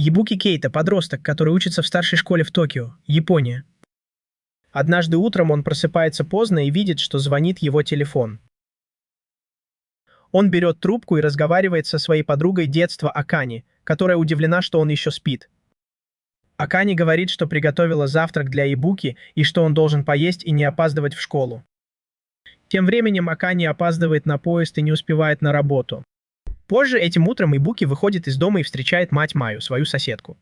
Ебуки Кейта – подросток, который учится в старшей школе в Токио, Япония. Однажды утром он просыпается поздно и видит, что звонит его телефон. Он берет трубку и разговаривает со своей подругой детства Акани, которая удивлена, что он еще спит. Акани говорит, что приготовила завтрак для Ебуки и что он должен поесть и не опаздывать в школу. Тем временем Акани опаздывает на поезд и не успевает на работу. Позже этим утром Ибуки выходит из дома и встречает мать Маю, свою соседку.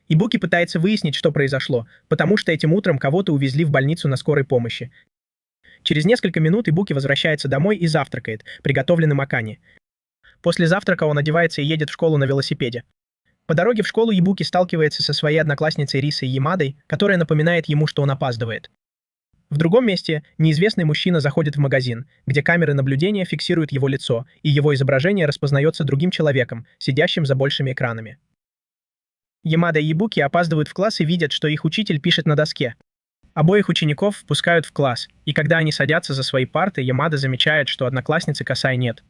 Ибуки пытается выяснить, что произошло, потому что этим утром кого-то увезли в больницу на скорой помощи. Через несколько минут Ибуки возвращается домой и завтракает, приготовленным Акани. После завтрака он одевается и едет в школу на велосипеде. По дороге в школу Ибуки сталкивается со своей одноклассницей Рисой Ямадой, которая напоминает ему, что он опаздывает. В другом месте неизвестный мужчина заходит в магазин, где камеры наблюдения фиксируют его лицо, и его изображение распознается другим человеком, сидящим за большими экранами. Ямада и Ибуки опаздывают в класс и видят, что их учитель пишет на доске. Обоих учеников впускают в класс, и когда они садятся за свои парты, Ямада замечает, что одноклассницы Касай нет.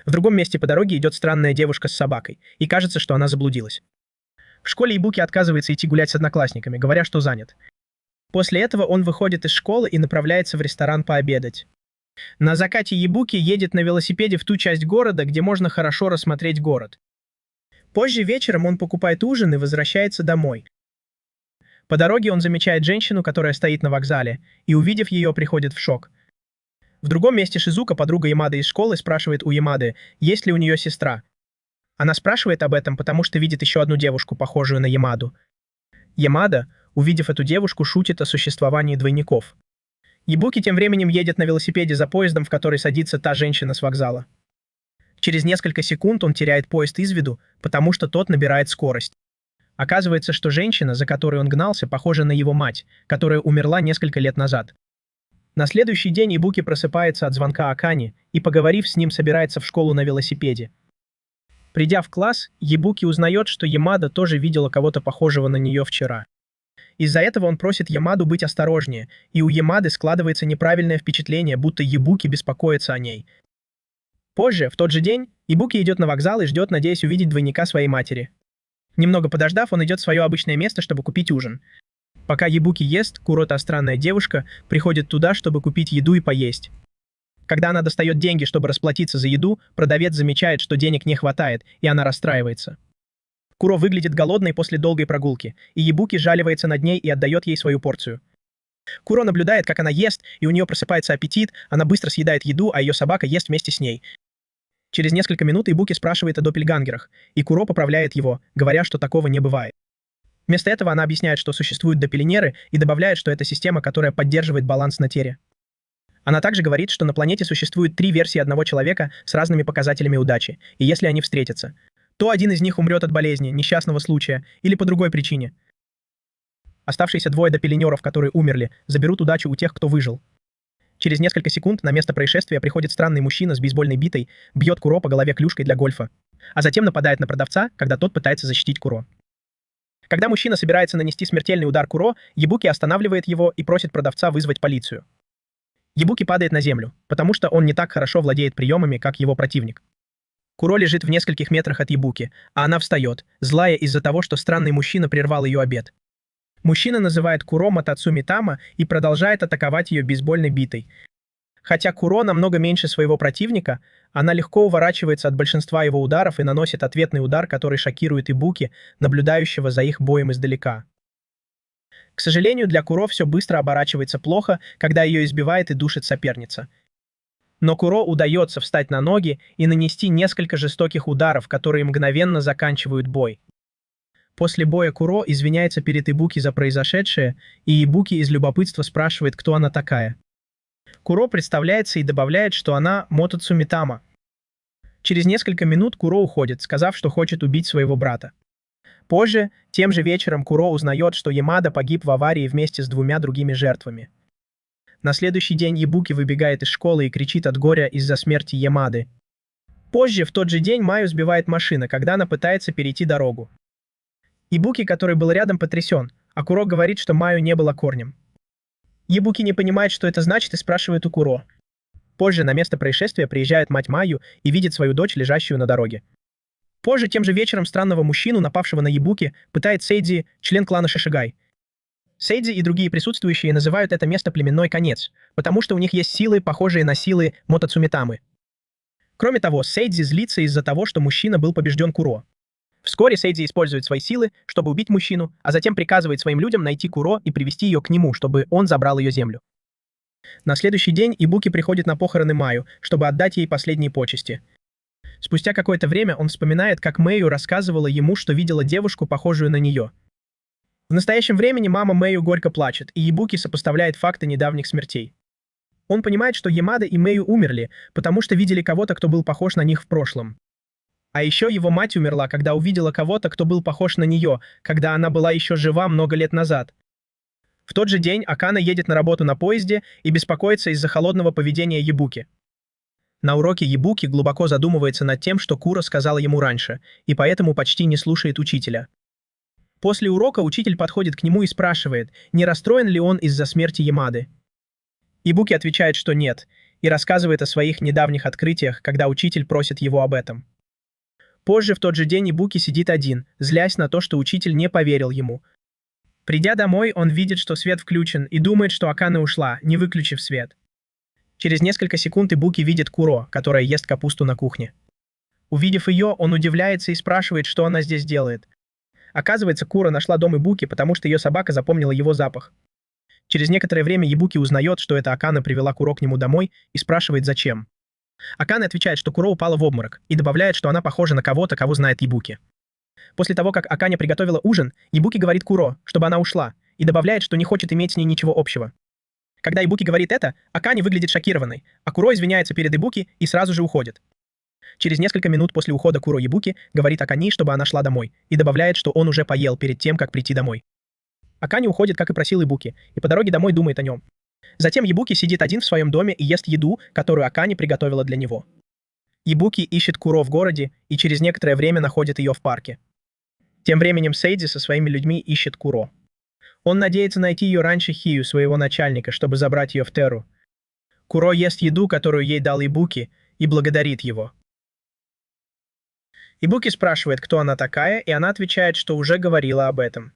В другом месте по дороге идет странная девушка с собакой, и кажется, что она заблудилась. В школе Ибуки отказывается идти гулять с одноклассниками, говоря, что занят. После этого он выходит из школы и направляется в ресторан пообедать. На закате Ибуки едет на велосипеде в ту часть города, где можно хорошо рассмотреть город. Позже вечером он покупает ужин и возвращается домой. По дороге он замечает женщину, которая стоит на вокзале, и, увидев ее, приходит в шок. В другом месте Шизука, подруга Ямады из школы, спрашивает у Ямады, есть ли у нее сестра. Она спрашивает об этом, потому что видит еще одну девушку, похожую на Ямаду. Ямада, увидев эту девушку, шутит о существовании двойников. Ибуки тем временем едет на велосипеде за поездом, в который садится та женщина с вокзала. Через несколько секунд он теряет поезд из виду, потому что тот набирает скорость. Оказывается, что женщина, за которой он гнался, похожа на его мать, которая умерла несколько лет назад. На следующий день Ибуки просыпается от звонка Акани и, поговорив с ним, собирается в школу на велосипеде. Придя в класс, Ибуки узнает, что Ямада тоже видела кого-то похожего на нее вчера. Из-за этого он просит Ямаду быть осторожнее, и у Ямады складывается неправильное впечатление, будто Ибуки беспокоится о ней. Позже, в тот же день, Ибуки идет на вокзал и ждет, надеясь увидеть двойника своей матери. Немного подождав, он идет в свое обычное место, чтобы купить ужин. Пока Ибуки ест, Куро, та странная девушка, приходит туда, чтобы купить еду и поесть. Когда она достает деньги, чтобы расплатиться за еду, продавец замечает, что денег не хватает, и она расстраивается. Куро выглядит голодной после долгой прогулки, и Ибуки жаливается над ней и отдает ей свою порцию. Куро наблюдает, как она ест, и у нее просыпается аппетит, она быстро съедает еду, а ее собака ест вместе с ней. Через несколько минут Ибуки спрашивает о доппельгангерах, и Куро поправляет его, говоря, что такого не бывает. Вместо этого она объясняет, что существуют доппельгангеры, и добавляет, что это система, которая поддерживает баланс на Терре. Она также говорит, что на планете существует 3 версии одного человека с разными показателями удачи, и если они встретятся, то один из них умрет от болезни, несчастного случая или по другой причине. Оставшиеся 2 доппельгангеров, которые умерли, заберут удачу у тех, кто выжил. Через несколько секунд на место происшествия приходит странный мужчина с бейсбольной битой, бьет Куро по голове клюшкой для гольфа, а затем нападает на продавца, когда тот пытается защитить Куро. Когда мужчина собирается нанести смертельный удар Куро, Ибуки останавливает его и просит продавца вызвать полицию. Ибуки падает на землю, потому что он не так хорошо владеет приемами, как его противник. Куро лежит в нескольких метрах от Ибуки, а она встает, злая из-за того, что странный мужчина прервал ее обед. Мужчина называет Куро Матацуми Тама и продолжает атаковать ее бейсбольной битой. Хотя Куро намного меньше своего противника, она легко уворачивается от большинства его ударов и наносит ответный удар, который шокирует Ибуки, наблюдающего за их боем издалека. К сожалению, для Куро все быстро оборачивается плохо, когда ее избивает и душит соперница. Но Куро удается встать на ноги и нанести несколько жестоких ударов, которые мгновенно заканчивают бой. После боя Куро извиняется перед Ибуки за произошедшее, и Ибуки из любопытства спрашивает, кто она такая. Куро представляется и добавляет, что она Мотоцуми Тама. Через несколько минут Куро уходит, сказав, что хочет убить своего брата. Позже, тем же вечером, Куро узнает, что Ямада погиб в аварии вместе с 2 другими жертвами. На следующий день Ибуки выбегает из школы и кричит от горя из-за смерти Ямады. Позже, в тот же день, Маю сбивает машина, когда она пытается перейти дорогу. Ибуки, который был рядом, потрясен, а Куро говорит, что Маю не было корнем. Ибуки не понимает, что это значит, и спрашивает у Куро. Позже на место происшествия приезжает мать Маю и видит свою дочь, лежащую на дороге. Позже, тем же вечером, странного мужчину, напавшего на Ебуки, пытает Сейдзи, член клана Шишигай. Сейдзи и другие присутствующие называют это место племенной конец, потому что у них есть силы, похожие на силы Мотоцумитамы. Кроме того, Сейдзи злится из-за того, что мужчина был побежден Куро. Вскоре Сейдзи использует свои силы, чтобы убить мужчину, а затем приказывает своим людям найти Куро и привести ее к нему, чтобы он забрал ее землю. На следующий день Ибуки приходит на похороны Маю, чтобы отдать ей последние почести. Спустя какое-то время он вспоминает, как Мэю рассказывала ему, что видела девушку, похожую на нее. В настоящем времени мама Мэю горько плачет, и Ибуки сопоставляет факты недавних смертей. Он понимает, что Ямада и Мэю умерли, потому что видели кого-то, кто был похож на них в прошлом. А еще его мать умерла, когда увидела кого-то, кто был похож на нее, когда она была еще жива много лет назад. В тот же день Акана едет на работу на поезде и беспокоится из-за холодного поведения Ебуки. На уроке Ебуки глубоко задумывается над тем, что Куро сказала ему раньше, и поэтому почти не слушает учителя. После урока учитель подходит к нему и спрашивает, не расстроен ли он из-за смерти Ямады. Ебуки отвечает, что нет, и рассказывает о своих недавних открытиях, когда учитель просит его об этом. Позже в тот же день Ибуки сидит один, злясь на то, что учитель не поверил ему. Придя домой, он видит, что свет включен, и думает, что Акана ушла, не выключив свет. Через несколько секунд Ибуки видит Куро, которая ест капусту на кухне. Увидев ее, он удивляется и спрашивает, что она здесь делает. Оказывается, Куро нашла дом Ибуки, потому что ее собака запомнила его запах. Через некоторое время Ибуки узнает, что это Акана привела Куро к нему домой, и спрашивает, зачем. Акана отвечает, что Куро упала в обморок, и добавляет, что она похожа на кого-то, кого знает Ибуки. После того, как Акане приготовила ужин, Ибуки говорит Куро, чтобы она ушла, и добавляет, что не хочет иметь с ней ничего общего. Когда Ибуки говорит это, Акане выглядит шокированной, а Куро извиняется перед Ибуки и сразу же уходит. Через несколько минут после ухода Куро Ибуки говорит Акане, чтобы она шла домой, и добавляет, что он уже поел перед тем, как прийти домой. Акане уходит, как и просил Ибуки, и по дороге домой думает о нем. Затем Ибуки сидит один в своем доме и ест еду, которую Акане приготовила для него. Ибуки ищет Куро в городе и через некоторое время находит ее в парке. Тем временем Сейдзи со своими людьми ищет Куро. Он надеется найти ее раньше Хию, своего начальника, чтобы забрать ее в Терру. Куро ест еду, которую ей дал Ибуки, и благодарит его. Ибуки спрашивает, кто она такая, и она отвечает, что уже говорила об этом.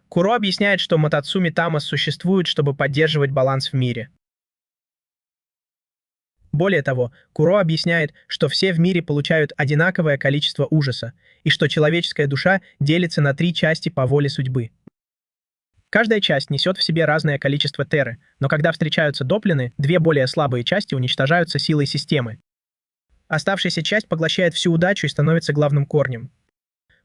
Куро объясняет, что Мотоцуми Тамас существует, чтобы поддерживать баланс в мире. Более того, Куро объясняет, что все в мире получают одинаковое количество ужаса, и что человеческая душа делится на 3 части по воле судьбы. Каждая часть несет в себе разное количество терры, но когда встречаются доплины, 2 более слабые части уничтожаются силой системы. Оставшаяся часть поглощает всю удачу и становится главным корнем.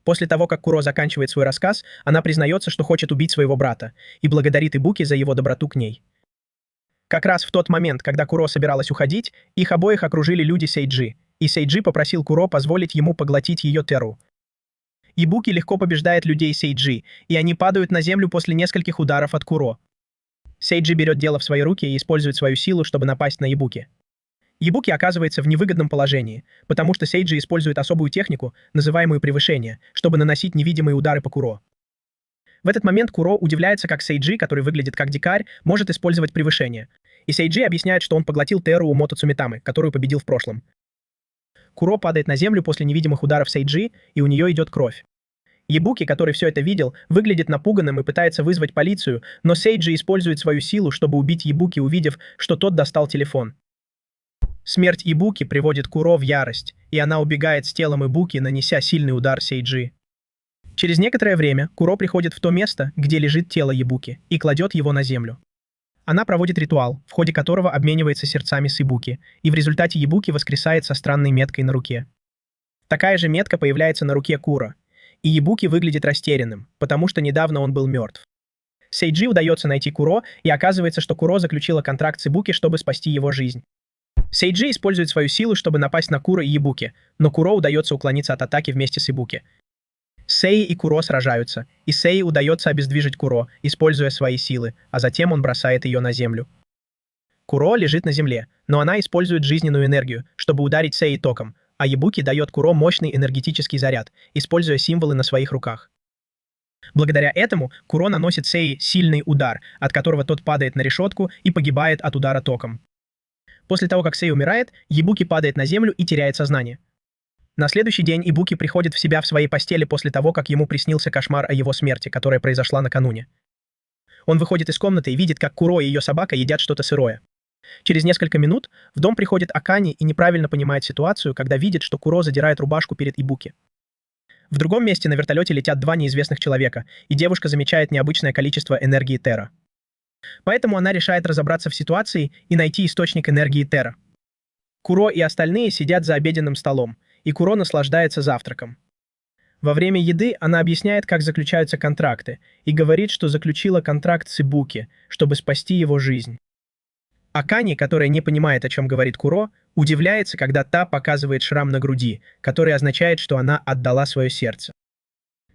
После того, как Куро заканчивает свой рассказ, она признается, что хочет убить своего брата, и благодарит Ибуки за его доброту к ней. Как раз в тот момент, когда Куро собиралась уходить, их обоих окружили люди Сейджи, и Сейджи попросил Куро позволить ему поглотить ее терру. Ибуки легко побеждает людей Сейджи, и они падают на землю после нескольких ударов от Куро. Сейджи берет дело в свои руки и использует свою силу, чтобы напасть на Ибуки. Ибуки оказывается в невыгодном положении, потому что Сейджи использует особую технику, называемую превышение, чтобы наносить невидимые удары по Куро. В этот момент Куро удивляется, как Сейджи, который выглядит как дикарь, может использовать превышение. И Сейджи объясняет, что он поглотил терру у Мотоцумитамы, которую победил в прошлом. Куро падает на землю после невидимых ударов Сейджи, и у нее идет кровь. Ибуки, который все это видел, выглядит напуганным и пытается вызвать полицию, но Сейджи использует свою силу, чтобы убить Ибуки, увидев, что тот достал телефон. Смерть Ибуки приводит Куро в ярость, и она убегает с телом Ибуки, нанеся сильный удар Сейджи. Через некоторое время Куро приходит в то место, где лежит тело Ибуки, и кладет его на землю. Она проводит ритуал, в ходе которого обменивается сердцами с Ибуки, и в результате Ибуки воскресает со странной меткой на руке. Такая же метка появляется на руке Куро, и Ибуки выглядит растерянным, потому что недавно он был мертв. Сейджи удается найти Куро, и оказывается, что Куро заключила контракт с Ибуки, чтобы спасти его жизнь. Сейджи использует свою силу, чтобы напасть на Куро и Ибуки, но Куро удается уклониться от атаки вместе с Ибуки. Сеи и Куро сражаются, и Сеи удается обездвижить Куро, используя свои силы, а затем он бросает ее на землю. Куро лежит на земле, но она использует жизненную энергию, чтобы ударить Сеи током, а Ибуки дает Куро мощный энергетический заряд, используя символы на своих руках. Благодаря этому Куро наносит Сеи сильный удар, от которого тот падает на решетку и погибает от удара током. После того, как Сей умирает, Ибуки падает на землю и теряет сознание. На следующий день Ибуки приходит в себя в своей постели после того, как ему приснился кошмар о его смерти, которая произошла накануне. Он выходит из комнаты и видит, как Куро и ее собака едят что-то сырое. Через несколько минут в дом приходит Акани и неправильно понимает ситуацию, когда видит, что Куро задирает рубашку перед Ибуки. В другом месте на вертолете летят два неизвестных человека, и девушка замечает необычное количество энергии Терра. Поэтому она решает разобраться в ситуации и найти источник энергии Терра. Куро и остальные сидят за обеденным столом, и Куро наслаждается завтраком. Во время еды она объясняет, как заключаются контракты, и говорит, что заключила контракт с Ибуки, чтобы спасти его жизнь. Акани, которая не понимает, о чем говорит Куро, удивляется, когда та показывает шрам на груди, который означает, что она отдала свое сердце.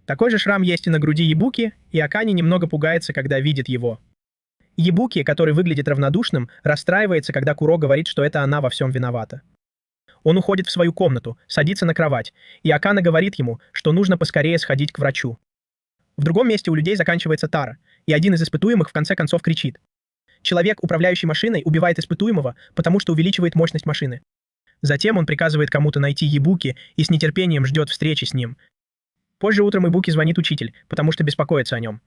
Такой же шрам есть и на груди Ибуки, и Акани немного пугается, когда видит его. Ибуки, который выглядит равнодушным, расстраивается, когда Куро говорит, что это она во всем виновата. Он уходит в свою комнату, садится на кровать, и Акана говорит ему, что нужно поскорее сходить к врачу. В другом месте у людей заканчивается тара, и один из испытуемых в конце концов кричит. Человек, управляющий машиной, убивает испытуемого, потому что увеличивает мощность машины. Затем он приказывает кому-то найти Ибуки и с нетерпением ждет встречи с ним. Позже утром Ибуки звонит учитель, потому что беспокоится о нем.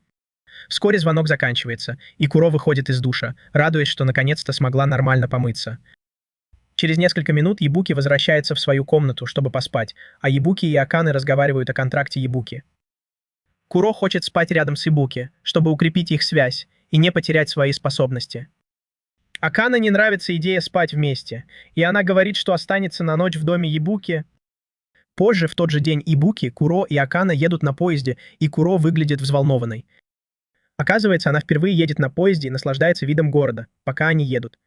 Вскоре звонок заканчивается, и Куро выходит из душа, радуясь, что наконец-то смогла нормально помыться. Через несколько минут Ибуки возвращается в свою комнату, чтобы поспать, а Ибуки и Аканы разговаривают о контракте Ибуки. Куро хочет спать рядом с Ибуки, чтобы укрепить их связь и не потерять свои способности. Акана не нравится идея спать вместе, и она говорит, что останется на ночь в доме Ибуки. Позже, в тот же день Ибуки, Куро и Акана едут на поезде, и Куро выглядит взволнованной. Оказывается, она впервые едет на поезде и наслаждается видом города, пока они едут.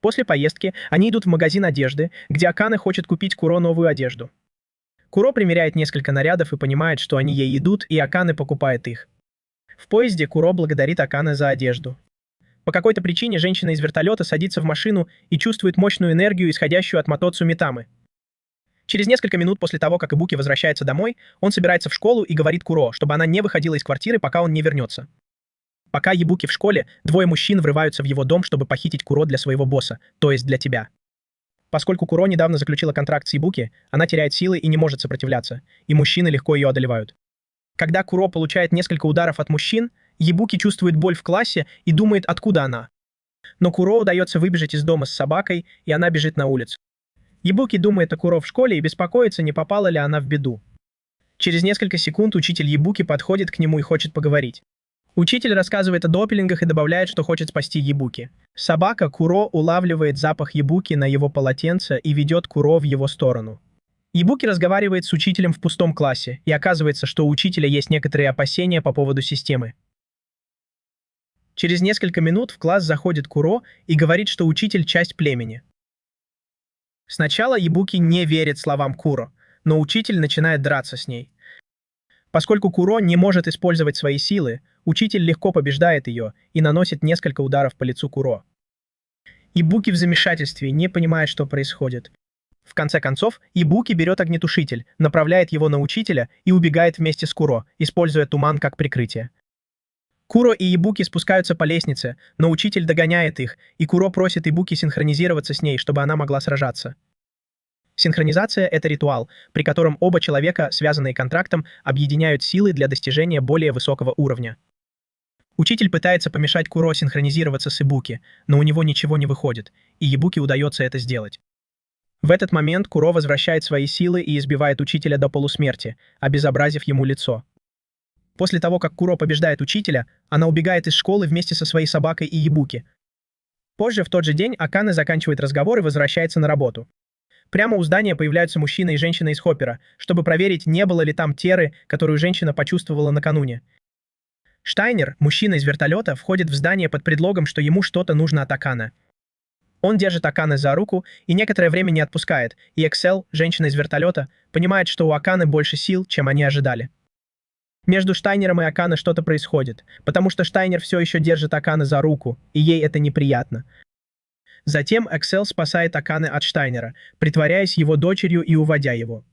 После поездки они идут в магазин одежды, где Акана хочет купить Куро новую одежду. Куро примеряет несколько нарядов и понимает, что они ей идут, и Акана покупает их. В поезде Куро благодарит Акана за одежду. По какой-то причине женщина из вертолета садится в машину и чувствует мощную энергию, исходящую от Мотоцу Митамы. Через несколько минут после того, как Ибуки возвращается домой, он собирается в школу и говорит Куро, чтобы она не выходила из квартиры, пока он не вернется. Пока Ибуки в школе, двое мужчин врываются в его дом, чтобы похитить Куро для своего босса, то есть для тебя. Поскольку Куро недавно заключила контракт с Ибуки, она теряет силы и не может сопротивляться, и мужчины легко ее одолевают. Когда Куро получает несколько ударов от мужчин, Ибуки чувствует боль в классе и думает, откуда она. Но Куро удается выбежать из дома с собакой, и она бежит на улицу. Ибуки думает о Куро в школе и беспокоится, не попала ли она в беду. Через несколько секунд учитель Ибуки подходит к нему и хочет поговорить. Учитель рассказывает о доппелгангах и добавляет, что хочет спасти Ибуки. Собака Куро улавливает запах Ибуки на его полотенце и ведет Куро в его сторону. Ибуки разговаривает с учителем в пустом классе, и оказывается, что у учителя есть некоторые опасения по поводу системы. Через несколько минут в класс заходит Куро и говорит, что учитель – часть племени. Сначала Ибуки не верит словам Куро, но учитель начинает драться с ней. Поскольку Куро не может использовать свои силы, учитель легко побеждает ее и наносит несколько ударов по лицу Куро. Ибуки в замешательстве, не понимая, что происходит. В конце концов, Ибуки берет огнетушитель, направляет его на учителя и убегает вместе с Куро, используя туман как прикрытие. Куро и Ибуки спускаются по лестнице, но учитель догоняет их, и Куро просит Ибуки синхронизироваться с ней, чтобы она могла сражаться. Синхронизация – это ритуал, при котором оба человека, связанные контрактом, объединяют силы для достижения более высокого уровня. Учитель пытается помешать Куро синхронизироваться с Ибуки, но у него ничего не выходит, и Ибуки удается это сделать. В этот момент Куро возвращает свои силы и избивает учителя до полусмерти, обезобразив ему лицо. После того, как Куро побеждает учителя, она убегает из школы вместе со своей собакой и Ибуки. Позже, в тот же день, Акана заканчивает разговор и возвращается на работу. Прямо у здания появляются мужчина и женщина из Хоппера, чтобы проверить, не было ли там теры, которую женщина почувствовала накануне. Штайнер, мужчина из вертолета, входит в здание под предлогом, что ему что-то нужно от Акана. Он держит Аканы за руку и некоторое время не отпускает, и Эксел, женщина из вертолета, понимает, что у Аканы больше сил, чем они ожидали. Между Штайнером и Акана что-то происходит, потому что Штайнер все еще держит Акана за руку, и ей это неприятно. Затем Эксел спасает Аканы от Штайнера, притворяясь его дочерью и уводя его.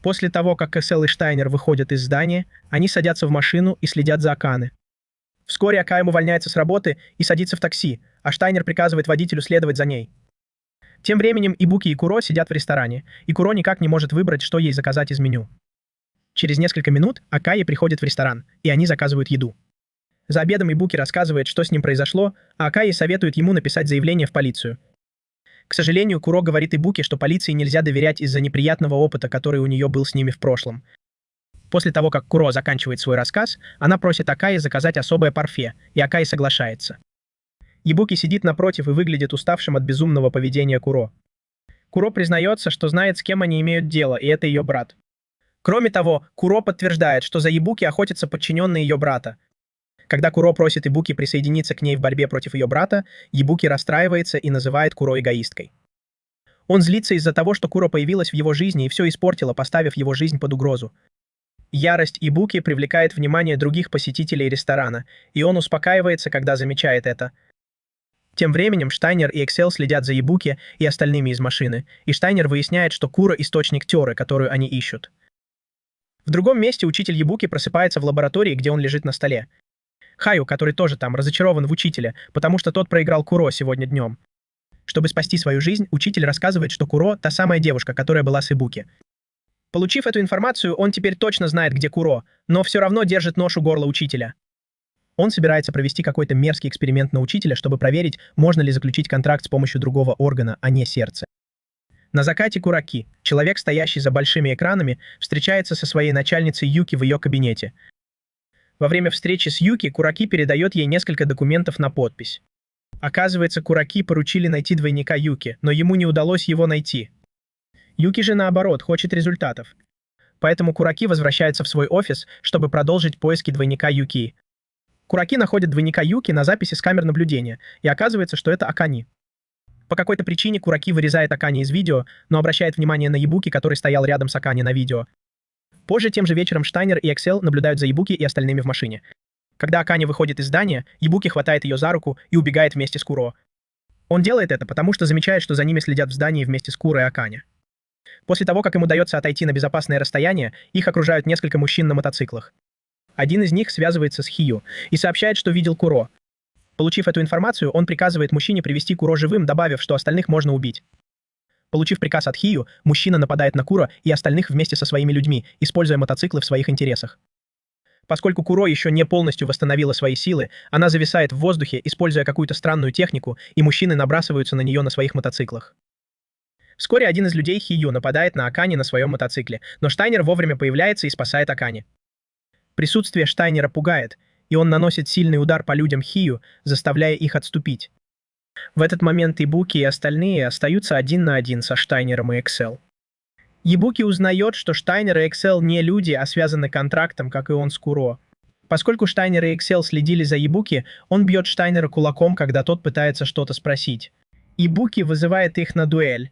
После того, как Эксел и Штайнер выходят из здания, они садятся в машину и следят за Аканы. Вскоре Акаем увольняется с работы и садится в такси, а Штайнер приказывает водителю следовать за ней. Тем временем Ибуки и Куро сидят в ресторане, и Куро никак не может выбрать, что ей заказать из меню. Через несколько минут Акаи приходит в ресторан, и они заказывают еду. За обедом Ибуки рассказывает, что с ним произошло, а Акаи советует ему написать заявление в полицию. К сожалению, Куро говорит Ибуки, что полиции нельзя доверять из-за неприятного опыта, который у нее был с ними в прошлом. После того, как Куро заканчивает свой рассказ, она просит Акаи заказать особое парфе, и Акаи соглашается. Ибуки сидит напротив и выглядит уставшим от безумного поведения Куро. Куро признается, что знает, с кем они имеют дело, и это ее брат. Кроме того, Куро подтверждает, что за Ибуки охотятся подчиненные ее брата. Когда Куро просит Ибуки присоединиться к ней в борьбе против ее брата, Ибуки расстраивается и называет Куро эгоисткой. Он злится из-за того, что Куро появилась в его жизни и все испортила, поставив его жизнь под угрозу. Ярость Ибуки привлекает внимание других посетителей ресторана, и он успокаивается, когда замечает это. Тем временем Штайнер и Эксел следят за Ибуки и остальными из машины, и Штайнер выясняет, что Куро — источник Теры, которую они ищут. В другом месте учитель Ибуки просыпается в лаборатории, где он лежит на столе. Хаю, который тоже там, разочарован в учителе, потому что тот проиграл Куро сегодня днем. Чтобы спасти свою жизнь, учитель рассказывает, что Куро — та самая девушка, которая была с Ибуки. Получив эту информацию, он теперь точно знает, где Куро, но все равно держит нож у горла учителя. Он собирается провести какой-то мерзкий эксперимент на учителя, чтобы проверить, можно ли заключить контракт с помощью другого органа, а не сердца. На закате Кураки, человек, стоящий за большими экранами, встречается со своей начальницей Юки в ее кабинете. Во время встречи с Юки Кураки передает ей несколько документов на подпись. Оказывается, Кураки поручили найти двойника Юки, но ему не удалось его найти. Юки же, наоборот, хочет результатов. Поэтому Кураки возвращается в свой офис, чтобы продолжить поиски двойника Юки. Кураки находит двойника Юки на записи с камер наблюдения, и оказывается, что это Акани. По какой-то причине Кураки вырезает Акани из видео, но обращает внимание на Ибуки, который стоял рядом с Акани на видео. Позже тем же вечером Штайнер и Эксел наблюдают за Ибуки и остальными в машине. Когда Акани выходит из здания, Ибуки хватает ее за руку и убегает вместе с Куро. Он делает это, потому что замечает, что за ними следят в здании вместе с Куро и Акани. После того, как им удается отойти на безопасное расстояние, их окружают несколько мужчин на мотоциклах. Один из них связывается с Хию и сообщает, что видел Куро. Получив эту информацию, он приказывает мужчине привести Куро живым, добавив, что остальных можно убить. Получив приказ от Хию, мужчина нападает на Куро и остальных вместе со своими людьми, используя мотоциклы в своих интересах. Поскольку Куро еще не полностью восстановила свои силы, она зависает в воздухе, используя какую-то странную технику, и мужчины набрасываются на нее на своих мотоциклах. Вскоре один из людей Хию нападает на Акани на своем мотоцикле, но Штайнер вовремя появляется и спасает Акани. Присутствие Штайнера пугает, и он наносит сильный удар по людям Хию, заставляя их отступить. В этот момент Ибуки и остальные остаются один на один со Штайнером и Эксел. Ибуки узнает, что Штайнер и Эксел не люди, а связаны контрактом, как и он с Куро. Поскольку Штайнер и Эксел следили за Ибуки, он бьет Штайнера кулаком, когда тот пытается что-то спросить. Ибуки вызывает их на дуэль.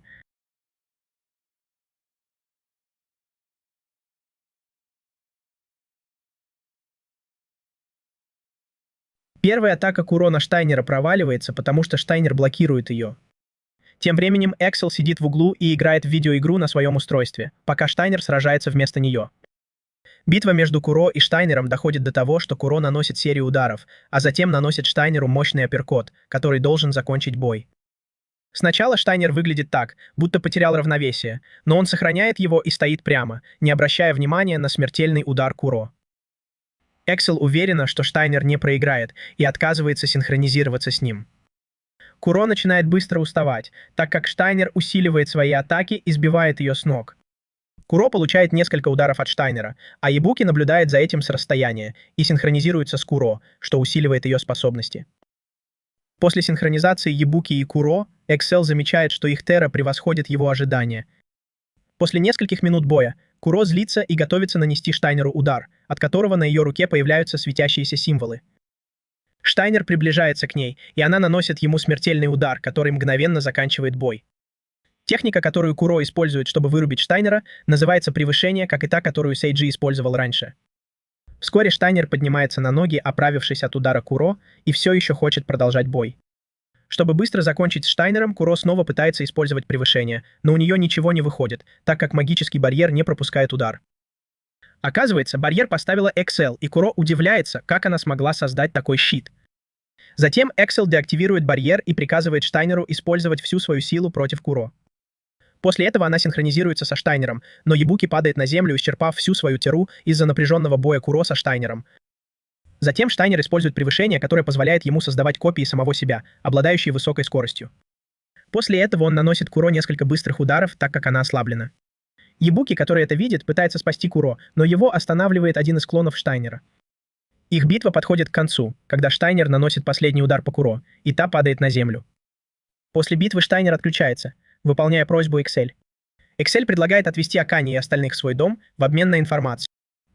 Первая атака Куро на Штайнера проваливается, потому что Штайнер блокирует ее. Тем временем Эксел сидит в углу и играет в видеоигру на своем устройстве, пока Штайнер сражается вместо нее. Битва между Куро и Штайнером доходит до того, что Куро наносит серию ударов, а затем наносит Штайнеру мощный апперкот, который должен закончить бой. Сначала Штайнер выглядит так, будто потерял равновесие, но он сохраняет его и стоит прямо, не обращая внимания на смертельный удар Куро. Эксел уверена, что Штайнер не проиграет, и отказывается синхронизироваться с ним. Куро начинает быстро уставать, так как Штайнер усиливает свои атаки и сбивает ее с ног. Куро получает несколько ударов от Штайнера, а Ибуки наблюдает за этим с расстояния и синхронизируется с Куро, что усиливает ее способности. После синхронизации Ибуки и Куро, Эксел замечает, что их Тера превосходит его ожидания. После нескольких минут боя, Куро злится и готовится нанести Штайнеру удар, от которого на ее руке появляются светящиеся символы. Штайнер приближается к ней, и она наносит ему смертельный удар, который мгновенно заканчивает бой. Техника, которую Куро использует, чтобы вырубить Штайнера, называется превышение, как и та, которую Сейджи использовал раньше. Вскоре Штайнер поднимается на ноги, оправившись от удара Куро, и все еще хочет продолжать бой. Чтобы быстро закончить с Штайнером, Куро снова пытается использовать превышение, но у нее ничего не выходит, так как магический барьер не пропускает удар. Оказывается, барьер поставила Эксел, и Куро удивляется, как она смогла создать такой щит. Затем Эксель деактивирует барьер и приказывает Штайнеру использовать всю свою силу против Куро. После этого она синхронизируется со Штайнером, но Ебуки падает на землю, исчерпав всю свою теру из-за напряженного боя Куро со Штайнером. Затем Штайнер использует превышение, которое позволяет ему создавать копии самого себя, обладающие высокой скоростью. После этого он наносит Куро несколько быстрых ударов, так как она ослаблена. Ебуки, который это видит, пытается спасти Куро, но его останавливает один из клонов Штайнера. Их битва подходит к концу, когда Штайнер наносит последний удар по Куро, и та падает на землю. После битвы Штайнер отключается, выполняя просьбу Эксель. Эксель предлагает отвезти Акани и остальных в свой дом в обмен на информацию.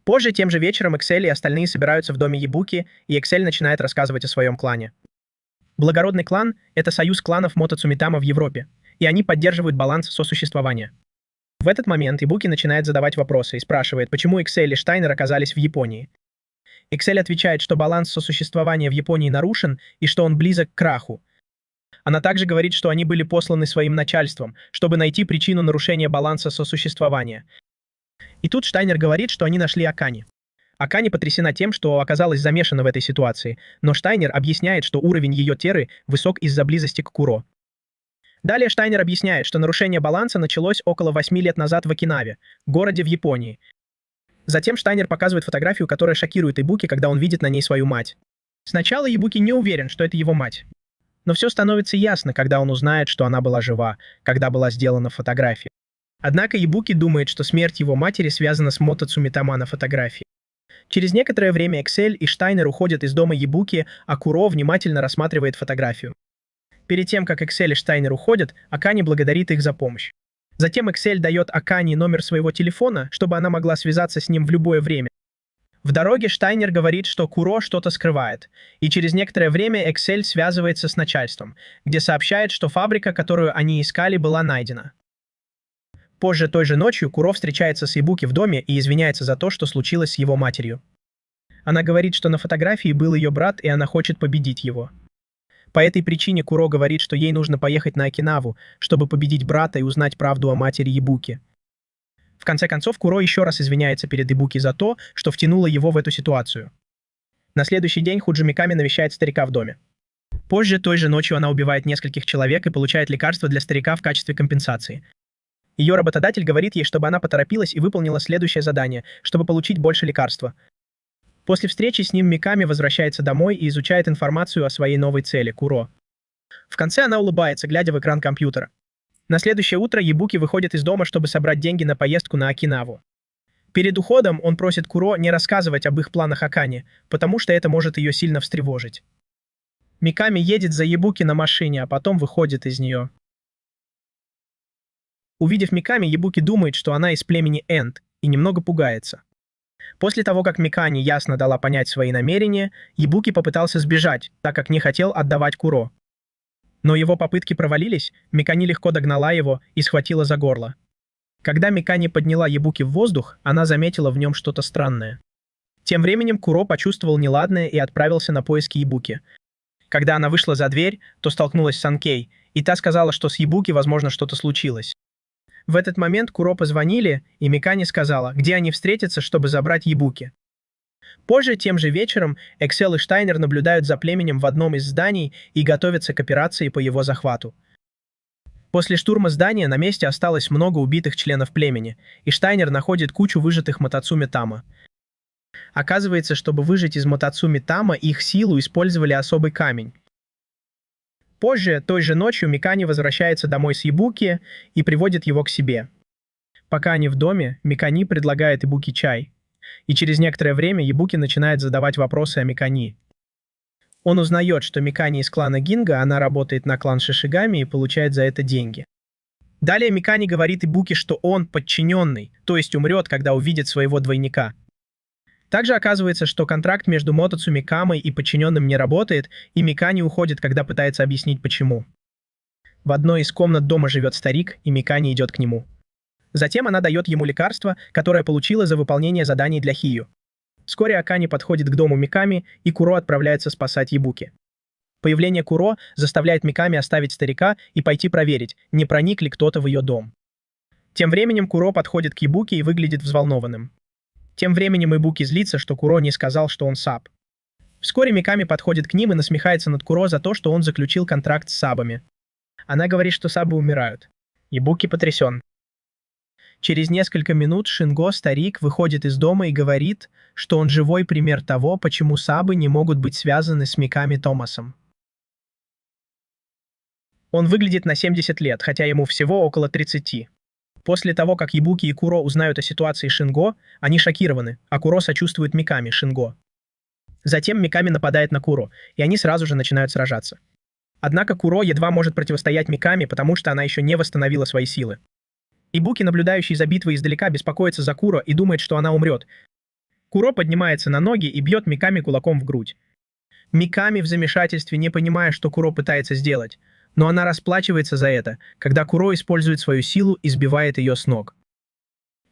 Позже, тем же вечером, Эксель и остальные собираются в доме Ебуки, и Эксель начинает рассказывать о своем клане. Благородный клан — это союз кланов Мотоцумитама в Европе, и они поддерживают баланс сосуществования. В этот момент Ебуки начинает задавать вопросы и спрашивает, почему Эксель и Штайнер оказались в Японии. Эксель отвечает, что баланс сосуществования в Японии нарушен и что он близок к краху. Она также говорит, что они были посланы своим начальством, чтобы найти причину нарушения баланса сосуществования. И тут Штайнер говорит, что они нашли Акани. Акани потрясена тем, что оказалась замешана в этой ситуации, но Штайнер объясняет, что уровень ее теры высок из-за близости к Куро. Далее Штайнер объясняет, что нарушение баланса началось около 8 лет назад в Окинаве, городе в Японии. Затем Штайнер показывает фотографию, которая шокирует Ебуки, когда он видит на ней свою мать. Сначала Ебуки не уверен, что это его мать. Но все становится ясно, когда он узнает, что она была жива, когда была сделана фотография. Однако Ебуки думает, что смерть его матери связана с Мотоцумитама на фотографии. Через некоторое время Эксель и Штайнер уходят из дома Ебуки, а Куро внимательно рассматривает фотографию. Перед тем, как Эксель и Штайнер уходят, Акани благодарит их за помощь. Затем Эксель дает Акани номер своего телефона, чтобы она могла связаться с ним в любое время. В дороге Штайнер говорит, что Куро что-то скрывает, и через некоторое время Эксель связывается с начальством, где сообщает, что фабрика, которую они искали, была найдена. Позже той же ночью Куро встречается с Ебуки в доме и извиняется за то, что случилось с его матерью. Она говорит, что на фотографии был ее брат, и она хочет победить его. По этой причине Куро говорит, что ей нужно поехать на Окинаву, чтобы победить брата и узнать правду о матери Ебуки. В конце концов, Куро еще раз извиняется перед Ебуки за то, что втянуло его в эту ситуацию. На следующий день Худжи Миками навещает старика в доме. Позже той же ночью она убивает нескольких человек и получает лекарства для старика в качестве компенсации. Ее работодатель говорит ей, чтобы она поторопилась и выполнила следующее задание, чтобы получить больше лекарства. После встречи с ним Миками возвращается домой и изучает информацию о своей новой цели – Куро. В конце она улыбается, глядя в экран компьютера. На следующее утро Ебуки выходит из дома, чтобы собрать деньги на поездку на Окинаву. Перед уходом он просит Куро не рассказывать об их планах Акани, потому что это может ее сильно встревожить. Миками едет за Ебуки на машине, а потом выходит из нее. Увидев Миками, Ебуки думает, что она из племени Энд, и немного пугается. После того, как Миками ясно дала понять свои намерения, Ебуки попытался сбежать, так как не хотел отдавать Куро. Но его попытки провалились, Микани легко догнала его и схватила за горло. Когда Микани подняла Ебуки в воздух, она заметила в нем что-то странное. Тем временем Куро почувствовал неладное и отправился на поиски Ебуки. Когда она вышла за дверь, то столкнулась с Санкей, и та сказала, что с Ебуки, возможно, что-то случилось. В этот момент Куро позвонили, и Микани сказала, где они встретятся, чтобы забрать Ебуки. Позже, тем же вечером, Эксель и Штайнер наблюдают за племенем в одном из зданий и готовятся к операции по его захвату. После штурма здания на месте осталось много убитых членов племени, и Штайнер находит кучу выжатых Мотоцуми Тама. Оказывается, чтобы выжать из Мотоцуми Тама, их силу использовали особый камень. Позже, той же ночью, Микани возвращается домой с Ебуки и приводит его к себе. Пока они в доме, Микани предлагает Ебуки чай. И через некоторое время Ебуки начинает задавать вопросы о Микани. Он узнает, что Микани из клана Гинга, она работает на клан Шишигами и получает за это деньги. Далее Микани говорит Ебуки, что он подчиненный, то есть умрет, когда увидит своего двойника. Также оказывается, что контракт между Мотоцуми Камой и подчиненным не работает, и Микани уходит, когда пытается объяснить почему. В одной из комнат дома живет старик, и Микани идет к нему. Затем она дает ему лекарство, которое получила за выполнение заданий для Хию. Вскоре Акани подходит к дому Миками, и Куро отправляется спасать Ебуки. Появление Куро заставляет Миками оставить старика и пойти проверить, не проник ли кто-то в ее дом. Тем временем Куро подходит к Ебуки и выглядит взволнованным. Тем временем Ебуки злится, что Куро не сказал, что он САП. Вскоре Миками подходит к ним и насмехается над Куро за то, что он заключил контракт с сабами. Она говорит, что сабы умирают. Ибуки потрясен. Через несколько минут Шинго, старик, выходит из дома и говорит, что он живой пример того, почему сабы не могут быть связаны с Миками Томасом. Он выглядит на 70 лет, хотя ему всего около 30. После того, как Ибуки и Куро узнают о ситуации Шинго, они шокированы, а Куро сочувствует Миками Шинго. Затем Миками нападает на Куро, и они сразу же начинают сражаться. Однако Куро едва может противостоять Миками, потому что она еще не восстановила свои силы. Ибуки, наблюдающий за битвой издалека, беспокоится за Куро и думает, что она умрет. Куро поднимается на ноги и бьет Миками кулаком в грудь. Миками в замешательстве, не понимая, что Куро пытается сделать, но она расплачивается за это, когда Куро использует свою силу и сбивает ее с ног.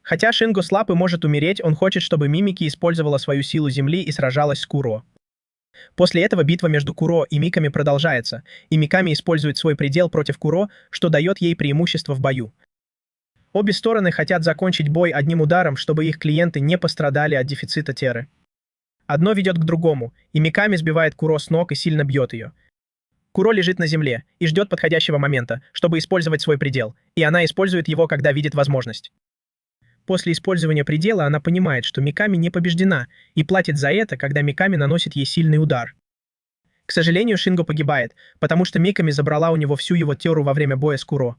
Хотя Шинго слаб и может умереть, он хочет, чтобы Мимики использовала свою силу земли и сражалась с Куро. После этого битва между Куро и Миками продолжается, и Миками использует свой предел против Куро, что дает ей преимущество в бою. Обе стороны хотят закончить бой одним ударом, чтобы их клиенты не пострадали от дефицита теры. Одно ведет к другому, и Миками сбивает Куро с ног и сильно бьет ее. Куро лежит на земле и ждет подходящего момента, чтобы использовать свой предел, и она использует его, когда видит возможность. После использования предела она понимает, что Миками не побеждена, и платит за это, когда Миками наносит ей сильный удар. К сожалению, Шинго погибает, потому что Миками забрала у него всю его теру во время боя с Куро.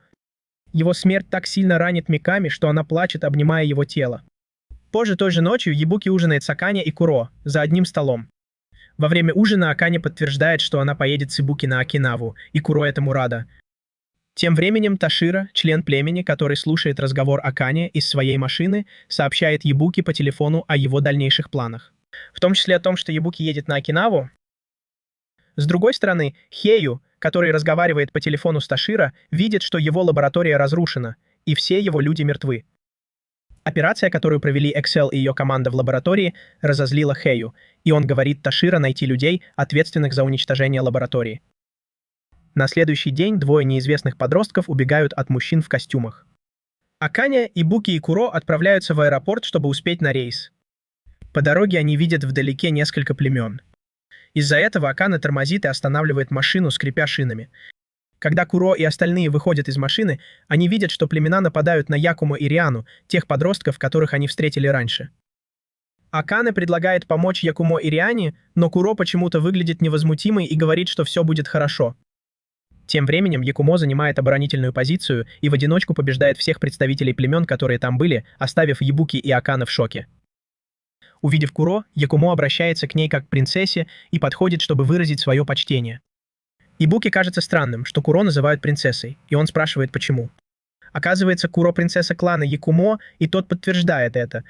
Его смерть так сильно ранит Миками, что она плачет, обнимая его тело. Позже той же ночью Ибуки ужинает с Акане и Куро за одним столом. Во время ужина Акане подтверждает, что она поедет с Ибуки на Окинаву, и Куро этому рада. Тем временем Ташира, член племени, который слушает разговор Акане из своей машины, сообщает Ибуки по телефону о его дальнейших планах. В том числе о том, что Ибуки едет на Окинаву. С другой стороны, Хею, который разговаривает по телефону с Ташира, видит, что его лаборатория разрушена, и все его люди мертвы. Операция, которую провели Excel и ее команда в лаборатории, разозлила Хею, и он говорит Ташира найти людей, ответственных за уничтожение лаборатории. На следующий день двое неизвестных подростков убегают от мужчин в костюмах. Акане, Ибуки и Куро отправляются в аэропорт, чтобы успеть на рейс. По дороге они видят вдалеке несколько племен. Из-за этого Акане тормозит и останавливает машину, скрипя шинами. Когда Куро и остальные выходят из машины, они видят, что племена нападают на Якумо и Риану, тех подростков, которых они встретили раньше. Акане предлагает помочь Якумо и Риане, но Куро почему-то выглядит невозмутимой и говорит, что все будет хорошо. Тем временем Якумо занимает оборонительную позицию и в одиночку побеждает всех представителей племен, которые там были, оставив Ибуки и Акане в шоке. Увидев Куро, Якумо обращается к ней как к принцессе и подходит, чтобы выразить свое почтение. Ибуки кажется странным, что Куро называют принцессой, и он спрашивает, почему. Оказывается, Куро принцесса клана Якумо, и тот подтверждает это.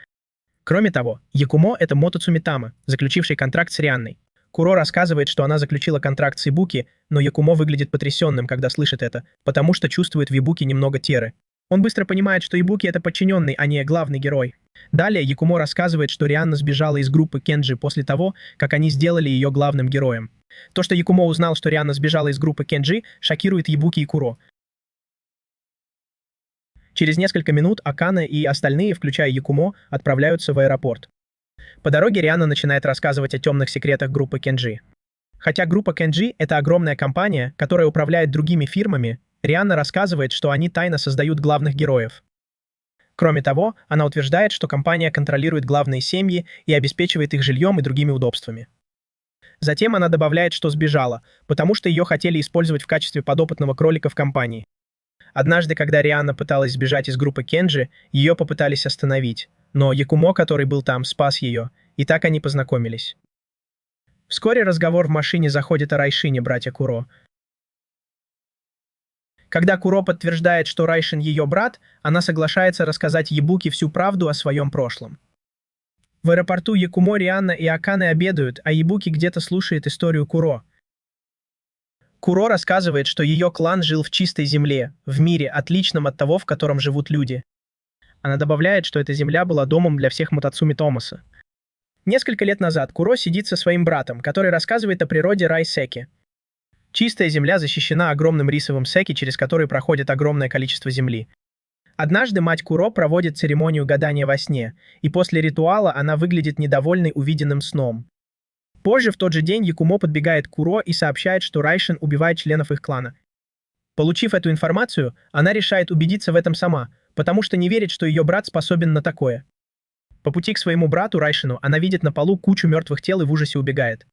Кроме того, Якумо — это Мотоцуми Тама, заключивший контракт с Рианной. Куро рассказывает, что она заключила контракт с Ибуки, но Якумо выглядит потрясенным, когда слышит это, потому что чувствует в Ибуки немного теры. Он быстро понимает, что Ибуки — это подчиненный, а не главный герой. Далее Якумо рассказывает, что Рианна сбежала из группы Кенджи после того, как они сделали ее главным героем. То, что Якумо узнал, что Рианна сбежала из группы Кенджи, шокирует Ибуки и Куро. Через несколько минут Акане и остальные, включая Якумо, отправляются в аэропорт. По дороге Рианна начинает рассказывать о темных секретах группы Кенджи. Хотя группа Кенджи — это огромная компания, которая управляет другими фирмами, Рианна рассказывает, что они тайно создают главных героев. Кроме того, она утверждает, что компания контролирует главные семьи и обеспечивает их жильем и другими удобствами. Затем она добавляет, что сбежала, потому что ее хотели использовать в качестве подопытного кролика в компании. Однажды, когда Рианна пыталась сбежать из группы Кенджи, ее попытались остановить, но Якумо, который был там, спас ее, и так они познакомились. Вскоре разговор в машине заходит о Райшине, братья Куро. Когда Куро подтверждает, что Райшин ее брат, она соглашается рассказать Ибуки всю правду о своем прошлом. В аэропорту Якумо, Рианна и Акане обедают, а Ибуки где-то слушает историю Куро. Куро рассказывает, что ее клан жил в чистой земле, в мире, отличном от того, в котором живут люди. Она добавляет, что эта земля была домом для всех Мотоцуми Томаса. Несколько лет назад Куро сидит со своим братом, который рассказывает о природе Рай-Секи. Чистая земля защищена огромным рисовым секи, через который проходит огромное количество земли. Однажды мать Куро проводит церемонию гадания во сне, и после ритуала она выглядит недовольной увиденным сном. Позже в тот же день Якумо подбегает к Куро и сообщает, что Райшин убивает членов их клана. Получив эту информацию, она решает убедиться в этом сама, потому что не верит, что ее брат способен на такое. По пути к своему брату Райшину она видит на полу кучу мертвых тел и в ужасе убегает.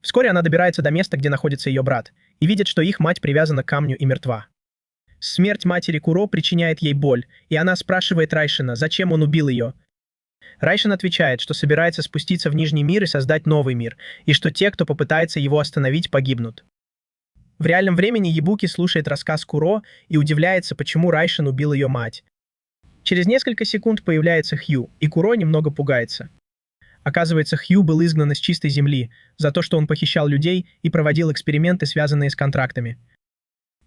Вскоре она добирается до места, где находится ее брат, и видит, что их мать привязана к камню и мертва. Смерть матери Куро причиняет ей боль, и она спрашивает Райшина, зачем он убил ее. Райшин отвечает, что собирается спуститься в Нижний мир и создать новый мир, и что те, кто попытается его остановить, погибнут. В реальном времени Ебуки слушает рассказ Куро и удивляется, почему Райшин убил ее мать. Через несколько секунд появляется Хью, и Куро немного пугается. Оказывается, Хью был изгнан из чистой земли за то, что он похищал людей и проводил эксперименты, связанные с контрактами.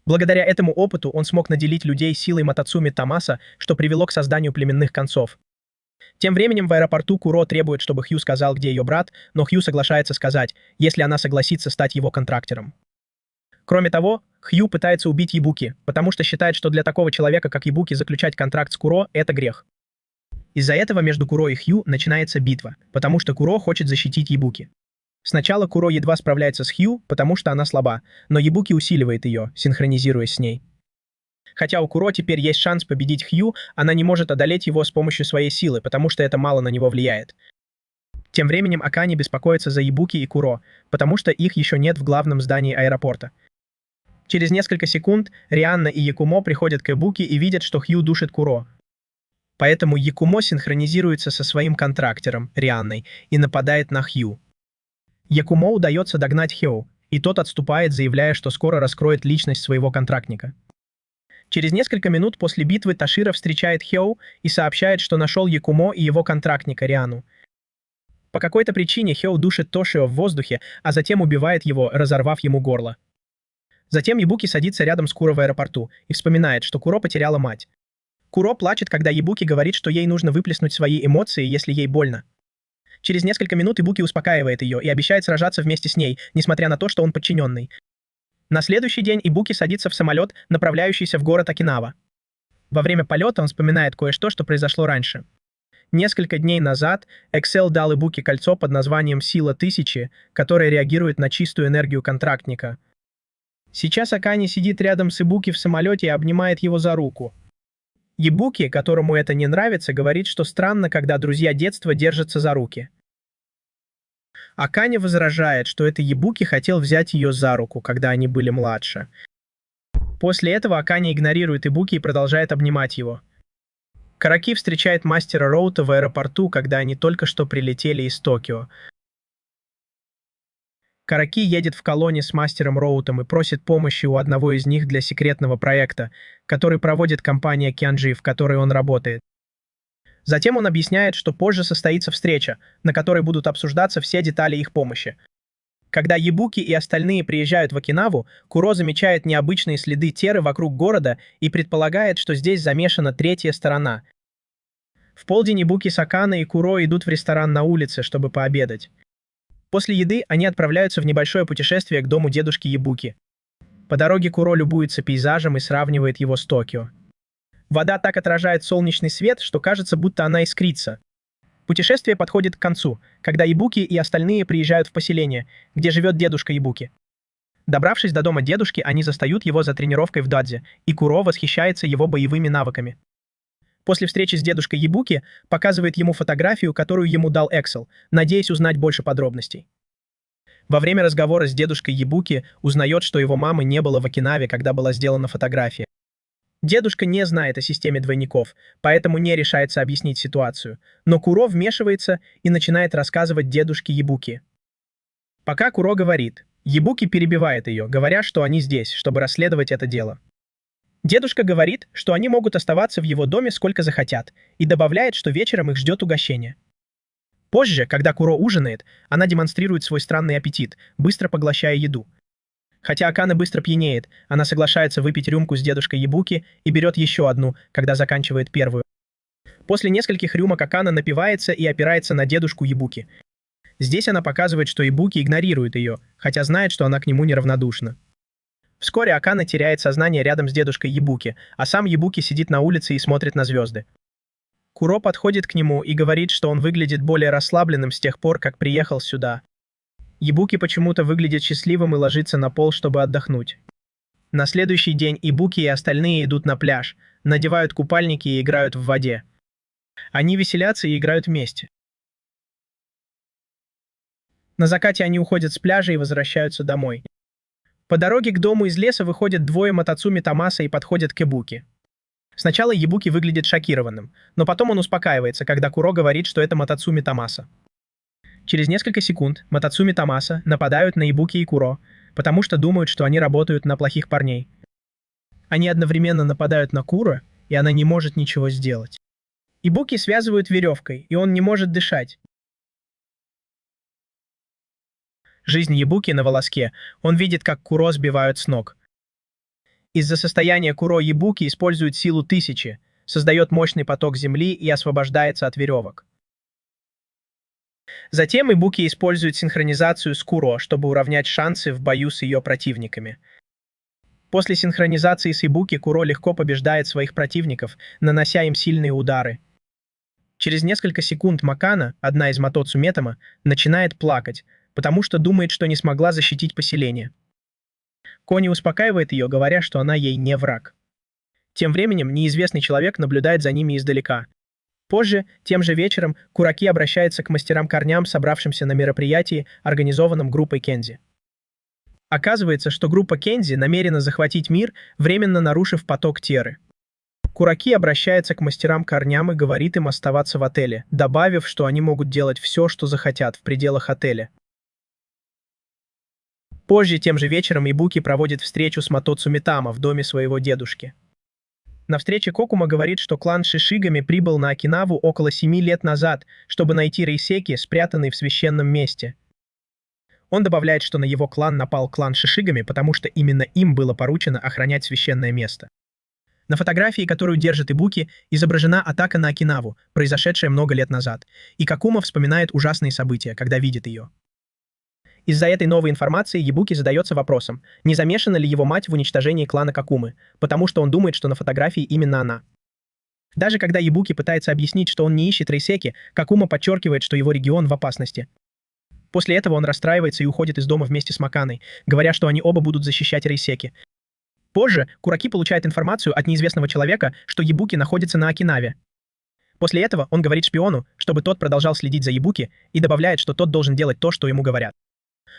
Благодаря этому опыту он смог наделить людей силой Мотоцуми Тамаса, что привело к созданию племенных концов. Тем временем в аэропорту Куро требует, чтобы Хью сказал, где ее брат, но Хью соглашается сказать, если она согласится стать его контрактером. Кроме того, Хью пытается убить Ебуки, потому что считает, что для такого человека, как Ебуки, заключать контракт с Куро – это грех. Из-за этого между Куро и Хью начинается битва, потому что Куро хочет защитить Ебуки. Сначала Куро едва справляется с Хью, потому что она слаба, но Ебуки усиливает ее, синхронизируясь с ней. Хотя у Куро теперь есть шанс победить Хью, она не может одолеть его с помощью своей силы, потому что это мало на него влияет. Тем временем Акане беспокоится за Ебуки и Куро, потому что их еще нет в главном здании аэропорта. Через несколько секунд Рианна и Якумо приходят к Ебуки и видят, что Хью душит Куро. Поэтому Якумо синхронизируется со своим контрактером, Рианной, и нападает на Хью. Якумо удается догнать Хью, и тот отступает, заявляя, что скоро раскроет личность своего контрактника. Через несколько минут после битвы Ташира встречает Хью и сообщает, что нашел Якумо и его контрактника Риану. По какой-то причине Хью душит Тошио в воздухе, а затем убивает его, разорвав ему горло. Затем Ебуки садится рядом с Куро в аэропорту и вспоминает, что Куро потеряла мать. Куро плачет, когда Ебуки говорит, что ей нужно выплеснуть свои эмоции, если ей больно. Через несколько минут Ебуки успокаивает ее и обещает сражаться вместе с ней, несмотря на то, что он подчиненный. На следующий день Ебуки садится в самолет, направляющийся в город Окинава. Во время полета он вспоминает кое-что, что произошло раньше. Несколько дней назад Excel дал Ебуки кольцо под названием «Сила Тысячи», которое реагирует на чистую энергию контрактника. Сейчас Акане сидит рядом с Ебуки в самолете и обнимает его за руку. Ебуки, которому это не нравится, говорит, что странно, когда друзья детства держатся за руки. Акане возражает, что это Ебуки хотел взять ее за руку, когда они были младше. После этого Акане игнорирует Ебуки и продолжает обнимать его. Караки встречает мастера Роута в аэропорту, когда они только что прилетели из Токио. Караки едет в колонне с мастером Роутом и просит помощи у одного из них для секретного проекта, который проводит компания Кианджи, в которой он работает. Затем он объясняет, что позже состоится встреча, на которой будут обсуждаться все детали их помощи. Когда Ебуки и остальные приезжают в Окинаву, Куро замечает необычные следы теры вокруг города и предполагает, что здесь замешана третья сторона. В полдень Ебуки с Акане и Куро идут в ресторан на улице, чтобы пообедать. После еды они отправляются в небольшое путешествие к дому дедушки Ебуки. По дороге Куро любуется пейзажем и сравнивает его с Токио. Вода так отражает солнечный свет, что кажется, будто она искрится. Путешествие подходит к концу, когда Ебуки и остальные приезжают в поселение, где живет дедушка Ебуки. Добравшись до дома дедушки, они застают его за тренировкой в дадзе, и Куро восхищается его боевыми навыками. После встречи с дедушкой Ебуки показывает ему фотографию, которую ему дал Excel, надеясь узнать больше подробностей. Во время разговора с дедушкой Ебуки узнает, что его мамы не было в Окинаве, когда была сделана фотография. Дедушка не знает о системе двойников, поэтому не решается объяснить ситуацию, но Куро вмешивается и начинает рассказывать дедушке Ебуки. Пока Куро говорит, Ебуки перебивает ее, говоря, что они здесь, чтобы расследовать это дело. Дедушка говорит, что они могут оставаться в его доме сколько захотят, и добавляет, что вечером их ждет угощение. Позже, когда Куро ужинает, она демонстрирует свой странный аппетит, быстро поглощая еду. Хотя Акане быстро пьянеет, она соглашается выпить рюмку с дедушкой Ебуки и берет еще одну, когда заканчивает первую. После нескольких рюмок Акане напивается и опирается на дедушку Ебуки. Здесь она показывает, что Ебуки игнорирует ее, хотя знает, что она к нему неравнодушна. Вскоре Акане теряет сознание рядом с дедушкой Ебуки, а сам Ебуки сидит на улице и смотрит на звезды. Куро подходит к нему и говорит, что он выглядит более расслабленным с тех пор, как приехал сюда. Ибуки почему-то выглядит счастливым и ложится на пол, чтобы отдохнуть. На следующий день Ибуки и остальные идут на пляж, надевают купальники и играют в воде. Они веселятся и играют вместе. На закате они уходят с пляжа и возвращаются домой. По дороге к дому из леса выходят двое Мотоцуми Томаса и подходят к Ибуки. Сначала Ибуки выглядит шокированным, но потом он успокаивается, когда Куро говорит, что это Мотоцуми Томаса. Через несколько секунд Мотоцуми Томаса нападают на Ибуки и Куро, потому что думают, что они работают на плохих парней. Они одновременно нападают на Куро, и она не может ничего сделать. Ибуки связывают веревкой, и он не может дышать. Жизнь Ибуки на волоске, он видит, как Куро сбивают с ног. Из-за состояния Куро Ибуки использует силу тысячи, создает мощный поток земли и освобождается от веревок. Затем Ибуки использует синхронизацию с Куро, чтобы уравнять шансы в бою с ее противниками. После синхронизации с Ибуки Куро легко побеждает своих противников, нанося им сильные удары. Через несколько секунд Макана, одна из Мотоцу Метама, начинает плакать, потому что думает, что не смогла защитить поселение. Кони успокаивает ее, говоря, что она ей не враг. Тем временем неизвестный человек наблюдает за ними издалека. Позже, тем же вечером, Кураки обращается к мастерам-корням, собравшимся на мероприятии, организованном группой Кензи. Оказывается, что группа Кензи намерена захватить мир, временно нарушив поток Теры. Кураки обращается к мастерам-корням и говорит им оставаться в отеле, добавив, что они могут делать все, что захотят в пределах отеля. Позже, тем же вечером, Ибуки проводит встречу с Мотоцу Митама в доме своего дедушки. На встрече Кокума говорит, что клан Шишигами прибыл на Окинаву около 7 лет назад, чтобы найти Рейсеки, спрятанный в священном месте. Он добавляет, что на его клан напал клан Шишигами, потому что именно им было поручено охранять священное место. На фотографии, которую держит Ибуки, изображена атака на Окинаву, произошедшая много лет назад, и Кокума вспоминает ужасные события, когда видит ее. Из-за этой новой информации Ибуки задается вопросом, не замешана ли его мать в уничтожении клана Кокумы, потому что он думает, что на фотографии именно она. Даже когда Ибуки пытается объяснить, что он не ищет Рейсеки, Кокума подчеркивает, что его регион в опасности. После этого он расстраивается и уходит из дома вместе с Маканой, говоря, что они оба будут защищать Рейсеки. Позже Кураки получает информацию от неизвестного человека, что Ибуки находится на Окинаве. После этого он говорит шпиону, чтобы тот продолжал следить за Ибуки, и добавляет, что тот должен делать то, что ему говорят.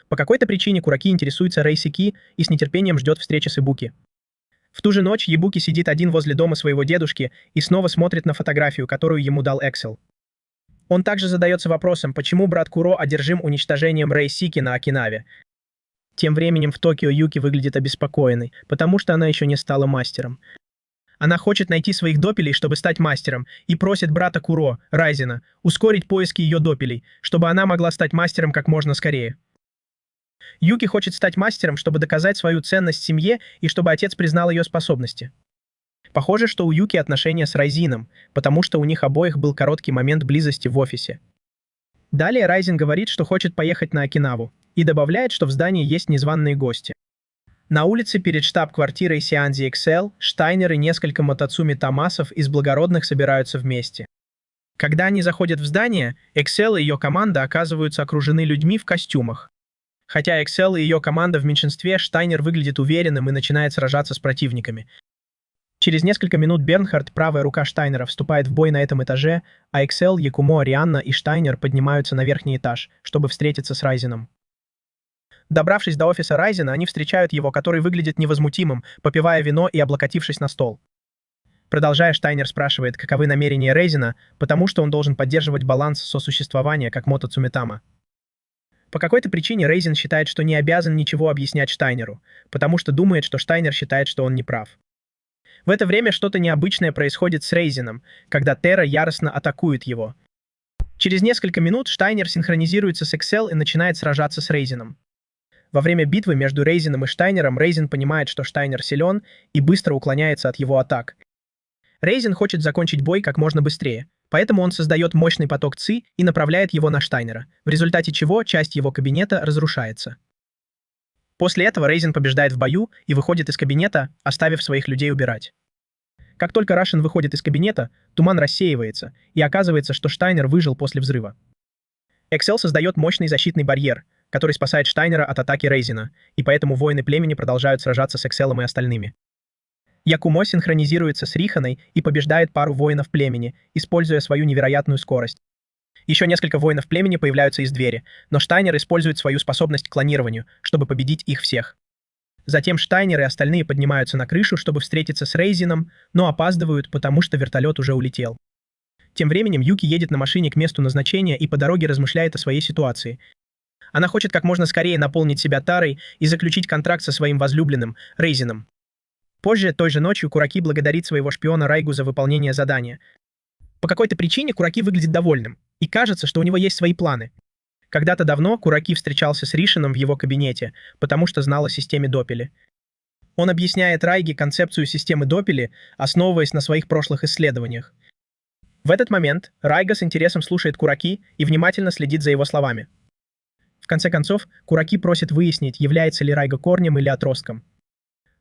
По какой-то причине Кураки интересуется Рейсеки и с нетерпением ждет встречи с Ибуки. В ту же ночь Ибуки сидит один возле дома своего дедушки и снова смотрит на фотографию, которую ему дал Эксел. Он также задается вопросом, почему брат Куро одержим уничтожением Рейсеки на Окинаве. Тем временем в Токио Юки выглядит обеспокоенной, потому что она еще не стала мастером. Она хочет найти своих допелей, чтобы стать мастером, и просит брата Куро, Райзена, ускорить поиски ее допелей, чтобы она могла стать мастером как можно скорее. Юки хочет стать мастером, чтобы доказать свою ценность семье и чтобы отец признал ее способности. Похоже, что у Юки отношения с Райзином, потому что у них обоих был короткий момент близости в офисе. Далее Райзин говорит, что хочет поехать на Окинаву, и добавляет, что в здании есть незваные гости. На улице перед штаб-квартирой Сианзи Excel Штайнер и несколько Мотоцуми Томасов из благородных собираются вместе. Когда они заходят в здание, Excel и ее команда оказываются окружены людьми в костюмах. Хотя Excel и ее команда в меньшинстве, Штайнер выглядит уверенным и начинает сражаться с противниками. Через несколько минут Бернхард, правая рука Штайнера, вступает в бой на этом этаже, а Excel, Якумо, Рианна и Штайнер поднимаются на верхний этаж, чтобы встретиться с Райзеном. Добравшись до офиса Райзена, они встречают его, который выглядит невозмутимым, попивая вино и облокотившись на стол. Продолжая, Штайнер спрашивает, каковы намерения Райзена, потому что он должен поддерживать баланс сосуществования, как Мотоцу Митама. По какой-то причине Райзен считает, что не обязан ничего объяснять Штайнеру, потому что думает, что Штайнер считает, что он не прав. В это время что-то необычное происходит с Райзеном, когда Тера яростно атакует его. Через несколько минут Штайнер синхронизируется с Excel и начинает сражаться с Райзеном. Во время битвы между Райзеном и Штайнером Райзен понимает, что Штайнер силен и быстро уклоняется от его атак. Райзен хочет закончить бой как можно быстрее, поэтому он создает мощный поток ЦИ и направляет его на Штайнера, в результате чего часть его кабинета разрушается. После этого Райзен побеждает в бою и выходит из кабинета, оставив своих людей убирать. Как только Рашен выходит из кабинета, туман рассеивается, и оказывается, что Штайнер выжил после взрыва. Excel создает мощный защитный барьер, который спасает Штайнера от атаки Рейзена, и поэтому воины племени продолжают сражаться с Экселом и остальными. Якумо синхронизируется с Риханой и побеждает пару воинов племени, используя свою невероятную скорость. Еще несколько воинов племени появляются из двери, но Штайнер использует свою способность к клонированию, чтобы победить их всех. Затем Штайнер и остальные поднимаются на крышу, чтобы встретиться с Рейзеном, но опаздывают, потому что вертолет уже улетел. Тем временем Юки едет на машине к месту назначения и по дороге размышляет о своей ситуации. Она хочет как можно скорее наполнить себя тарой и заключить контракт со своим возлюбленным, Рейзеном. Позже, той же ночью, Кураки благодарит своего шпиона Райгу за выполнение задания. По какой-то причине Кураки выглядит довольным, и кажется, что у него есть свои планы. Когда-то давно Кураки встречался с Ришином в его кабинете, потому что знал о системе Доппели. Он объясняет Райге концепцию системы Доппели, основываясь на своих прошлых исследованиях. В этот момент Райга с интересом слушает Кураки и внимательно следит за его словами. В конце концов, Кураки просит выяснить, является ли Райга корнем или отростком.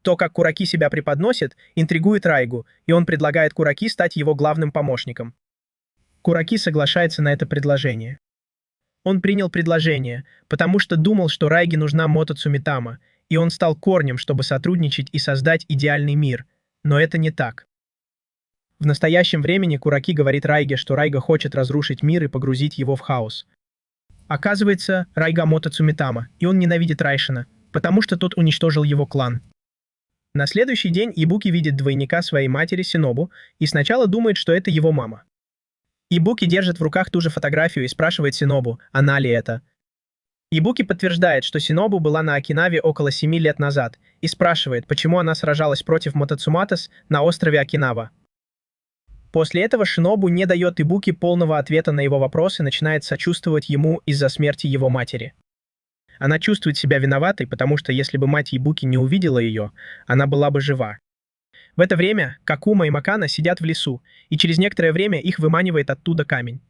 То, как Кураки себя преподносит, интригует Райгу, и он предлагает Кураки стать его главным помощником. Кураки соглашается на это предложение. Он принял предложение, потому что думал, что Райге нужна Мото Цумитама, и он стал корнем, чтобы сотрудничать и создать идеальный мир. Но это не так. В настоящем времени Кураки говорит Райге, что Райга хочет разрушить мир и погрузить его в хаос. Оказывается, Райга Мото Цумитама, и он ненавидит Райшина, потому что тот уничтожил его клан. На следующий день Ибуки видит двойника своей матери Синобу и сначала думает, что это его мама. Ибуки держит в руках ту же фотографию и спрашивает Синобу, она ли это. Ибуки подтверждает, что Синобу была на Окинаве около 7 лет назад, и спрашивает, почему она сражалась против Мотоцуматас на острове Окинава. После этого Шинобу не дает Ибуки полного ответа на его вопрос и начинает сочувствовать ему из-за смерти его матери. Она чувствует себя виноватой, потому что если бы мать Ибуки не увидела ее, она была бы жива. В это время Какума и Макана сидят в лесу, и через некоторое время их выманивает оттуда камень.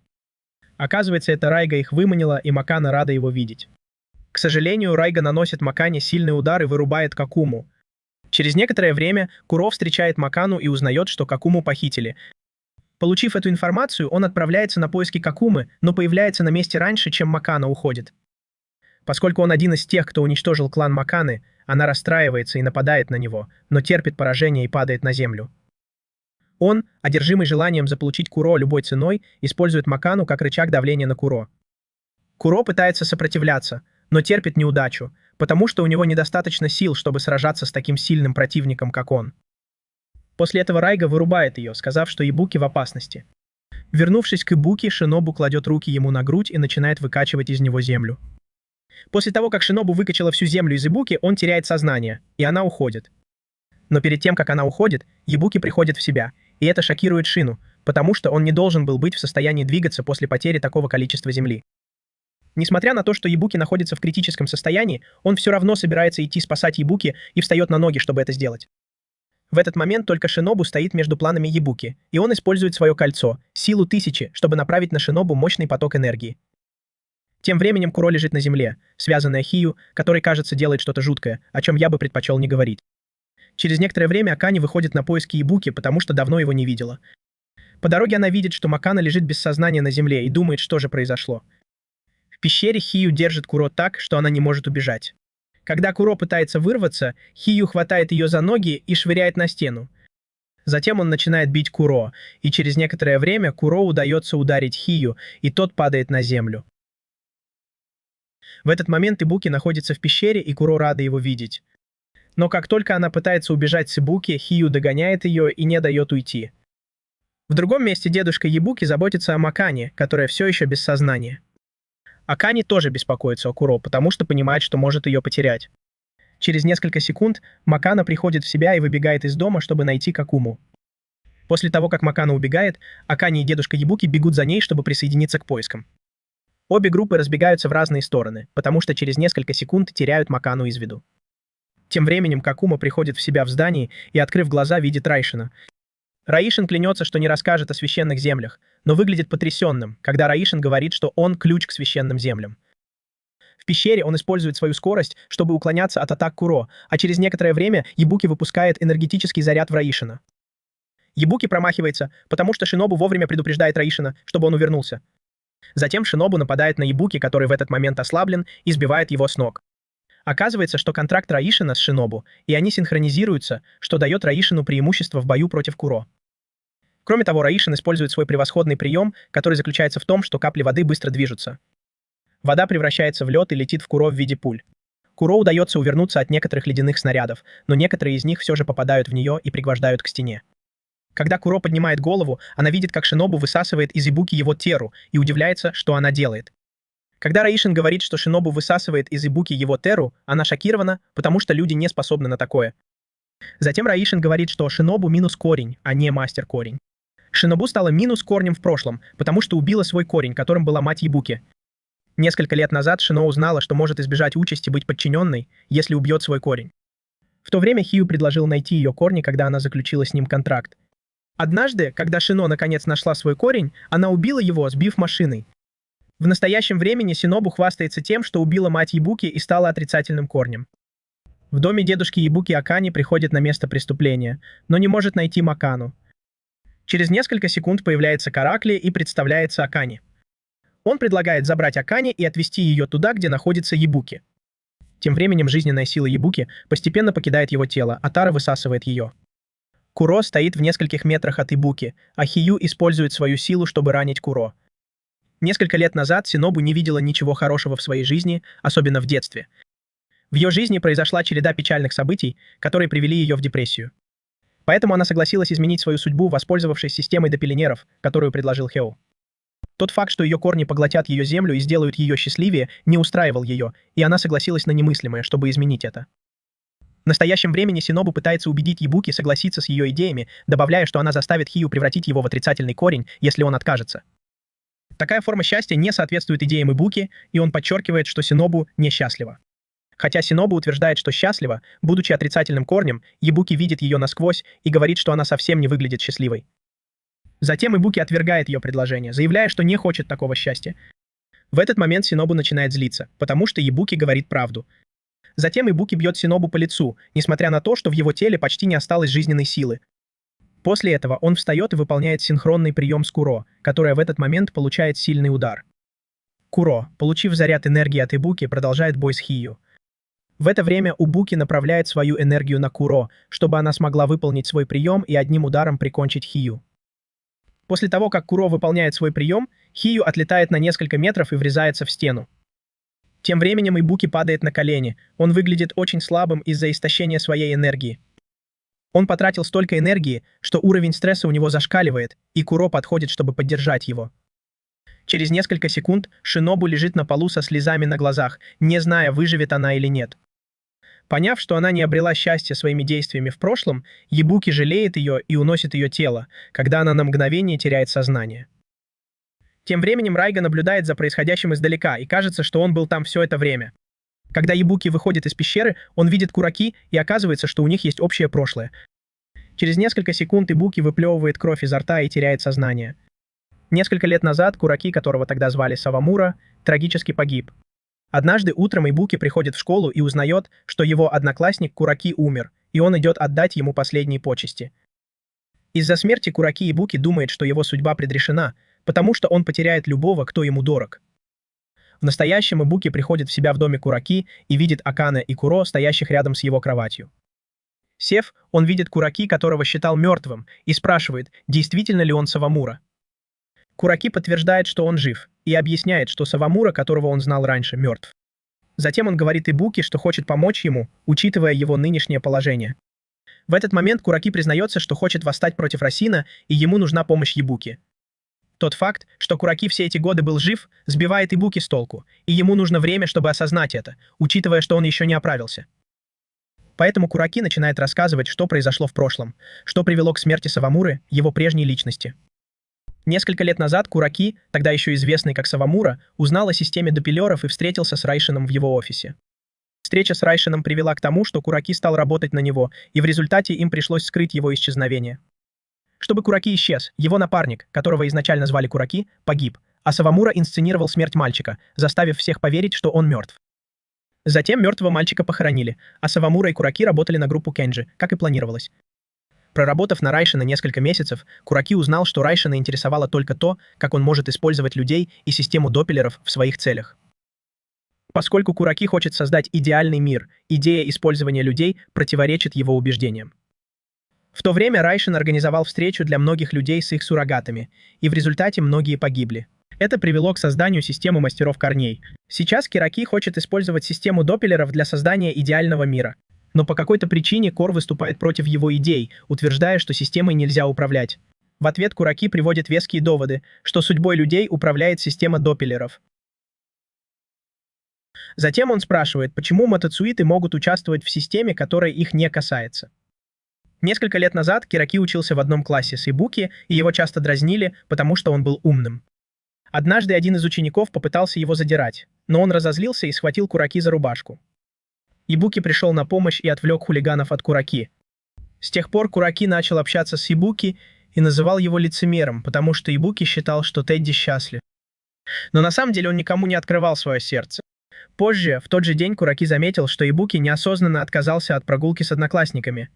Оказывается, это Райга их выманила, и Макана рада его видеть. К сожалению, Райга наносит Макане сильный удар и вырубает Какуму. Через некоторое время Куро встречает Макану и узнает, что Какуму похитили. Получив эту информацию, он отправляется на поиски Какумы, но появляется на месте раньше, чем Макана уходит. Поскольку он один из тех, кто уничтожил клан Маканы, она расстраивается и нападает на него, но терпит поражение и падает на землю. Он, одержимый желанием заполучить Куро любой ценой, использует Макану как рычаг давления на Куро. Куро пытается сопротивляться, но терпит неудачу, потому что у него недостаточно сил, чтобы сражаться с таким сильным противником, как он. После этого Райга вырубает ее, сказав, что Ибуки в опасности. Вернувшись к Ибуки, Шинобу кладет руки ему на грудь и начинает выкачивать из него землю. После того, как Шинобу выкачала всю землю из Ибуки, он теряет сознание, и она уходит. Но перед тем, как она уходит, Ибуки приходит в себя, и это шокирует Шину, потому что он не должен был быть в состоянии двигаться после потери такого количества земли. Несмотря на то, что Ибуки находится в критическом состоянии, он все равно собирается идти спасать Ибуки и встает на ноги, чтобы это сделать. В этот момент только Шинобу стоит между планами Ибуки, и он использует свое кольцо, силу 1000, чтобы направить на Шинобу мощный поток энергии. Тем временем Куро лежит на земле, связанная Хию, который, кажется, делает что-то жуткое, о чем я бы предпочел не говорить. Через некоторое время Акани выходит на поиски Ибуки, потому что давно его не видела. По дороге она видит, что Макана лежит без сознания на земле и думает, что же произошло. В пещере Хию держит Куро так, что она не может убежать. Когда Куро пытается вырваться, Хию хватает ее за ноги и швыряет на стену. Затем он начинает бить Куро, и через некоторое время Куро удается ударить Хию, и тот падает на землю. В этот момент Ибуки находится в пещере, и Куро рада его видеть. Но как только она пытается убежать с Ибуки, Хию догоняет ее и не дает уйти. В другом месте дедушка Ибуки заботится о Макане, которая все еще без сознания. Акани тоже беспокоится о Куро, потому что понимает, что может ее потерять. Через несколько секунд Макана приходит в себя и выбегает из дома, чтобы найти Какуму. После того, как Макана убегает, Акани и дедушка Ибуки бегут за ней, чтобы присоединиться к поискам. Обе группы разбегаются в разные стороны, потому что через несколько секунд теряют Макану из виду. Тем временем Какума приходит в себя в здании и, открыв глаза, видит Райшина. Раишин клянется, что не расскажет о священных землях, но выглядит потрясенным, когда Раишин говорит, что он ключ к священным землям. В пещере он использует свою скорость, чтобы уклоняться от атак Куро, а через некоторое время Ибуки выпускает энергетический заряд в Раишина. Ибуки промахивается, потому что Шинобу вовремя предупреждает Раишина, чтобы он увернулся. Затем Шинобу нападает на Ибуки, который в этот момент ослаблен, и сбивает его с ног. Оказывается, что контракт Раишина с Шинобу, и они синхронизируются, что дает Раишину преимущество в бою против Куро. Кроме того, Раишин использует свой превосходный прием, который заключается в том, что капли воды быстро движутся. Вода превращается в лед и летит в Куро в виде пуль. Куро удается увернуться от некоторых ледяных снарядов, но некоторые из них все же попадают в нее и пригвождают к стене. Когда Куро поднимает голову, она видит, как Шинобу высасывает из Ибуки его теру, и удивляется, что она делает. Когда Раишин говорит, что Шинобу высасывает из Ибуки его теру, она шокирована, потому что люди не способны на такое. Затем Раишин говорит, что Шинобу минус корень, а не мастер-корень. Шинобу стала минус корнем в прошлом, потому что убила свой корень, которым была мать Ибуки. Несколько лет назад Шино узнала, что может избежать участи быть подчиненной, если убьет свой корень. В то время Хию предложил найти ее корни, когда она заключила с ним контракт. Однажды, когда Шино наконец нашла свой корень, она убила его, сбив машиной. В настоящем времени Синобу хвастается тем, что убила мать Ибуки и стала отрицательным корнем. В доме дедушки Ибуки Акани приходит на место преступления, но не может найти Макану. Через несколько секунд появляется Каракли и представляется Акани. Он предлагает забрать Акани и отвезти ее туда, где находится Ибуки. Тем временем жизненная сила Ибуки постепенно покидает его тело, а Тара высасывает ее. Куро стоит в нескольких метрах от Ибуки, а Хию использует свою силу, чтобы ранить Куро. Несколько лет назад Синобу не видела ничего хорошего в своей жизни, особенно в детстве. В ее жизни произошла череда печальных событий, которые привели ее в депрессию. Поэтому она согласилась изменить свою судьбу, воспользовавшись системой допелинеров, которую предложил Хео. Тот факт, что ее корни поглотят ее землю и сделают ее счастливее, не устраивал ее, и она согласилась на немыслимое, чтобы изменить это. В настоящем времени Синобу пытается убедить Ибуки согласиться с ее идеями, добавляя, что она заставит Хию превратить его в отрицательный корень, если он откажется. Такая форма счастья не соответствует идеям Ибуки, и он подчеркивает, что Синобу несчастлива. Хотя Синобу утверждает, что счастлива, будучи отрицательным корнем, Ибуки видит ее насквозь и говорит, что она совсем не выглядит счастливой. Затем Ибуки отвергает ее предложение, заявляя, что не хочет такого счастья. В этот момент Синобу начинает злиться, потому что Ибуки говорит правду. Затем Ибуки бьет Синобу по лицу, несмотря на то, что в его теле почти не осталось жизненной силы. После этого он встает и выполняет синхронный прием с Куро, которая в этот момент получает сильный удар. Куро, получив заряд энергии от Ибуки, продолжает бой с Хию. В это время Ибуки направляет свою энергию на Куро, чтобы она смогла выполнить свой прием и одним ударом прикончить Хию. После того, как Куро выполняет свой прием, Хию отлетает на несколько метров и врезается в стену. Тем временем Ибуки падает на колени, он выглядит очень слабым из-за истощения своей энергии. Он потратил столько энергии, что уровень стресса у него зашкаливает, и Куро подходит, чтобы поддержать его. Через несколько секунд Шинобу лежит на полу со слезами на глазах, не зная, выживет она или нет. Поняв, что она не обрела счастья своими действиями в прошлом, Ибуки жалеет ее и уносит ее тело, когда она на мгновение теряет сознание. Тем временем Райга наблюдает за происходящим издалека, и кажется, что он был там все это время. Когда Ибуки выходит из пещеры, он видит Кураки, и оказывается, что у них есть общее прошлое. Через несколько секунд Ибуки выплевывает кровь изо рта и теряет сознание. Несколько лет назад Кураки, которого тогда звали Савамура, трагически погиб. Однажды утром Ибуки приходит в школу и узнает, что его одноклассник Кураки умер, и он идет отдать ему последние почести. Из-за смерти Кураки Ибуки думает, что его судьба предрешена, потому что он потеряет любого, кто ему дорог. В настоящем Ибуки приходит в себя в доме Кураки и видит Акане и Куро, стоящих рядом с его кроватью. Сев, он видит Кураки, которого считал мертвым, и спрашивает, действительно ли он Савамура. Кураки подтверждает, что он жив, и объясняет, что Савамура, которого он знал раньше, мертв. Затем он говорит Ибуки, что хочет помочь ему, учитывая его нынешнее положение. В этот момент Кураки признается, что хочет восстать против Росина, и ему нужна помощь Ибуки. Тот факт, что Кураки все эти годы был жив, сбивает Ибуки с толку, и ему нужно время, чтобы осознать это, учитывая, что он еще не оправился. Поэтому Кураки начинает рассказывать, что произошло в прошлом, что привело к смерти Савамуры, его прежней личности. Несколько лет назад Кураки, тогда еще известный как Савамура, узнал о системе допелеров и встретился с Райшином в его офисе. Встреча с Райшином привела к тому, что Кураки стал работать на него, и в результате им пришлось скрыть его исчезновение. Чтобы Кураки исчез, его напарник, которого изначально звали Кураки, погиб, а Савамура инсценировал смерть мальчика, заставив всех поверить, что он мертв. Затем мертвого мальчика похоронили, а Савамура и Кураки работали на группу Кенджи, как и планировалось. Проработав на Райшина несколько месяцев, Кураки узнал, что Райшина интересовало только то, как он может использовать людей и систему доппелеров в своих целях. Поскольку Кураки хочет создать идеальный мир, идея использования людей противоречит его убеждениям. В то время Райшин организовал встречу для многих людей с их суррогатами, и в результате многие погибли. Это привело к созданию системы мастеров корней. Сейчас Кураки хочет использовать систему доппелеров для создания идеального мира. Но по какой-то причине Кор выступает против его идей, утверждая, что системой нельзя управлять. В ответ Кураки приводит веские доводы, что судьбой людей управляет система доппелеров. Затем он спрашивает, почему мотоцуиты могут участвовать в системе, которая их не касается. Несколько лет назад Кураки учился в одном классе с Ибуки, и его часто дразнили, потому что он был умным. Однажды один из учеников попытался его задирать, но он разозлился и схватил Кураки за рубашку. Ибуки пришел на помощь и отвлек хулиганов от Кураки. С тех пор Кураки начал общаться с Ибуки и называл его лицемером, потому что Ибуки считал, что Тедди счастлив. Но на самом деле он никому не открывал свое сердце. Позже, в тот же день, Кураки заметил, что Ибуки неосознанно отказался от прогулки с одноклассниками.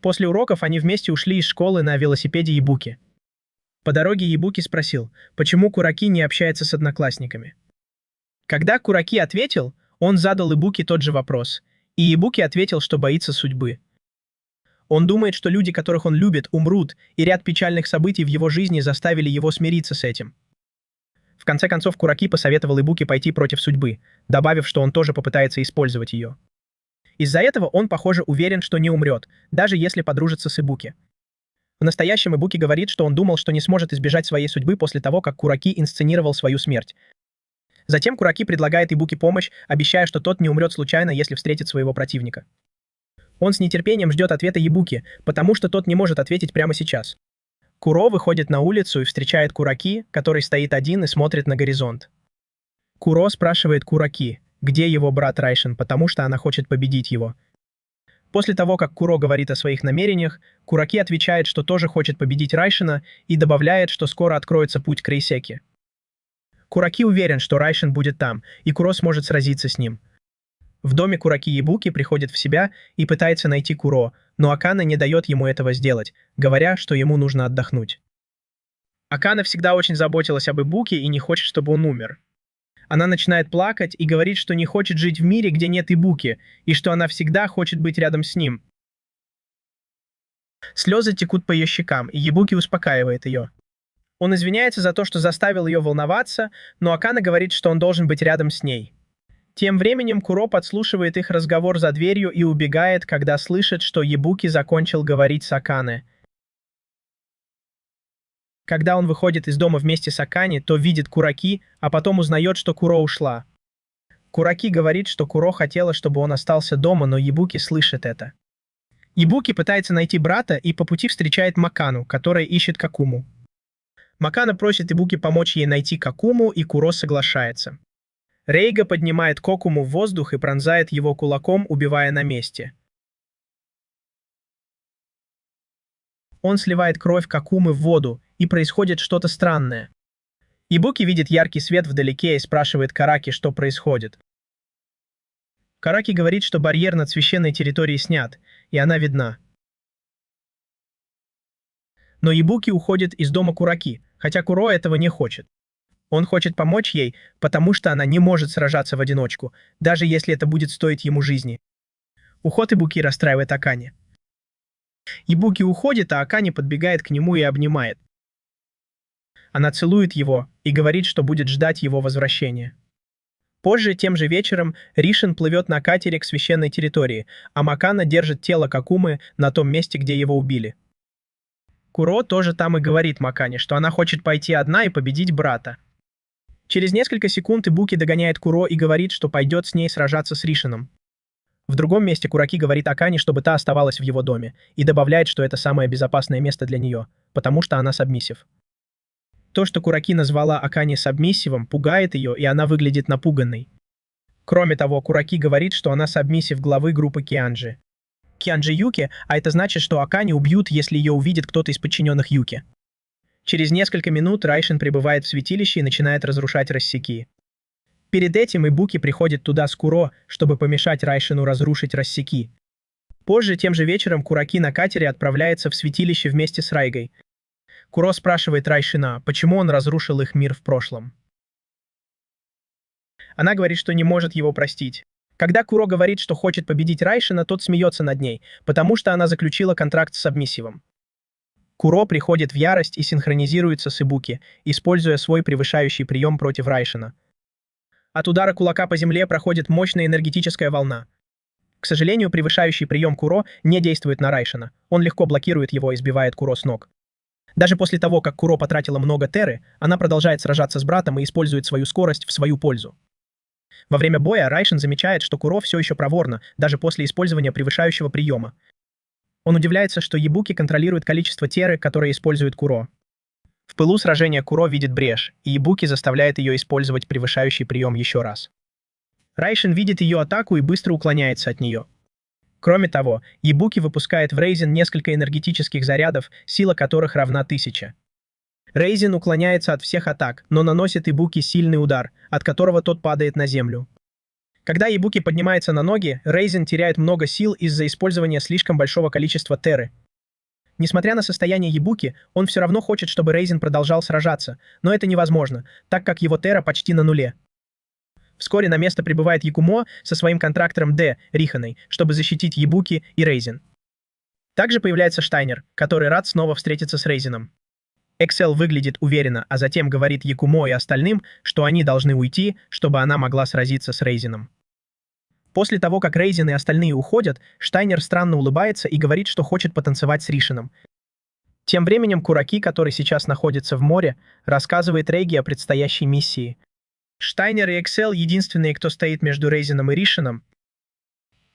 После уроков они вместе ушли из школы на велосипеде Ибуки. По дороге Ибуки спросил, почему Кураки не общается с одноклассниками. Когда Кураки ответил, он задал Ибуки тот же вопрос, и Ибуки ответил, что боится судьбы. Он думает, что люди, которых он любит, умрут, и ряд печальных событий в его жизни заставили его смириться с этим. В конце концов, Кураки посоветовал Ибуки пойти против судьбы, добавив, что он тоже попытается использовать ее. Из-за этого он, похоже, уверен, что не умрет, даже если подружится с Ибуки. В настоящем Ибуки говорит, что он думал, что не сможет избежать своей судьбы после того, как Кураки инсценировал свою смерть. Затем Кураки предлагает Ибуки помощь, обещая, что тот не умрет случайно, если встретит своего противника. Он с нетерпением ждет ответа Ибуки, потому что тот не может ответить прямо сейчас. Куро выходит на улицу и встречает Кураки, который стоит один и смотрит на горизонт. Куро спрашивает Кураки, где его брат Райшин, потому что она хочет победить его. После того, как Куро говорит о своих намерениях, Кураки отвечает, что тоже хочет победить Райшина, и добавляет, что скоро откроется путь к Рейсеке. Кураки уверен, что Райшин будет там, и Куро сможет сразиться с ним. В доме Кураки Ибуки приходит в себя и пытается найти Куро, но Акана не дает ему этого сделать, говоря, что ему нужно отдохнуть. Акана всегда очень заботилась об Ибуки и не хочет, чтобы он умер. Она начинает плакать и говорит, что не хочет жить в мире, где нет Ибуки, и что она всегда хочет быть рядом с ним. Слезы текут по ее щекам, и Ибуки успокаивает ее. Он извиняется за то, что заставил ее волноваться, но Акана говорит, что он должен быть рядом с ней. Тем временем Куро подслушивает их разговор за дверью и убегает, когда слышит, что Ибуки закончил говорить с Акане. Когда он выходит из дома вместе с Акани, то видит Кураки, а потом узнает, что Куро ушла. Кураки говорит, что Куро хотела, чтобы он остался дома, но Ибуки слышит это. Ибуки пытается найти брата и по пути встречает Макану, которая ищет Какуму. Макана просит Ибуки помочь ей найти Какуму, и Куро соглашается. Рейга поднимает Кокуму в воздух и пронзает его кулаком, убивая на месте. Он сливает кровь Какумы в воду, и происходит что-то странное. Ибуки видит яркий свет вдалеке и спрашивает Караки, что происходит. Караки говорит, что барьер над священной территорией снят, и она видна. Но Ибуки уходит из дома Кураки, хотя Куро этого не хочет. Он хочет помочь ей, потому что она не может сражаться в одиночку, даже если это будет стоить ему жизни. Уход Ибуки расстраивает Акани. Ибуки уходит, а Акани подбегает к нему и обнимает. Она целует его и говорит, что будет ждать его возвращения. Позже, тем же вечером, Ришин плывет на катере к священной территории, а Макана держит тело Какумы на том месте, где его убили. Куро тоже там и говорит Макане, что она хочет пойти одна и победить брата. Через несколько секунд Ибуки догоняет Куро и говорит, что пойдет с ней сражаться с Ришином. В другом месте Кураки говорит Акане, чтобы та оставалась в его доме, и добавляет, что это самое безопасное место для нее, потому что она сабмиссив. То, что Кураки назвала Акане сабмиссивом, пугает ее, и она выглядит напуганной. Кроме того, Кураки говорит, что она сабмиссив главы группы Кианджи. Кианджи Юки, а это значит, что Акане убьют, если ее увидит кто-то из подчиненных Юки. Через несколько минут Райшин прибывает в святилище и начинает разрушать рассеки. Перед этим Ибуки приходит туда с Куро, чтобы помешать Райшину разрушить рассеки. Позже, тем же вечером, Кураки на катере отправляется в святилище вместе с Райгой. Куро спрашивает Райшина, почему он разрушил их мир в прошлом. Она говорит, что не может его простить. Когда Куро говорит, что хочет победить Райшина, тот смеется над ней, потому что она заключила контракт с Сабмиссивом. Куро приходит в ярость и синхронизируется с Ибуки, используя свой превышающий прием против Райшина. От удара кулака по земле проходит мощная энергетическая волна. К сожалению, превышающий прием Куро не действует на Райшина. Он легко блокирует его и сбивает Куро с ног. Даже после того, как Куро потратила много теры, она продолжает сражаться с братом и использует свою скорость в свою пользу. Во время боя Райшин замечает, что Куро все еще проворно, даже после использования превышающего приема. Он удивляется, что Ибуки контролирует количество теры, которое использует Куро. В пылу сражения Куро видит брешь, и Ибуки заставляет ее использовать превышающий прием еще раз. Райшин видит ее атаку и быстро уклоняется от нее. Кроме того, Ибуки выпускает в Рейзин несколько энергетических зарядов, сила которых равна 1000. Рейзин уклоняется от всех атак, но наносит Ибуки сильный удар, от которого тот падает на землю. Когда Ибуки поднимается на ноги, Рейзин теряет много сил из-за использования слишком большого количества теры. Несмотря на состояние Ибуки, он все равно хочет, чтобы Рейзин продолжал сражаться, но это невозможно, так как его тера почти на нуле. Вскоре на место прибывает Якумо со своим контрактором Д, Риханой, чтобы защитить Ибуки и Рейзин. Также появляется Штайнер, который рад снова встретиться с Рейзином. Эксел выглядит уверенно, а затем говорит Якумо и остальным, что они должны уйти, чтобы она могла сразиться с Рейзином. После того, как Рейзин и остальные уходят, Штайнер странно улыбается и говорит, что хочет потанцевать с Ришином. Тем временем Кураки, который сейчас находится в море, рассказывает Рейги о предстоящей миссии. Штайнер и Эксел единственные, кто стоит между Рейзином и Ришином.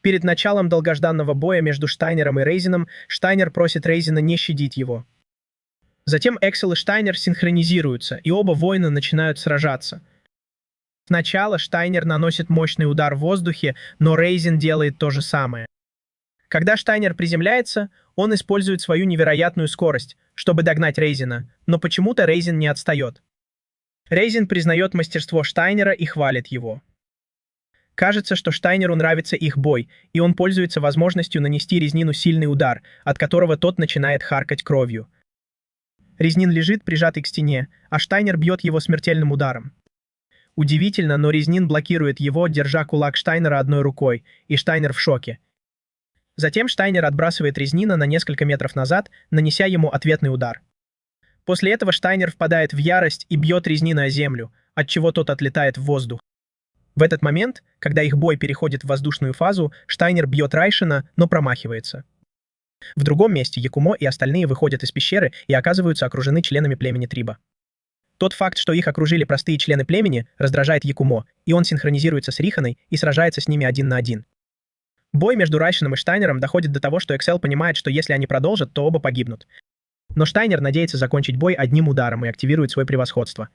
Перед началом долгожданного боя между Штайнером и Рейзином, Штайнер просит Рейзина не щадить его. Затем Эксел и Штайнер синхронизируются, и оба воина начинают сражаться. Сначала Штайнер наносит мощный удар в воздухе, но Рейзин делает то же самое. Когда Штайнер приземляется, он использует свою невероятную скорость, чтобы догнать Рейзина, но почему-то Рейзин не отстает. Рейзин признает мастерство Штайнера и хвалит его. Кажется, что Штайнеру нравится их бой, и он пользуется возможностью нанести Резнину сильный удар, от которого тот начинает харкать кровью. Резнин лежит, прижатый к стене, а Штайнер бьет его смертельным ударом. Удивительно, но Резнин блокирует его, держа кулак Штайнера одной рукой, и Штайнер в шоке. Затем Штайнер отбрасывает Резнина на несколько метров назад, нанеся ему ответный удар. После этого Штайнер впадает в ярость и бьет Резнина о землю, отчего тот отлетает в воздух. В этот момент, когда их бой переходит в воздушную фазу, Штайнер бьет Райшина, но промахивается. В другом месте Якумо и остальные выходят из пещеры и оказываются окружены членами племени Триба. Тот факт, что их окружили простые члены племени, раздражает Якумо, и он синхронизируется с Риханой и сражается с ними 1 на 1. Бой между Райшином и Штайнером доходит до того, что Эксел понимает, что если они продолжат, то оба погибнут. Но Штайнер надеется закончить бой одним ударом и активирует свое превосходство.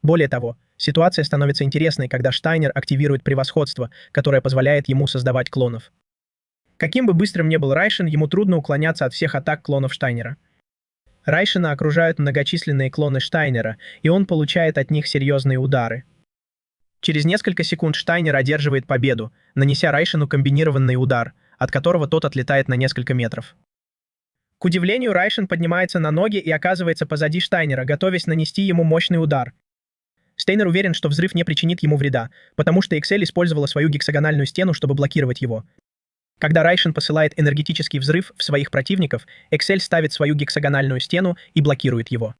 Более того, ситуация становится интересной, когда Штайнер активирует превосходство, которое позволяет ему создавать клонов. Каким бы быстрым ни был Райшин, ему трудно уклоняться от всех атак клонов Штайнера. Райшина окружают многочисленные клоны Штайнера, и он получает от них серьезные удары. Через несколько секунд Штайнер одерживает победу, нанеся Райшину комбинированный удар, от которого тот отлетает на несколько метров. К удивлению, Райшин поднимается на ноги и оказывается позади Штайнера, готовясь нанести ему мощный удар. Штайнер уверен, что взрыв не причинит ему вреда, потому что Эксель использовала свою гексагональную стену, чтобы блокировать его. Когда Райшин посылает энергетический взрыв в своих противников, Эксель ставит свою гексагональную стену и блокирует его.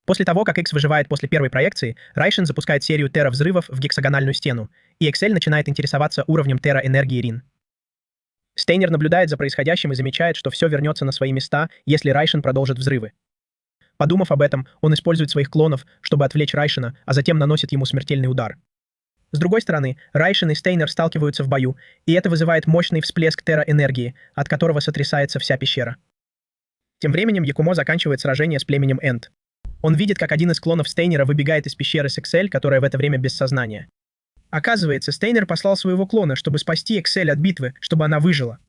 После того, как X выживает после первой проекции, Райшин запускает серию тера-взрывов в гексагональную стену, и Эксель начинает интересоваться уровнем тера-энергии Рин. Штайнер наблюдает за происходящим и замечает, что все вернется на свои места, если Райшин продолжит взрывы. Подумав об этом, он использует своих клонов, чтобы отвлечь Райшина, а затем наносит ему смертельный удар. С другой стороны, Райшин и Штайнер сталкиваются в бою, и это вызывает мощный всплеск тера-энергии, от которого сотрясается вся пещера. Тем временем Якумо заканчивает сражение с племенем Энд. Он видит, как один из клонов Штайнера выбегает из пещеры с Эксель, которая в это время без сознания. Оказывается, Штайнер послал своего клона, чтобы спасти Эксель от битвы, чтобы она выжила.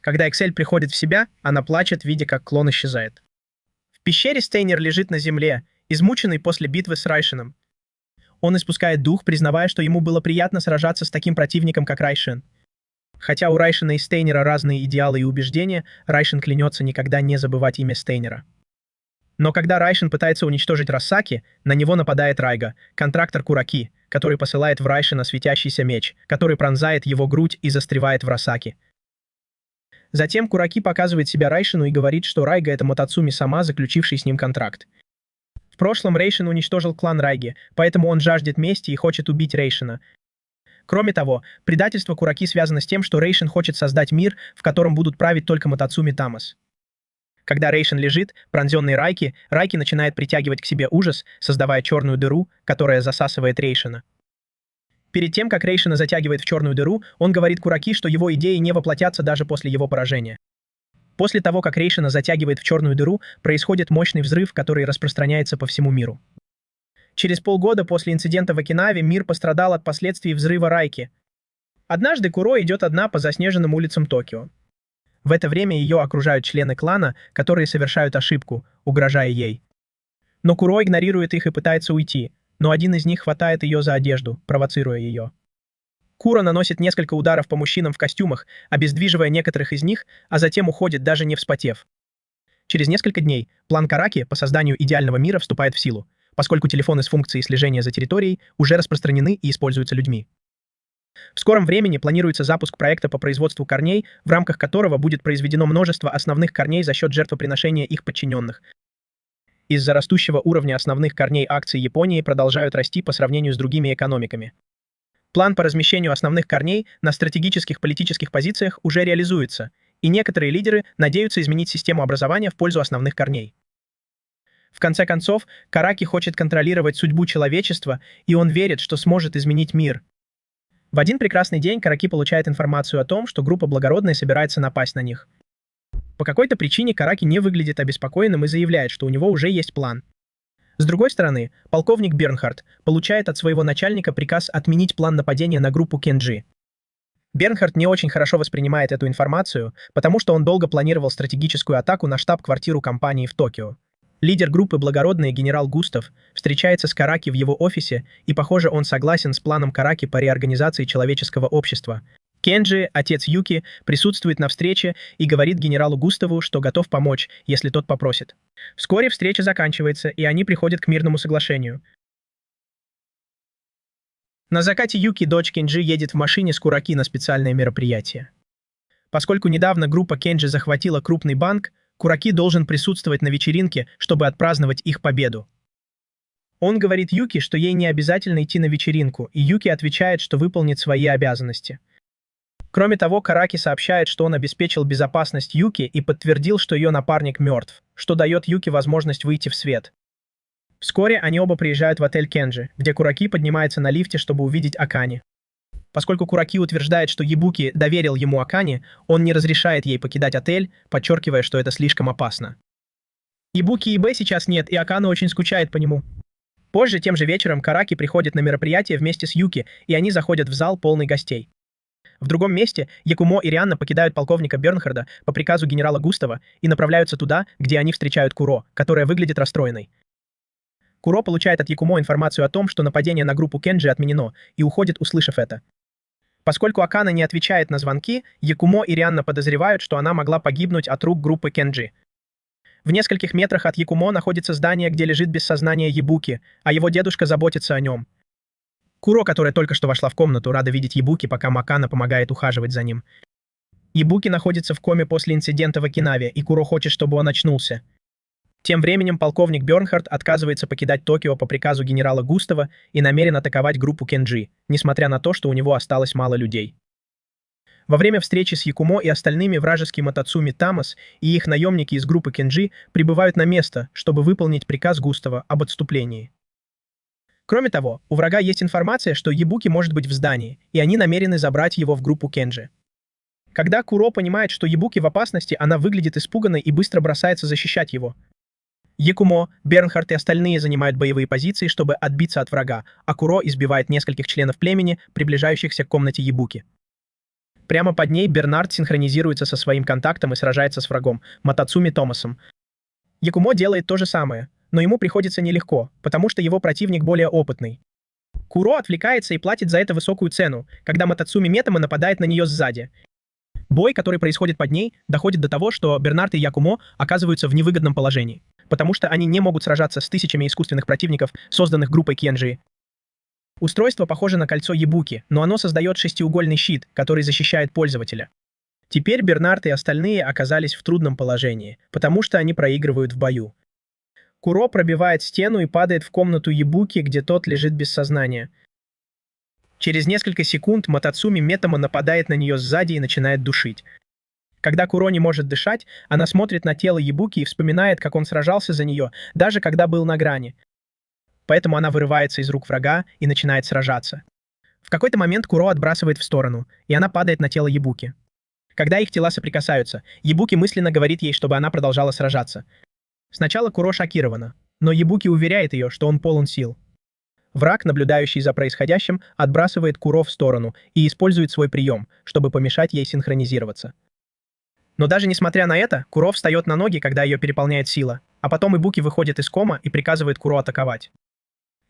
Когда Эксель приходит в себя, она плачет, видя, как клон исчезает. В пещере Штайнер лежит на земле, измученный после битвы с Райшином. Он испускает дух, признавая, что ему было приятно сражаться с таким противником, как Райшин. Хотя у Райшина и Стейнера разные идеалы и убеждения, Райшин клянется никогда не забывать имя Стейнера. Но когда Райшин пытается уничтожить Рассаки, на него нападает Райга, контрактор Кураки, который посылает в Райшина светящийся меч, который пронзает его грудь и застревает в Рассаки. Затем Кураки показывает себя Райшину и говорит, что Райга — это Мотоцуми сама, заключивший с ним контракт. В прошлом Рейшин уничтожил клан Райги, поэтому он жаждет мести и хочет убить Рейшина. Кроме того, предательство Кураки связано с тем, что Рейшин хочет создать мир, в котором будут править только Мотоцуми Тамас. Когда Рейшин лежит, пронзенный Райки начинает притягивать к себе ужас, создавая черную дыру, которая засасывает Рейшина. Перед тем, как Рейшина затягивает в черную дыру, он говорит Кураки, что его идеи не воплотятся даже после его поражения. После того, как Рейшина затягивает в черную дыру, происходит мощный взрыв, который распространяется по всему миру. Через полгода после инцидента в Окинаве мир пострадал от последствий взрыва Райки. Однажды Куро идет одна по заснеженным улицам Токио. В это время ее окружают члены клана, которые совершают ошибку, угрожая ей. Но Куро игнорирует их и пытается уйти, но один из них хватает ее за одежду, провоцируя ее. Куро наносит несколько ударов по мужчинам в костюмах, обездвиживая некоторых из них, а затем уходит, даже не вспотев. Через несколько дней план Караки по созданию идеального мира вступает в силу, поскольку телефоны с функцией слежения за территорией уже распространены и используются людьми. В скором времени планируется запуск проекта по производству корней, в рамках которого будет произведено множество основных корней за счет жертвоприношения их подчиненных. Из-за растущего уровня основных корней акции Японии продолжают расти по сравнению с другими экономиками. План по размещению основных корней на стратегических политических позициях уже реализуется, и некоторые лидеры надеются изменить систему образования в пользу основных корней. В конце концов, Караки хочет контролировать судьбу человечества, и он верит, что сможет изменить мир. В один прекрасный день Караки получает информацию о том, что группа Благородная собирается напасть на них. По какой-то причине Караки не выглядит обеспокоенным и заявляет, что у него уже есть план. С другой стороны, полковник Бернхард получает от своего начальника приказ отменить план нападения на группу Кенджи. Бернхард не очень хорошо воспринимает эту информацию, потому что он долго планировал стратегическую атаку на штаб-квартиру компании в Токио. Лидер группы Благородные генерал Густав встречается с Караки в его офисе, и, похоже, он согласен с планом Караки по реорганизации человеческого общества. Кенджи, отец Юки, присутствует на встрече и говорит генералу Густаву, что готов помочь, если тот попросит. Вскоре встреча заканчивается, и они приходят к мирному соглашению. На закате Юки, дочь Кенджи, едет в машине с Кураки на специальное мероприятие. Поскольку недавно группа Кенджи захватила крупный банк, Кураки должен присутствовать на вечеринке, чтобы отпраздновать их победу. Он говорит Юки, что ей не обязательно идти на вечеринку, и Юки отвечает, что выполнит свои обязанности. Кроме того, Караки сообщает, что он обеспечил безопасность Юки и подтвердил, что ее напарник мертв, что дает Юки возможность выйти в свет. Вскоре они оба приезжают в отель Кенджи, где Кураки поднимается на лифте, чтобы увидеть Акани. Поскольку Кураки утверждает, что Ебуки доверил ему Акани, он не разрешает ей покидать отель, подчеркивая, что это слишком опасно. Ебуки и Бэ сейчас нет, и Акана очень скучает по нему. Позже, тем же вечером, Караки приходит на мероприятие вместе с Юки, и они заходят в зал, полный гостей. В другом месте Якумо и Рианна покидают полковника Бернхарда по приказу генерала Густава и направляются туда, где они встречают Куро, которая выглядит расстроенной. Куро получает от Якумо информацию о том, что нападение на группу Кенджи отменено, и уходит, услышав это. Поскольку Акана не отвечает на звонки, Якумо и Рианна подозревают, что она могла погибнуть от рук группы Кенджи. В нескольких метрах от Якумо находится здание, где лежит без сознания Ебуки, а его дедушка заботится о нем. Куро, которая только что вошла в комнату, рада видеть Ебуки, пока Макана помогает ухаживать за ним. Ебуки находится в коме после инцидента в Окинаве, и Куро хочет, чтобы он очнулся. Тем временем полковник Бернхард отказывается покидать Токио по приказу генерала Густава и намерен атаковать группу Кенджи, несмотря на то, что у него осталось мало людей. Во время встречи с Якумо и остальными вражеские Мотоцуми Тамас и их наемники из группы Кенджи прибывают на место, чтобы выполнить приказ Густава об отступлении. Кроме того, у врага есть информация, что Ебуки может быть в здании, и они намерены забрать его в группу Кенджи. Когда Куро понимает, что Ебуки в опасности, она выглядит испуганной и быстро бросается защищать его. Якумо, Бернхард и остальные занимают боевые позиции, чтобы отбиться от врага, а Куро избивает нескольких членов племени, приближающихся к комнате Ебуки. Прямо под ней Бернард синхронизируется со своим контактом и сражается с врагом, Мотоцуми Томасом. Якумо делает то же самое, но ему приходится нелегко, потому что его противник более опытный. Куро отвлекается и платит за это высокую цену, когда Мотоцуми Метама нападает на нее сзади. Бой, который происходит под ней, доходит до того, что Бернард и Якумо оказываются в невыгодном положении, потому что они не могут сражаться с тысячами искусственных противников, созданных группой Кенджи. Устройство похоже на кольцо Ебуки, но оно создает шестиугольный щит, который защищает пользователя. Теперь Бернард и остальные оказались в трудном положении, потому что они проигрывают в бою. Куро пробивает стену и падает в комнату Ебуки, где тот лежит без сознания. Через несколько секунд Мотоцуми Метама нападает на нее сзади и начинает душить. Когда Куро не может дышать, она смотрит на тело Ебуки и вспоминает, как он сражался за нее, даже когда был на грани. Поэтому она вырывается из рук врага и начинает сражаться. В какой-то момент Куро отбрасывает в сторону, и она падает на тело Ебуки. Когда их тела соприкасаются, Ебуки мысленно говорит ей, чтобы она продолжала сражаться. Сначала Куро шокирована, но Ебуки уверяет ее, что он полон сил. Враг, наблюдающий за происходящим, отбрасывает Куро в сторону и использует свой прием, чтобы помешать ей синхронизироваться. Но даже несмотря на это, Куро встает на ноги, когда ее переполняет сила, а потом Ибуки выходит из кома и приказывает Куро атаковать.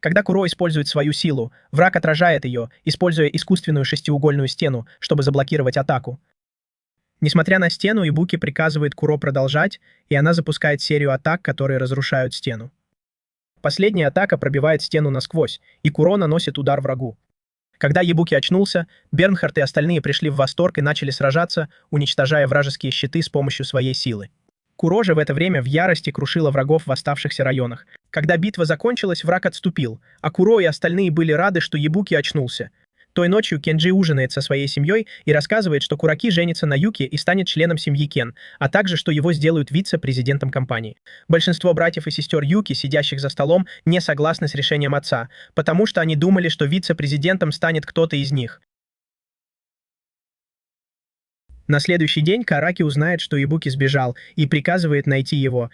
Когда Куро использует свою силу, враг отражает ее, используя искусственную шестиугольную стену, чтобы заблокировать атаку. Несмотря на стену, Ибуки приказывает Куро продолжать, и она запускает серию атак, которые разрушают стену. Последняя атака пробивает стену насквозь, и Куро наносит удар врагу. Когда Ебуки очнулся, Бернхард и остальные пришли в восторг и начали сражаться, уничтожая вражеские щиты с помощью своей силы. Куро же в это время в ярости крушила врагов в оставшихся районах. Когда битва закончилась, враг отступил, а Куро и остальные были рады, что Ебуки очнулся. Той ночью Кенджи ужинает со своей семьей и рассказывает, что Кураки женится на Юки и станет членом семьи Кен, а также, что его сделают вице-президентом компании. Большинство братьев и сестер Юки, сидящих за столом, не согласны с решением отца, потому что они думали, что вице-президентом станет кто-то из них. На следующий день Караки узнает, что Ибуки сбежал, и приказывает найти его.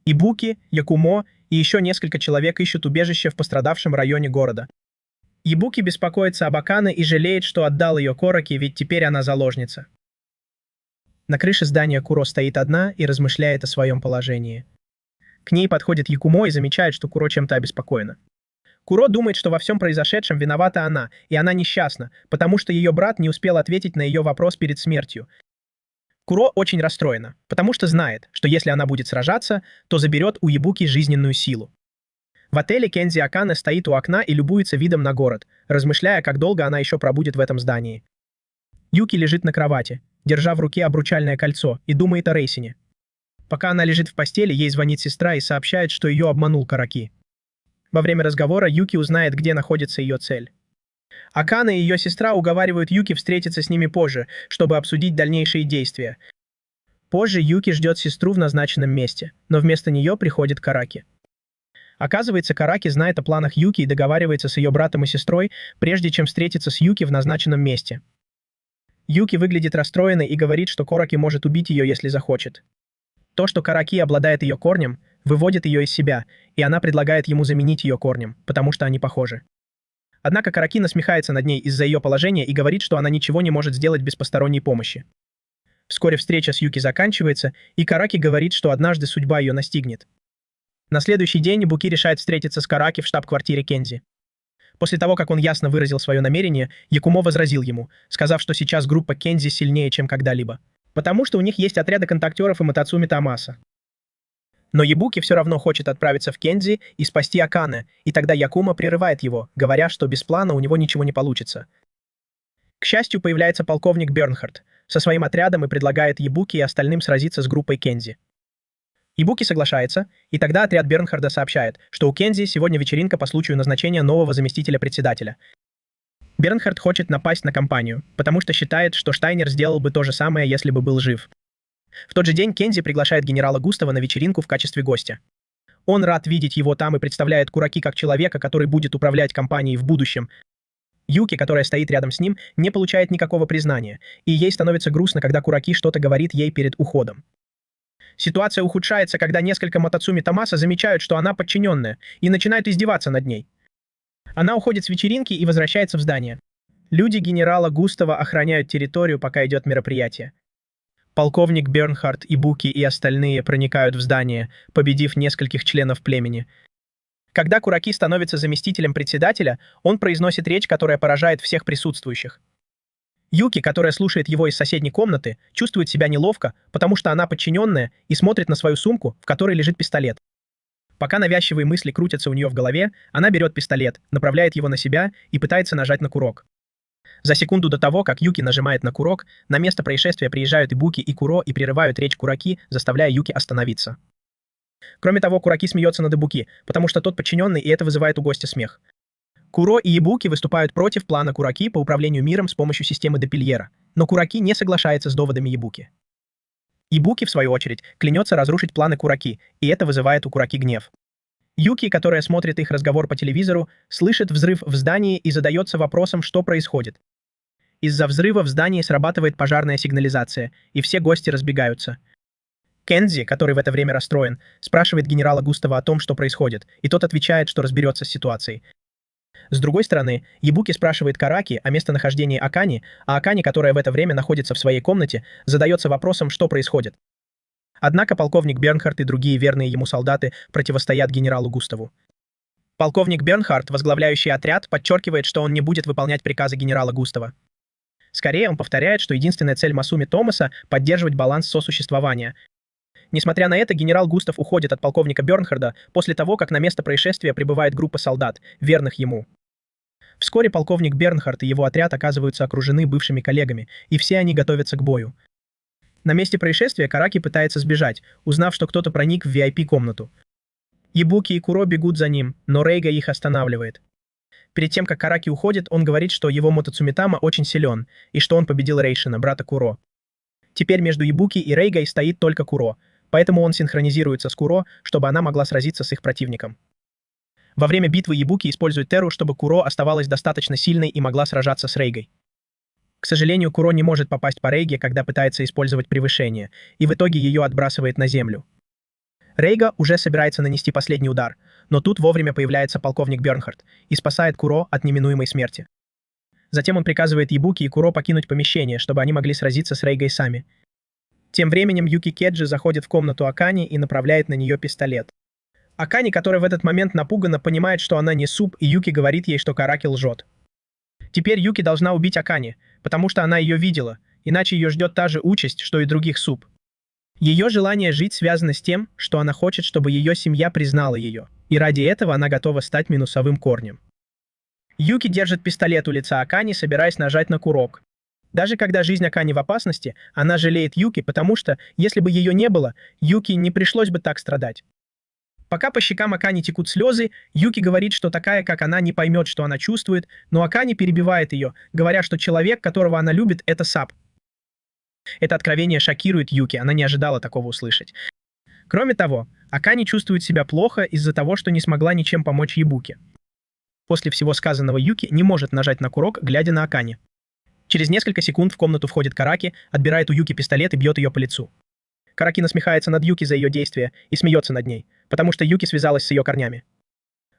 Ибуки, Якумо и еще несколько человек ищут убежище в пострадавшем районе города. Ибуки беспокоится об Акане и жалеет, что отдал ее Кораки, ведь теперь она заложница. На крыше здания Куро стоит одна и размышляет о своем положении. К ней подходит Якумо и замечает, что Куро чем-то обеспокоена. Куро думает, что во всем произошедшем виновата она, и она несчастна, потому что ее брат не успел ответить на ее вопрос перед смертью. Куро очень расстроена, потому что знает, что если она будет сражаться, то заберет у Ибуки жизненную силу. В отеле Кензи Акане стоит у окна и любуется видом на город, размышляя, как долго она еще пробудет в этом здании. Юки лежит на кровати, держа в руке обручальное кольцо, и думает о Рейсине. Пока она лежит в постели, ей звонит сестра и сообщает, что ее обманул Караки. Во время разговора Юки узнает, где находится ее цель. Акане и ее сестра уговаривают Юки встретиться с ними позже, чтобы обсудить дальнейшие действия. Позже Юки ждет сестру в назначенном месте, но вместо нее приходит Караки. Оказывается, Караки знает о планах Юки и договаривается с ее братом и сестрой, прежде чем встретиться с Юки в назначенном месте. Юки выглядит расстроенной и говорит, что Караки может убить ее, если захочет. То, что Караки обладает ее корнем, выводит ее из себя, и она предлагает ему заменить ее корнем, потому что они похожи. Однако Караки насмехается над ней из-за ее положения и говорит, что она ничего не может сделать без посторонней помощи. Вскоре встреча с Юки заканчивается, и Караки говорит, что однажды судьба ее настигнет. На следующий день Ибуки решает встретиться с Караки в штаб-квартире Кензи. После того, как он ясно выразил свое намерение, Якумо возразил ему, сказав, что сейчас группа Кензи сильнее, чем когда-либо, потому что у них есть отряды контактеров и Мотоцуми Тамаса. Но Ибуки все равно хочет отправиться в Кензи и спасти Акане, и тогда Якумо прерывает его, говоря, что без плана у него ничего не получится. К счастью, появляется полковник Бернхард со своим отрядом и предлагает Ибуки и остальным сразиться с группой Кензи. Ибуки соглашается, и тогда отряд Бернхарда сообщает, что у Кензи сегодня вечеринка по случаю назначения нового заместителя председателя. Бернхард хочет напасть на компанию, потому что считает, что Штайнер сделал бы то же самое, если бы был жив. В тот же день Кензи приглашает генерала Густава на вечеринку в качестве гостя. Он рад видеть его там и представляет Кураки как человека, который будет управлять компанией в будущем. Юки, которая стоит рядом с ним, не получает никакого признания, и ей становится грустно, когда Кураки что-то говорит ей перед уходом. Ситуация ухудшается, когда несколько Мотоцуми Тамаса замечают, что она подчиненная, и начинают издеваться над ней. Она уходит с вечеринки и возвращается в здание. Люди генерала Густава охраняют территорию, пока идет мероприятие. Полковник Бернхард, Ибуки и остальные проникают в здание, победив нескольких членов племени. Когда Кураки становится заместителем председателя, он произносит речь, которая поражает всех присутствующих. Юки, которая слушает его из соседней комнаты, чувствует себя неловко, потому что она подчиненная и смотрит на свою сумку, в которой лежит пистолет. Пока навязчивые мысли крутятся у нее в голове, она берет пистолет, направляет его на себя и пытается нажать на курок. За секунду до того, как Юки нажимает на курок, на место происшествия приезжают Ибуки и Куро и прерывают речь Кураки, заставляя Юки остановиться. Кроме того, Кураки смеется над Ибуки, потому что тот подчиненный, и это вызывает у гостя смех. Куро и Ибуки выступают против плана Кураки по управлению миром с помощью системы Депильера, но Кураки не соглашается с доводами Ибуки. Ибуки, в свою очередь, клянется разрушить планы Кураки, и это вызывает у Кураки гнев. Юки, которая смотрит их разговор по телевизору, слышит взрыв в здании и задается вопросом, что происходит. Из-за взрыва в здании срабатывает пожарная сигнализация, и все гости разбегаются. Кензи, который в это время расстроен, спрашивает генерала Густава о том, что происходит, и тот отвечает, что разберется с ситуацией. С другой стороны, Ибуки спрашивает Караки о местонахождении Акани, а Акани, которая в это время находится в своей комнате, задается вопросом, что происходит. Однако полковник Бернхард и другие верные ему солдаты противостоят генералу Густаву. Полковник Бернхард, возглавляющий отряд, подчеркивает, что он не будет выполнять приказы генерала Густава. Скорее, он повторяет, что единственная цель Масуми Томаса – поддерживать баланс сосуществования. Несмотря на это, генерал Густав уходит от полковника Бернхарда после того, как на место происшествия прибывает группа солдат, верных ему. Вскоре полковник Бернхард и его отряд оказываются окружены бывшими коллегами, и все они готовятся к бою. На месте происшествия Караки пытается сбежать, узнав, что кто-то проник в VIP-комнату. Ибуки и Куро бегут за ним, но Рейга их останавливает. Перед тем, как Караки уходит, он говорит, что его Мотоцумитама очень силен, и что он победил Рейшина, брата Куро. Теперь между Ибуки и Рейгой стоит только Куро, поэтому он синхронизируется с Куро, чтобы она могла сразиться с их противником. Во время битвы Ибуки использует Теру, чтобы Куро оставалась достаточно сильной и могла сражаться с Рейгой. К сожалению, Куро не может попасть по Рейге, когда пытается использовать превышение, и в итоге ее отбрасывает на землю. Рейга уже собирается нанести последний удар, но тут вовремя появляется полковник Бернхард и спасает Куро от неминуемой смерти. Затем он приказывает Ибуки и Куро покинуть помещение, чтобы они могли сразиться с Рейгой сами. Тем временем Юки Кеджи заходит в комнату Акани и направляет на нее пистолет. Акани, которая в этот момент напугана, понимает, что она не суп, и Юки говорит ей, что Караки лжет. Теперь Юки должна убить Акани, потому что она ее видела, иначе ее ждет та же участь, что и других суп. Ее желание жить связано с тем, что она хочет, чтобы ее семья признала ее, и ради этого она готова стать минусовым корнем. Юки держит пистолет у лица Акани, собираясь нажать на курок. Даже когда жизнь Акани в опасности, она жалеет Юки, потому что, если бы ее не было, Юки не пришлось бы так страдать. Пока по щекам Акани текут слезы, Юки говорит, что такая, как она, не поймет, что она чувствует, но Акани перебивает ее, говоря, что человек, которого она любит, это Сап. Это откровение шокирует Юки, она не ожидала такого услышать. Кроме того, Акани чувствует себя плохо из-за того, что не смогла ничем помочь Ибуки. После всего сказанного Юки не может нажать на курок, глядя на Акани. Через несколько секунд в комнату входит Караки, отбирает у Юки пистолет и бьет ее по лицу. Караки насмехается над Юки за ее действия и смеется над ней, потому что Юки связалась с ее корнями.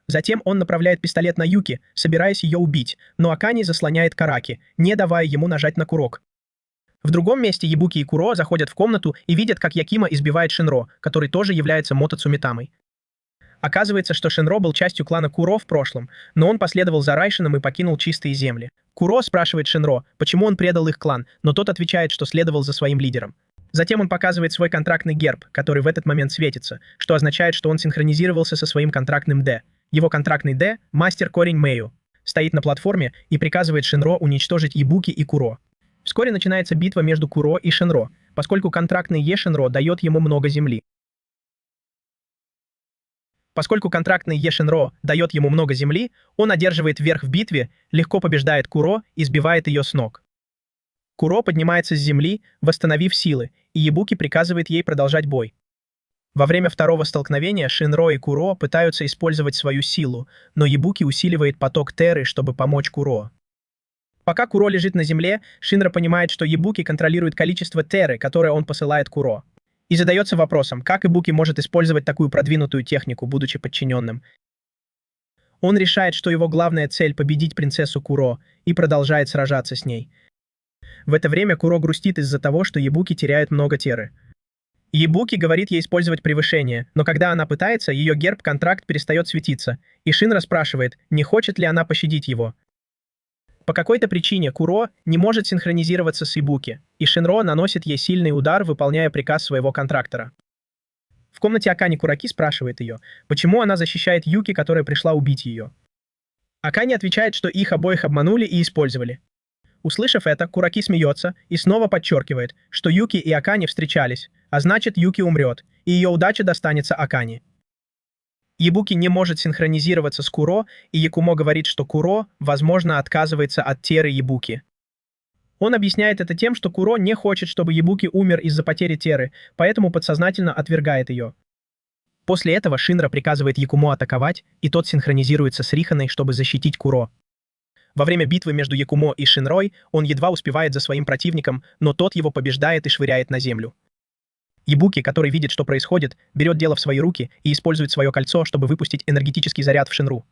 Затем он направляет пистолет на Юки, собираясь ее убить, но Акани заслоняет Караки, не давая ему нажать на курок. В другом месте Ибуки и Куро заходят в комнату и видят, как Якима избивает Шинро, который тоже является Мотоцумитамой. Оказывается, что Шинро был частью клана Куро в прошлом, но он последовал за Райшином и покинул чистые земли. Куро спрашивает Шинро, почему он предал их клан, но тот отвечает, что следовал за своим лидером. Затем он показывает свой контрактный герб, который в этот момент светится, что означает, что он синхронизировался со своим контрактным Д. Его контрактный Д, мастер корень Мэю, стоит на платформе и приказывает Шинро уничтожить Ибуки и Куро. Вскоре начинается битва между Куро и Шинро, поскольку контрактный Е Шинро дает ему много земли. Поскольку контрактный Е Шинро дает ему много земли, он одерживает верх в битве, легко побеждает Куро и сбивает ее с ног. Куро поднимается с земли, восстановив силы, и Ибуки приказывает ей продолжать бой. Во время второго столкновения Шинро и Куро пытаются использовать свою силу, но Ибуки усиливает поток Теры, чтобы помочь Куро. Пока Куро лежит на земле, Шинро понимает, что Ибуки контролирует количество Теры, которое он посылает Куро. И задается вопросом, как Ибуки может использовать такую продвинутую технику, будучи подчиненным. Он решает, что его главная цель — победить принцессу Куро, и продолжает сражаться с ней. В это время Куро грустит из-за того, что Ибуки теряет много Теры. Ибуки говорит ей использовать превышение, но когда она пытается, ее герб-контракт перестает светиться, и Шинро спрашивает, не хочет ли она пощадить его. По какой-то причине Куро не может синхронизироваться с Ибуки, и Шинро наносит ей сильный удар, выполняя приказ своего контрактора. В комнате Акани Кураки спрашивает ее, почему она защищает Юки, которая пришла убить ее. Акани отвечает, что их обоих обманули и использовали. Услышав это, Кураки смеется и снова подчеркивает, что Юки и Акани встречались, а значит Юки умрет, и ее удача достанется Акани. Ибуки не может синхронизироваться с Куро, и Якумо говорит, что Куро, возможно, отказывается от Теры Ибуки. Он объясняет это тем, что Куро не хочет, чтобы Ибуки умер из-за потери Теры, поэтому подсознательно отвергает ее. После этого Шинра приказывает Якумо атаковать, и тот синхронизируется с Риханой, чтобы защитить Куро. Во время битвы между Якумо и Шинрой он едва успевает за своим противником, но тот его побеждает и швыряет на землю. Ибуки, который видит, что происходит, берет дело в свои руки и использует свое кольцо, чтобы выпустить энергетический заряд в Шинру.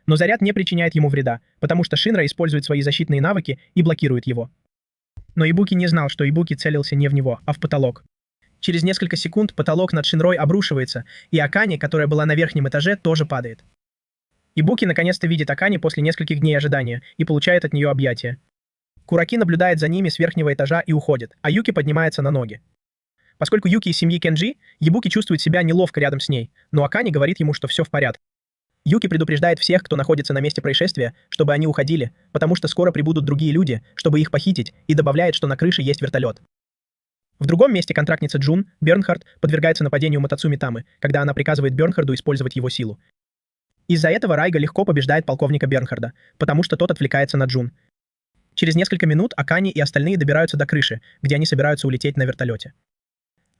Но заряд не причиняет ему вреда, потому что Шинра использует свои защитные навыки и блокирует его. Но Ибуки не знал, что Ибуки целился не в него, а в потолок. Через несколько секунд потолок над Шинрой обрушивается, и Акани, которая была на верхнем этаже, тоже падает. Ибуки наконец-то видит Акани после нескольких дней ожидания и получает от нее объятия. Кураки наблюдает за ними с верхнего этажа и уходит, а Юки поднимается на ноги. Поскольку Юки из семьи Кенджи, Ибуки чувствует себя неловко рядом с ней, но Акани говорит ему, что все в порядке. Юки предупреждает всех, кто находится на месте происшествия, чтобы они уходили, потому что скоро прибудут другие люди, чтобы их похитить, и добавляет, что на крыше есть вертолет. В другом месте контрактница Джун, Бернхард, подвергается нападению Мотоцуми Тамы, когда она приказывает Бернхарду использовать его силу. Из-за этого Райга легко побеждает полковника Бернхарда, потому что тот отвлекается на Джун. Через несколько минут Акани и остальные добираются до крыши, где они собираются улететь на вертолете.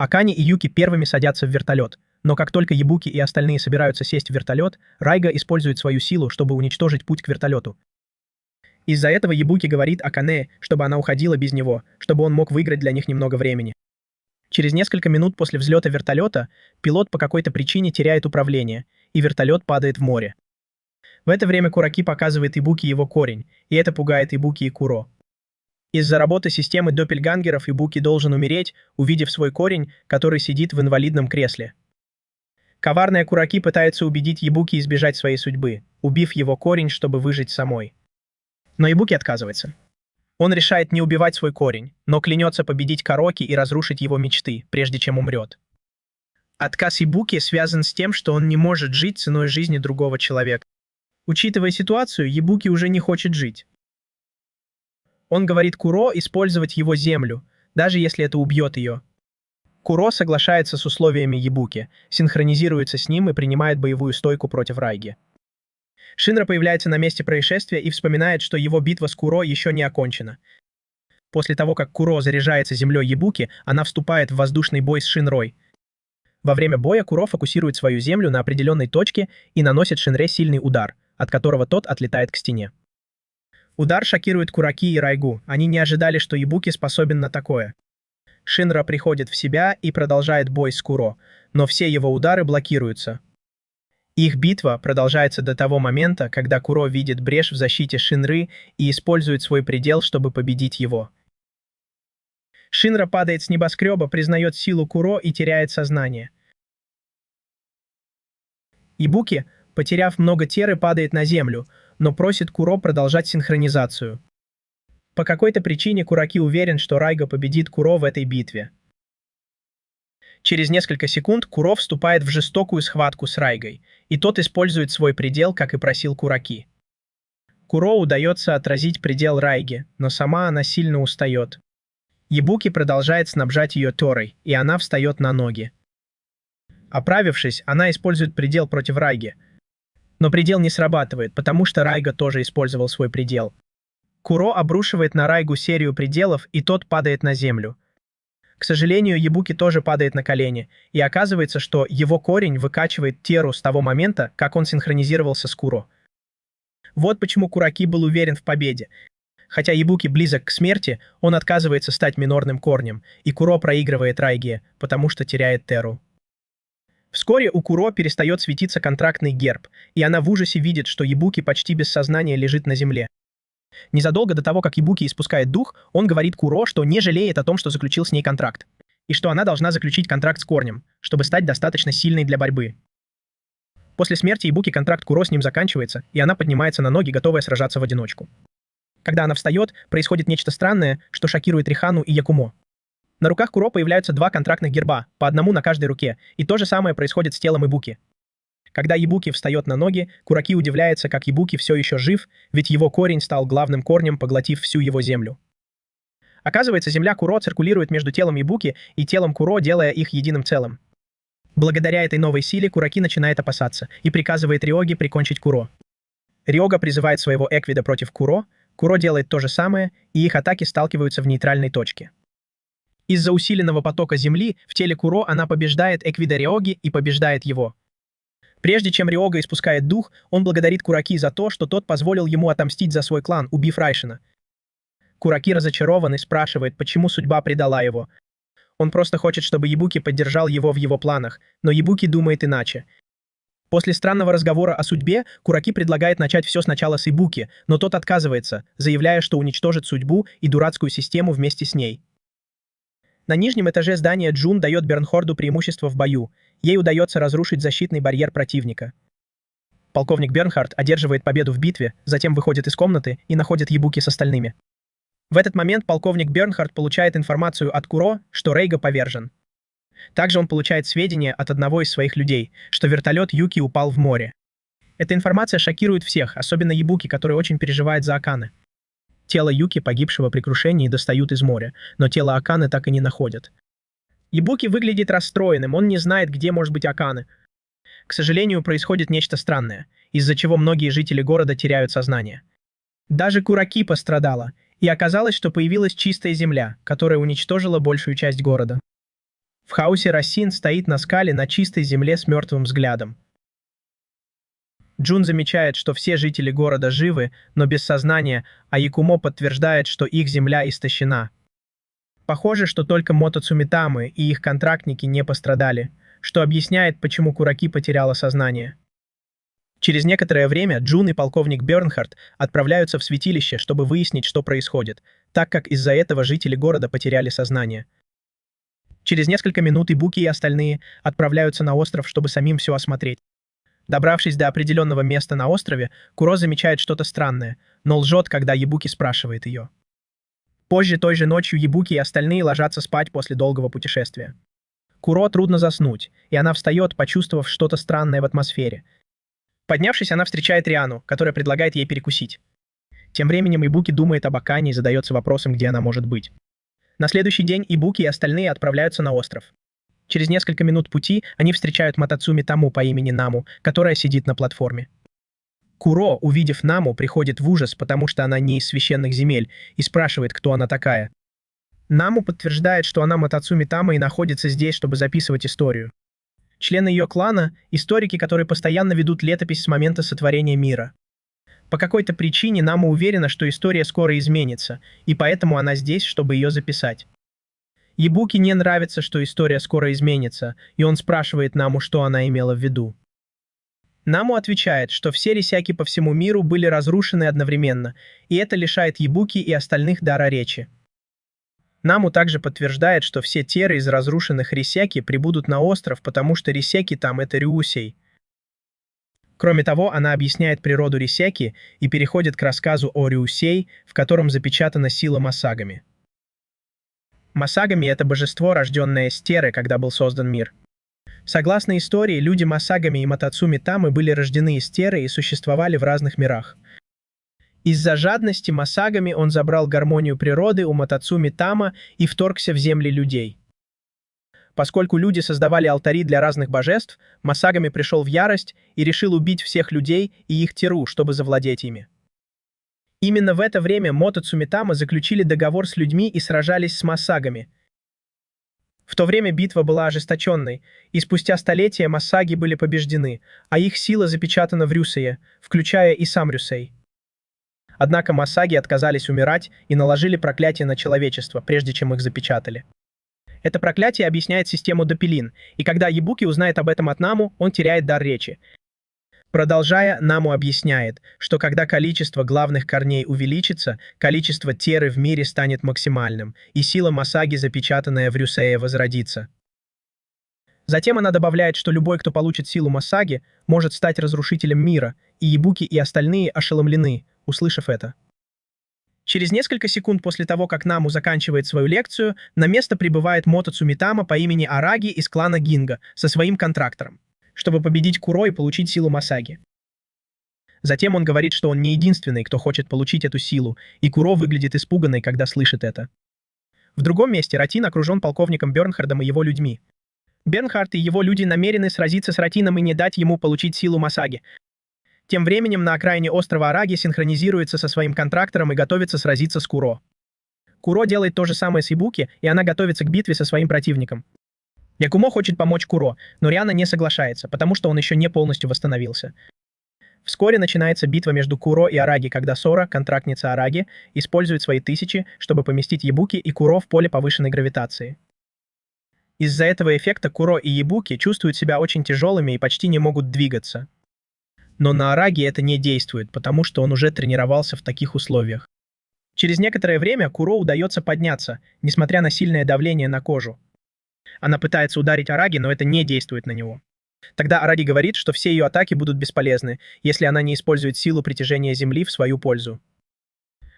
Акани и Юки первыми садятся в вертолет, но как только Ибуки и остальные собираются сесть в вертолет, Райга использует свою силу, чтобы уничтожить путь к вертолету. Из-за этого Ибуки говорит Акане, чтобы она уходила без него, чтобы он мог выиграть для них немного времени. Через несколько минут после взлета вертолета пилот по какой-то причине теряет управление, и вертолет падает в море. В это время Кураки показывает Ибуки его корень, и это пугает Ибуки и Куро. Из-за работы системы доппельгангеров Ибуки должен умереть, увидев свой корень, который сидит в инвалидном кресле. Коварная Кураки пытается убедить Ибуки избежать своей судьбы, убив его корень, чтобы выжить самой. Но Ибуки отказывается. Он решает не убивать свой корень, но клянется победить Кароки и разрушить его мечты, прежде чем умрет. Отказ Ибуки связан с тем, что он не может жить ценой жизни другого человека. Учитывая ситуацию, Ибуки уже не хочет жить. Он говорит Куро использовать его землю, даже если это убьет ее. Куро соглашается с условиями Ибуки, синхронизируется с ним и принимает боевую стойку против Райги. Шинра появляется на месте происшествия и вспоминает, что его битва с Куро еще не окончена. После того, как Куро заряжается землей Ибуки, она вступает в воздушный бой с Шинрой. Во время боя Куро фокусирует свою землю на определенной точке и наносит Шинре сильный удар, от которого тот отлетает к стене. Удар шокирует Кураки и Райгу, они не ожидали, что Ибуки способен на такое. Шинра приходит в себя и продолжает бой с Куро, но все его удары блокируются. Их битва продолжается до того момента, когда Куро видит брешь в защите Шинры и использует свой предел, чтобы победить его. Шинра падает с небоскреба, признает силу Куро и теряет сознание. Ибуки, потеряв много теры, падает на землю, но просит Куро продолжать синхронизацию. По какой-то причине Кураки уверен, что Райга победит Куро в этой битве. Через несколько секунд Куро вступает в жестокую схватку с Райгой, и тот использует свой предел, как и просил Кураки. Куро удается отразить предел Райги, но сама она сильно устает. Ибуки продолжает снабжать ее Торой, и она встает на ноги. Оправившись, она использует предел против Райги. Но предел не срабатывает, потому что Райга тоже использовал свой предел. Куро обрушивает на Райгу серию пределов, и тот падает на землю. К сожалению, Ибуки тоже падает на колени, и оказывается, что его корень выкачивает Теру с того момента, как он синхронизировался с Куро. Вот почему Кураки был уверен в победе. Хотя Ибуки близок к смерти, он отказывается стать минорным корнем, и Куро проигрывает Райге, потому что теряет Теру. Вскоре у Куро перестает светиться контрактный герб, и она в ужасе видит, что Ибуки почти без сознания лежит на земле. Незадолго до того, как Ибуки испускает дух, он говорит Куро, что не жалеет о том, что заключил с ней контракт, и что она должна заключить контракт с корнем, чтобы стать достаточно сильной для борьбы. После смерти Ибуки контракт Куро с ним заканчивается, и она поднимается на ноги, готовая сражаться в одиночку. Когда она встает, происходит нечто странное, что шокирует Рихану и Якумо. На руках Куро появляются два контрактных герба, по одному на каждой руке, и то же самое происходит с телом Ибуки. Когда Ибуки встает на ноги, Кураки удивляется, как Ибуки все еще жив, ведь его корень стал главным корнем, поглотив всю его землю. Оказывается, земля Куро циркулирует между телом Ибуки и телом Куро, делая их единым целым. Благодаря этой новой силе Кураки начинает опасаться и приказывает Рyoге прикончить Куро. Рёга призывает своего Эквида против Куро, Куро делает то же самое, и их атаки сталкиваются в нейтральной точке. Из-за усиленного потока земли в теле Куро она побеждает Эквида Рёги и побеждает его. Прежде чем Рёга испускает дух, он благодарит Кураки за то, что тот позволил ему отомстить за свой клан, убив Райшина. Кураки разочарован и спрашивает, почему судьба предала его. Он просто хочет, чтобы Ибуки поддержал его в его планах, но Ибуки думает иначе. После странного разговора о судьбе, Кураки предлагает начать все сначала с Ибуки, но тот отказывается, заявляя, что уничтожит судьбу и дурацкую систему вместе с ней. На нижнем этаже здания Джун дает Бернхорду преимущество в бою. Ей удается разрушить защитный барьер противника. Полковник Бернхард одерживает победу в битве, затем выходит из комнаты и находит Ибуки с остальными. В этот момент полковник Бернхард получает информацию от Куро, что Рейга повержен. Также он получает сведения от одного из своих людей, что вертолет Юки упал в море. Эта информация шокирует всех, особенно Ибуки, который очень переживает за Акане. Тело Юки, погибшего при крушении, достают из моря, но тело Аканы так и не находят. Ибуки выглядит расстроенным, он не знает, где может быть Акане. К сожалению, происходит нечто странное, из-за чего многие жители города теряют сознание. Даже Кураки пострадала, и оказалось, что появилась чистая земля, которая уничтожила большую часть города. В хаосе Рассин стоит на скале на чистой земле с мертвым взглядом. Джун замечает, что все жители города живы, но без сознания, а Якумо подтверждает, что их земля истощена. Похоже, что только Мото Цумитамы и их контрактники не пострадали, что объясняет, почему Кураки потеряла сознание. Через некоторое время Джун и полковник Бернхард отправляются в святилище, чтобы выяснить, что происходит, так как из-за этого жители города потеряли сознание. Через несколько минут Ибуки и остальные отправляются на остров, чтобы самим все осмотреть. Добравшись до определенного места на острове, Куро замечает что-то странное, но лжет, когда Ибуки спрашивает ее. Позже той же ночью Ибуки и остальные ложатся спать после долгого путешествия. Куро трудно заснуть, и она встает, почувствовав что-то странное в атмосфере. Поднявшись, она встречает Риану, которая предлагает ей перекусить. Тем временем Ибуки думает об Акане и задается вопросом, где она может быть. На следующий день Ибуки и остальные отправляются на остров. Через несколько минут пути они встречают Мотоцуми Таму по имени Наму, которая сидит на платформе. Куро, увидев Наму, приходит в ужас, потому что она не из священных земель, и спрашивает, кто она такая. Наму подтверждает, что она Мотоцуми Тама и находится здесь, чтобы записывать историю. Члены ее клана – историки, которые постоянно ведут летопись с момента сотворения мира. По какой-то причине Наму уверена, что история скоро изменится, и поэтому она здесь, чтобы ее записать. Ибуки не нравится, что история скоро изменится, и он спрашивает Наму, что она имела в виду. Наму отвечает, что все рисяки по всему миру были разрушены одновременно, и это лишает Ибуки и остальных дара речи. Наму также подтверждает, что все теры из разрушенных рисяки прибудут на остров, потому что рисяки там — это рюусей. Кроме того, она объясняет природу рисяки и переходит к рассказу о рюусей, в котором запечатана сила Масагами. Масагами — это божество, рожденное из теры, когда был создан мир. Согласно истории, люди Масагами и Мотоцуми Тамы были рождены из теры и существовали в разных мирах. Из-за жадности Масагами он забрал гармонию природы у Мотоцуми Тама и вторгся в земли людей. Поскольку люди создавали алтари для разных божеств, Масагами пришел в ярость и решил убить всех людей и их теру, чтобы завладеть ими. Именно в это время Мото Цумитама заключили договор с людьми и сражались с Масагами. В то время битва была ожесточенной, и спустя столетия Масаги были побеждены, а их сила запечатана в Рюсее, включая и сам Рюсей. Однако Масаги отказались умирать и наложили проклятие на человечество, прежде чем их запечатали. Это проклятие объясняет систему Допелин, и когда Ибуки узнает об этом от Наму, он теряет дар речи. Продолжая, Наму объясняет, что когда количество главных корней увеличится, количество теры в мире станет максимальным, и сила Масаги, запечатанная в Рюсее, возродится. Затем она добавляет, что любой, кто получит силу Масаги, может стать разрушителем мира, и Ибуки и остальные ошеломлены, услышав это. Через несколько секунд после того, как Наму заканчивает свою лекцию, на место прибывает Мото Цумитама по имени Араги из клана Гинга со своим контрактором, чтобы победить Куро и получить силу Масаги. Затем он говорит, что он не единственный, кто хочет получить эту силу, и Куро выглядит испуганной, когда слышит это. В другом месте Ратин окружен полковником Бернхардом и его людьми. Бернхард и его люди намерены сразиться с Ратином и не дать ему получить силу Масаги. Тем временем на окраине острова Араги синхронизируется со своим контрактором и готовится сразиться с Куро. Куро делает то же самое с Ибуки, и она готовится к битве со своим противником. Якумо хочет помочь Куро, но Риана не соглашается, потому что он еще не полностью восстановился. Вскоре начинается битва между Куро и Араги, когда Сора, контрактница Араги, использует свои 1000, чтобы поместить Ибуки и Куро в поле повышенной гравитации. Из-за этого эффекта Куро и Ибуки чувствуют себя очень тяжелыми и почти не могут двигаться. Но на Араги это не действует, потому что он уже тренировался в таких условиях. Через некоторое время Куро удается подняться, несмотря на сильное давление на кожу. Она пытается ударить Араги, но это не действует на него. Тогда Араги говорит, что все ее атаки будут бесполезны, если она не использует силу притяжения Земли в свою пользу.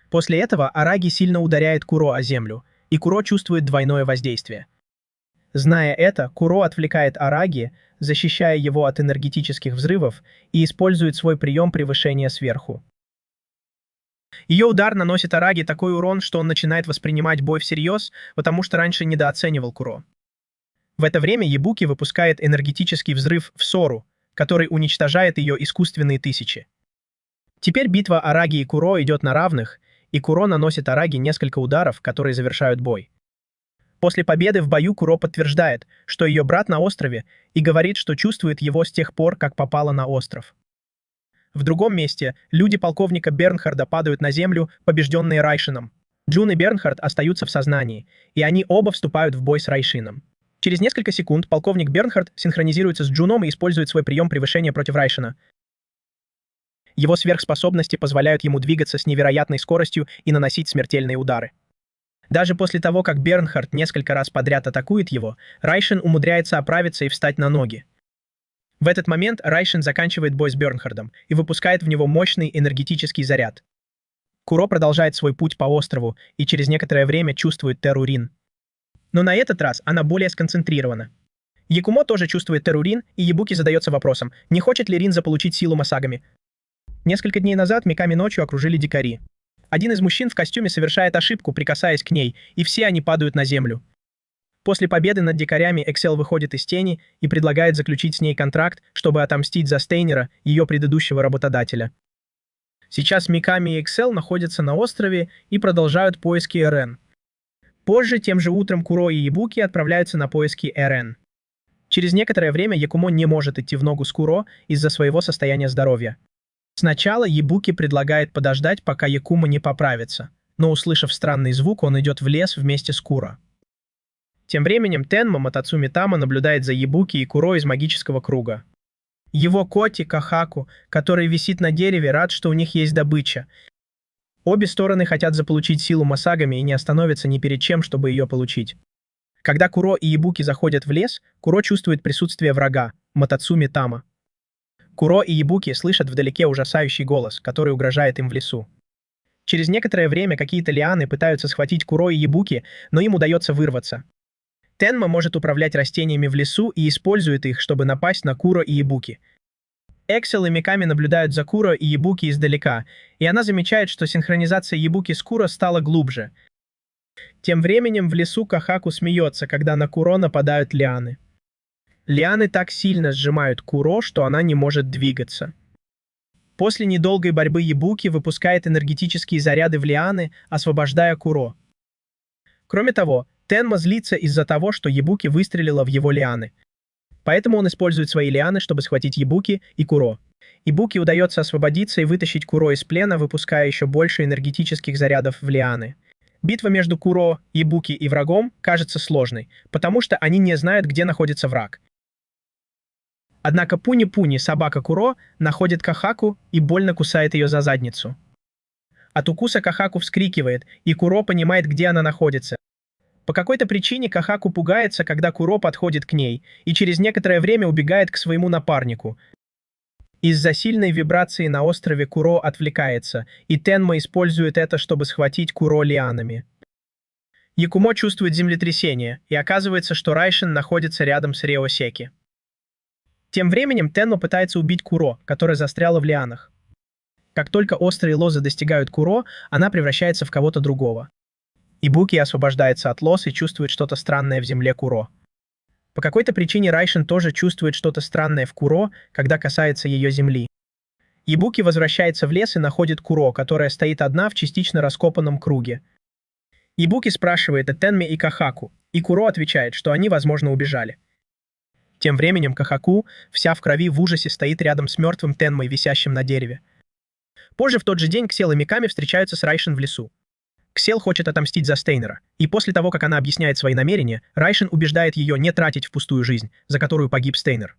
После этого Араги сильно ударяет Куро о землю, и Куро чувствует двойное воздействие. Зная это, Куро отвлекает Араги, защищая его от энергетических взрывов, и использует свой прием превышения сверху. Ее удар наносит Араги такой урон, что он начинает воспринимать бой всерьез, потому что раньше недооценивал Куро. В это время Ибуки выпускает энергетический взрыв в Сору, который уничтожает ее искусственные 1000. Теперь битва Араги и Куро идет на равных, и Куро наносит Араги несколько ударов, которые завершают бой. После победы в бою Куро подтверждает, что ее брат на острове, и говорит, что чувствует его с тех пор, как попала на остров. В другом месте люди полковника Бернхарда падают на землю, побежденные Райшином. Джун и Бернхард остаются в сознании, и они оба вступают в бой с Райшином. Через несколько секунд полковник Бернхард синхронизируется с Джуном и использует свой прием превышения против Райшина. Его сверхспособности позволяют ему двигаться с невероятной скоростью и наносить смертельные удары. Даже после того, как Бернхард несколько раз подряд атакует его, Райшин умудряется оправиться и встать на ноги. В этот момент Райшин заканчивает бой с Бернхардом и выпускает в него мощный энергетический заряд. Куро продолжает свой путь по острову и через некоторое время чувствует террурин. Но на этот раз она более сконцентрирована. Якумо тоже чувствует террурин, и Ибуки задается вопросом, не хочет ли Рин заполучить силу Масагами. Несколько дней назад Миками ночью окружили дикари. Один из мужчин в костюме совершает ошибку, прикасаясь к ней, и все они падают на землю. После победы над дикарями Эксел выходит из тени и предлагает заключить с ней контракт, чтобы отомстить за Стейнера, ее предыдущего работодателя. Сейчас Миками и Эксел находятся на острове и продолжают поиски Эрен. Позже, тем же утром, Куро и Ибуки отправляются на поиски Эрен. Через некоторое время Якумо не может идти в ногу с Куро из-за своего состояния здоровья. Сначала Ибуки предлагает подождать, пока Якумо не поправится, но, услышав странный звук, он идет в лес вместе с Куро. Тем временем Тенма Мотоцуми Тама наблюдает за Ибуки и Куро из магического круга. Его коти Кахаку, который висит на дереве, рад, что у них есть добыча. Обе стороны хотят заполучить силу Масагами и не остановятся ни перед чем, чтобы ее получить. Когда Куро и Ибуки заходят в лес, Куро чувствует присутствие врага, Мотоцуми Тама. Куро и Ибуки слышат вдалеке ужасающий голос, который угрожает им в лесу. Через некоторое время какие-то лианы пытаются схватить Куро и Ибуки, но им удается вырваться. Тенма может управлять растениями в лесу и использует их, чтобы напасть на Куро и Ибуки. Эксел и Миками наблюдают за Куро и Ибуки издалека, и она замечает, что синхронизация Ибуки с Куро стала глубже. Тем временем в лесу Кахаку смеется, когда на Куро нападают лианы. Лианы так сильно сжимают Куро, что она не может двигаться. После недолгой борьбы Ибуки выпускает энергетические заряды в лианы, освобождая Куро. Кроме того, Тенма злится из-за того, что Ибуки выстрелила в его лианы. Поэтому он использует свои лианы, чтобы схватить Ибуки и Куро. Ибуки удается освободиться и вытащить Куро из плена, выпуская еще больше энергетических зарядов в лианы. Битва между Куро, Ибуки и врагом кажется сложной, потому что они не знают, где находится враг. Однако Пуни-Пуни, собака Куро, находит Кахаку и больно кусает ее за задницу. От укуса Кахаку вскрикивает, и Куро понимает, где она находится. По какой-то причине Кахаку пугается, когда Куро подходит к ней, и через некоторое время убегает к своему напарнику. Из-за сильной вибрации на острове Куро отвлекается, и Тенма использует это, чтобы схватить Куро лианами. Якумо чувствует землетрясение, и оказывается, что Райшин находится рядом с Реосеки. Тем временем Тенма пытается убить Куро, которая застряла в лианах. Как только острые лозы достигают Куро, она превращается в кого-то другого. Ибуки освобождается от лоз и чувствует что-то странное в земле Куро. По какой-то причине Райшин тоже чувствует что-то странное в Куро, когда касается ее земли. Ибуки возвращается в лес и находит Куро, которая стоит одна в частично раскопанном круге. Ибуки спрашивает о Тенме и Кахаку, и Куро отвечает, что они, возможно, убежали. Тем временем Кахаку, вся в крови, в ужасе стоит рядом с мертвым Тенмой, висящим на дереве. Позже в тот же день Ксел и Миками встречаются с Райшин в лесу. Ксел хочет отомстить за Стейнера, и после того, как она объясняет свои намерения, Райшин убеждает ее не тратить впустую жизнь, за которую погиб Стейнер.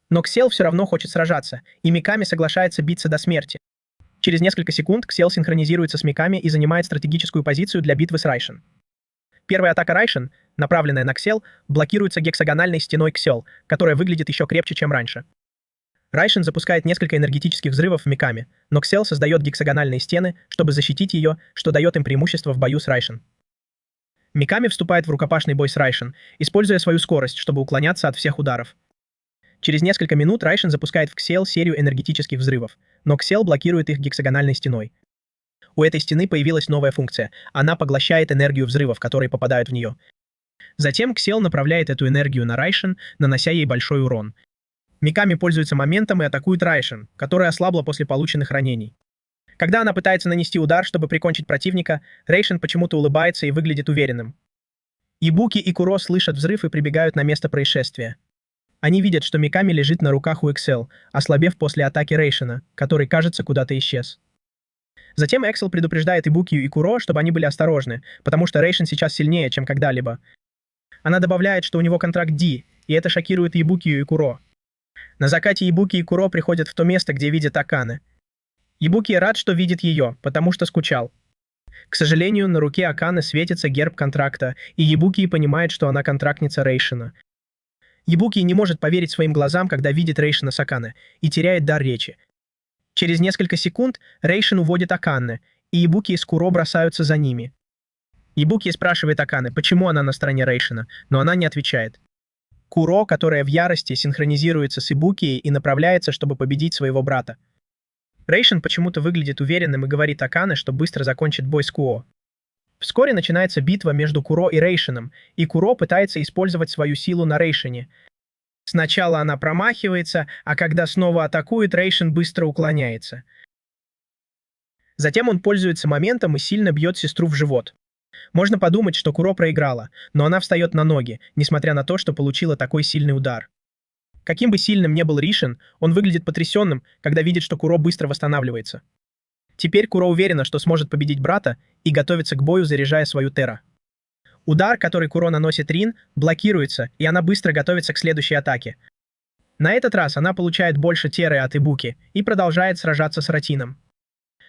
Но Ксел все равно хочет сражаться, и Миками соглашается биться до смерти. Через несколько секунд Ксел синхронизируется с Миками и занимает стратегическую позицию для битвы с Райшин. Первая атака Райшин, направленная на Ксел, блокируется гексагональной стеной Ксел, которая выглядит еще крепче, чем раньше. Райшин запускает несколько энергетических взрывов в Миками, но Ксел создает гексагональные стены, чтобы защитить ее, что дает им преимущество в бою с Райшин. Миками вступает в рукопашный бой с Райшин, используя свою скорость, чтобы уклоняться от всех ударов. Через несколько минут Райшин запускает в Ксел серию энергетических взрывов, но Ксел блокирует их гексагональной стеной. У этой стены появилась новая функция – она поглощает энергию взрывов, которые попадают в нее. Затем Ксел направляет эту энергию на Райшин, нанося ей большой урон. Миками пользуется моментом и атакует Райшин, которая ослабла после полученных ранений. Когда она пытается нанести удар, чтобы прикончить противника, Райшин почему-то улыбается и выглядит уверенным. Ибуки и Куро слышат взрыв и прибегают на место происшествия. Они видят, что Миками лежит на руках у Эксел, ослабев после атаки Райшина, который, кажется, куда-то исчез. Затем Эксел предупреждает Ибуки и Куро, чтобы они были осторожны, потому что Райшин сейчас сильнее, чем когда-либо. Она добавляет, что у него контракт D, и это шокирует Ибуки и Куро. На закате Ибуки и Куро приходят в то место, где видят Акане. Ибуки рад, что видит ее, потому что скучал. К сожалению, на руке Акане светится герб контракта, и Ибуки понимает, что она контрактница Райшина. Ибуки не может поверить своим глазам, когда видит Райшина с Акане, и теряет дар речи. Через несколько секунд Райшин уводит Акане, и Ибуки с Куро бросаются за ними. Ибуки спрашивает Акане, почему она на стороне Райшина, но она не отвечает. Куро, которая в ярости, синхронизируется с Ибуки и направляется, чтобы победить своего брата. Райшин почему-то выглядит уверенным и говорит Акане, что быстро закончит бой с Куо. Вскоре начинается битва между Куро и Райшином, и Куро пытается использовать свою силу на Райшине. Сначала она промахивается, а когда снова атакует, Райшин быстро уклоняется. Затем он пользуется моментом и сильно бьет сестру в живот. Можно подумать, что Куро проиграла, но она встает на ноги, несмотря на то, что получила такой сильный удар. Каким бы сильным ни был Ришин, он выглядит потрясенным, когда видит, что Куро быстро восстанавливается. Теперь Куро уверена, что сможет победить брата, и готовится к бою, заряжая свою Тера. Удар, который Куро наносит Рин, блокируется, и она быстро готовится к следующей атаке. На этот раз она получает больше Теры от Ибуки и продолжает сражаться с Ратином.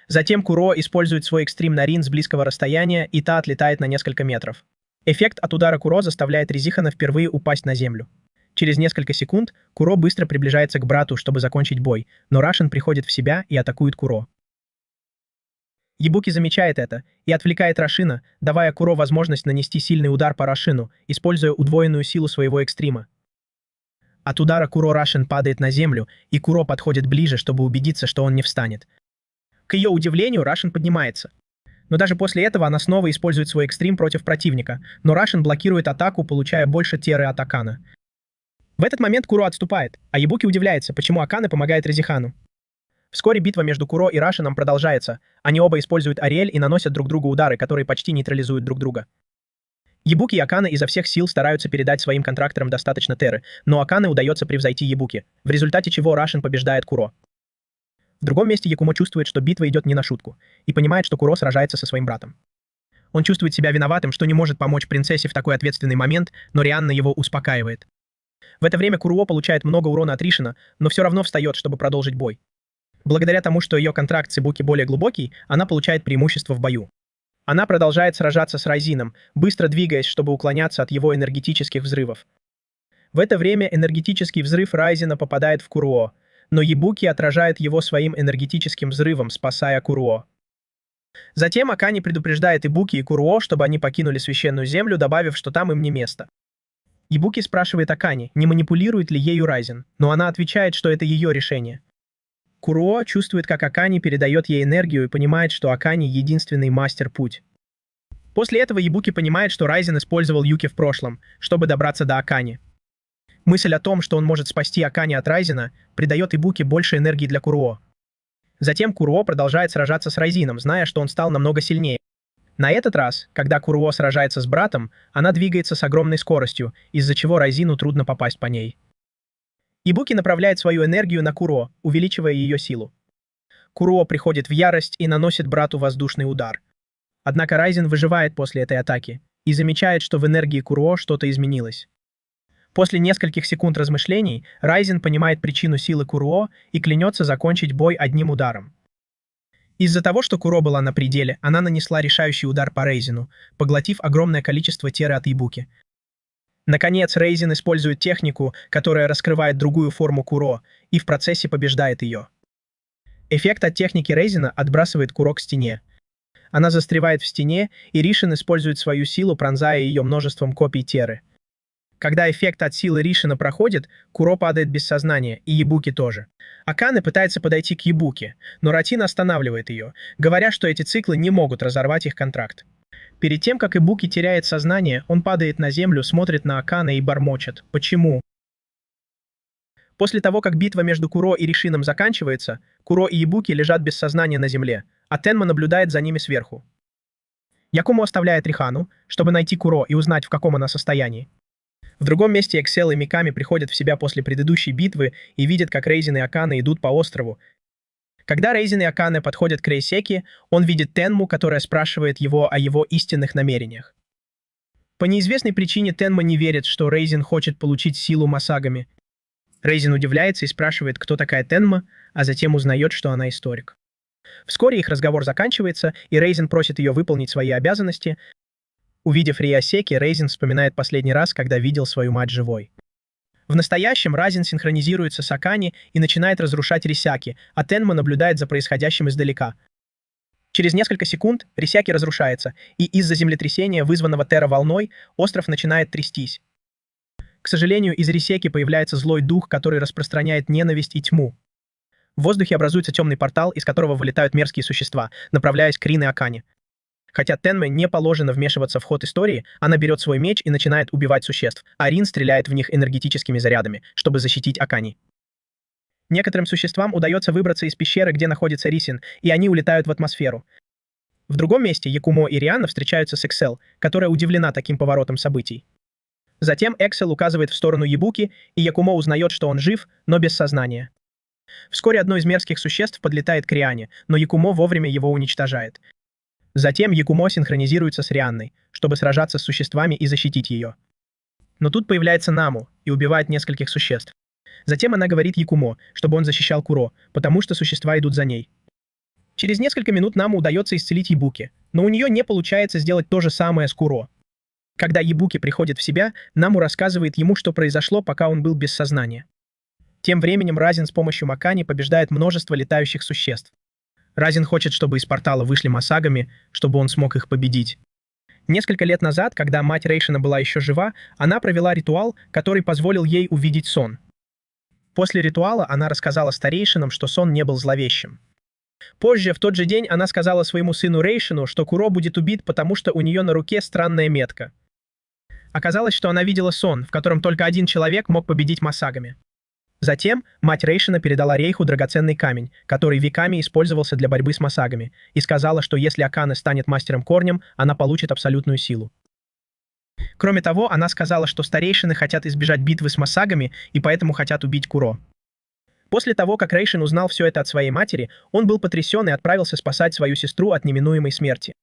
Затем Куро использует свой экстрим на Рин с близкого расстояния, и та отлетает на несколько метров. Эффект от удара Куро заставляет Резихана впервые упасть на землю. Через несколько секунд Куро быстро приближается к брату, чтобы закончить бой, но Рашин приходит в себя и атакует Куро. Ибуки замечает это и отвлекает Рашина, давая Куро возможность нанести сильный удар по Рашину, используя удвоенную силу своего экстрима. От удара Куро Рашин падает на землю, и Куро подходит ближе, чтобы убедиться, что он не встанет. К ее удивлению, Рашин поднимается. Но даже после этого она снова использует свой экстрим против противника, но Рашин блокирует атаку, получая больше Теры от Акана. В этот момент Куро отступает, а Ибуки удивляется, почему Акане помогает Резихану. Вскоре битва между Куро и Рашином продолжается. Они оба используют Ариэль и наносят друг другу удары, которые почти нейтрализуют друг друга. Ибуки и Акане изо всех сил стараются передать своим контракторам достаточно Теры, но Акане удается превзойти Ибуки, в результате чего Рашин побеждает Куро. В другом месте Якумо чувствует, что битва идет не на шутку, и понимает, что Куро сражается со своим братом. Он чувствует себя виноватым, что не может помочь принцессе в такой ответственный момент, но Рианна его успокаивает. В это время Куро получает много урона от Ришина, но все равно встает, чтобы продолжить бой. Благодаря тому, что ее контракт с Ибуки более глубокий, она получает преимущество в бою. Она продолжает сражаться с Райзином, быстро двигаясь, чтобы уклоняться от его энергетических взрывов. В это время энергетический взрыв Райзина попадает в Куро, но Ебуки отражает его своим энергетическим взрывом, спасая Куруо. Затем Акани предупреждает Ибуки и Куруо, чтобы они покинули священную землю, добавив, что там им не место. Ибуки спрашивает Акани, не манипулирует ли ею Райзен, но она отвечает, что это ее решение. Куруо чувствует, как Акани передает ей энергию и понимает, что Акани — единственный мастер-путь. После этого Ибуки понимает, что Райзен использовал Юки в прошлом, чтобы добраться до Акани. Мысль о том, что он может спасти Акани от Райзена, придает Ибуки больше энергии для Куруо. Затем Куруо продолжает сражаться с Райзином, зная, что он стал намного сильнее. На этот раз, когда Куруо сражается с братом, она двигается с огромной скоростью, из-за чего Райзину трудно попасть по ней. Ибуки направляет свою энергию на Куруо, увеличивая ее силу. Куруо приходит в ярость и наносит брату воздушный удар. Однако Райзен выживает после этой атаки и замечает, что в энергии Куруо что-то изменилось. После нескольких секунд размышлений Райзен понимает причину силы Куруо и клянется закончить бой одним ударом. Из-за того, что Куруо была на пределе, она нанесла решающий удар по Рейзену, поглотив огромное количество теры от Ибуки. Наконец, Рейзен использует технику, которая раскрывает другую форму Куруо, и в процессе побеждает ее. Эффект от техники Рейзена отбрасывает Куруо к стене. Она застревает в стене, и Ришин использует свою силу, пронзая ее множеством копий теры. Когда эффект от силы Ришина проходит, Куруо падает без сознания, и Ибуки тоже. Акане пытается подойти к Ибуки, но Ратин останавливает ее, говоря, что эти циклы не могут разорвать их контракт. Перед тем, как Ибуки теряет сознание, он падает на землю, смотрит на Акане и бормочет: «Почему?». После того, как битва между Куруо и Ришином заканчивается, Куруо и Ибуки лежат без сознания на земле, а Тенма наблюдает за ними сверху. Якумо оставляет Рихану, чтобы найти Куруо и узнать, в каком она состоянии. В другом месте Эксел и Миками приходят в себя после предыдущей битвы и видят, как Рейзен и Акане идут по острову. Когда Рейзен и Акане подходят к Рейсеки, он видит Тенму, которая спрашивает его о его истинных намерениях. По неизвестной причине Тенма не верит, что Рейзен хочет получить силу Масагами. Рейзен удивляется и спрашивает, кто такая Тенма, а затем узнает, что она историк. Вскоре их разговор заканчивается, и Рейзен просит ее выполнить свои обязанности. Увидев Риосеки, Рейзен вспоминает последний раз, когда видел свою мать живой. В настоящем Райзен синхронизируется с Акани и начинает разрушать Рисяки, а Тенма наблюдает за происходящим издалека. Через несколько секунд Рисяки разрушается, и из-за землетрясения, вызванного Терра-волной, остров начинает трястись. К сожалению, из Рисеки появляется злой дух, который распространяет ненависть и тьму. В воздухе образуется темный портал, из которого вылетают мерзкие существа, направляясь к Рин и Акане. Хотя Тенме не положено вмешиваться в ход истории, она берет свой меч и начинает убивать существ, а Рин стреляет в них энергетическими зарядами, чтобы защитить Акани. Некоторым существам удается выбраться из пещеры, где находится Рисин, и они улетают в атмосферу. В другом месте Якумо и Рианна встречаются с Эксел, которая удивлена таким поворотом событий. Затем Эксел указывает в сторону Ебуки, и Якумо узнает, что он жив, но без сознания. Вскоре одно из мерзких существ подлетает к Риане, но Якумо вовремя его уничтожает. Затем Якумо синхронизируется с Рианной, чтобы сражаться с существами и защитить ее. Но тут появляется Наму и убивает нескольких существ. Затем она говорит Якумо, чтобы он защищал Куро, потому что существа идут за ней. Через несколько минут Наму удается исцелить Ебуки, но у нее не получается сделать то же самое с Куро. Когда Ебуки приходит в себя, Наму рассказывает ему, что произошло, пока он был без сознания. Тем временем Райзен с помощью Макани побеждает множество летающих существ. Райзен хочет, чтобы из портала вышли Масагами, чтобы он смог их победить. Несколько лет назад, когда мать Рейшина была еще жива, она провела ритуал, который позволил ей увидеть сон. После ритуала она рассказала старейшинам, что сон не был зловещим. Позже, в тот же день, она сказала своему сыну Рейшину, что Куро будет убит, потому что у нее на руке странная метка. Оказалось, что она видела сон, в котором только один человек мог победить Масагами. Затем мать Рейшина передала Рейху драгоценный камень, который веками использовался для борьбы с Масагами, и сказала, что если Акане станет мастером корнем, она получит абсолютную силу. Кроме того, она сказала, что старейшины хотят избежать битвы с Масагами и поэтому хотят убить Куро. После того, как Рейшин узнал все это от своей матери, он был потрясен и отправился спасать свою сестру от неминуемой смерти.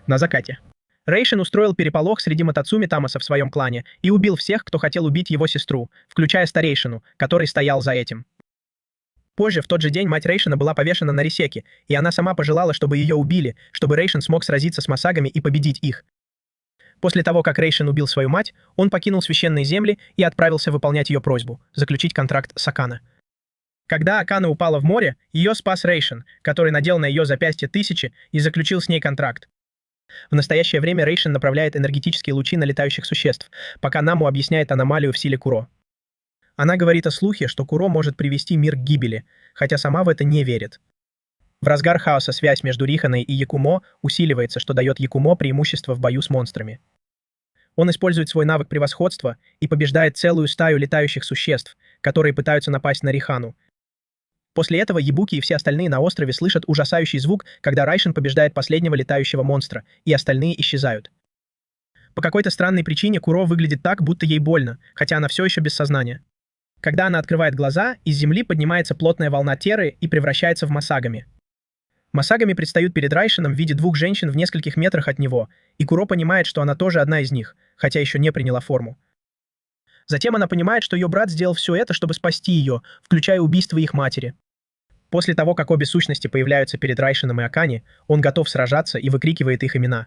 На закате. Рейшин устроил переполох среди Мотоцуми Тамаса в своем клане и убил всех, кто хотел убить его сестру, включая старейшину, который стоял за этим. Позже, в тот же день, мать Рейшина была повешена на Рисеке, и она сама пожелала, чтобы ее убили, чтобы Рейшин смог сразиться с Масагами и победить их. После того, как Рейшин убил свою мать, он покинул священные земли и отправился выполнять ее просьбу – заключить контракт с Акане. Когда Акана упала в море, ее спас Рейшин, который надел на ее запястье тысячи и заключил с ней контракт. В настоящее время Рейшин направляет энергетические лучи на летающих существ, пока Наму объясняет аномалию в силе Куро. Она говорит о слухе, что Куро может привести мир к гибели, хотя сама в это не верит. В разгар хаоса связь между Риханой и Якумо усиливается, что дает Якумо преимущество в бою с монстрами. Он использует свой навык превосходства и побеждает целую стаю летающих существ, которые пытаются напасть на Рихану. После этого Ебуки и все остальные на острове слышат ужасающий звук, когда Райшин побеждает последнего летающего монстра, и остальные исчезают. По какой-то странной причине Куро выглядит так, будто ей больно, хотя она все еще без сознания. Когда она открывает глаза, из земли поднимается плотная волна теры и превращается в Масагами. Масагами предстают перед Райшином в виде двух женщин в нескольких метрах от него, и Куро понимает, что она тоже одна из них, хотя еще не приняла форму. Затем она понимает, что ее брат сделал все это, чтобы спасти ее, включая убийство их матери. После того, как обе сущности появляются перед Райшином и Акани, он готов сражаться и выкрикивает их имена.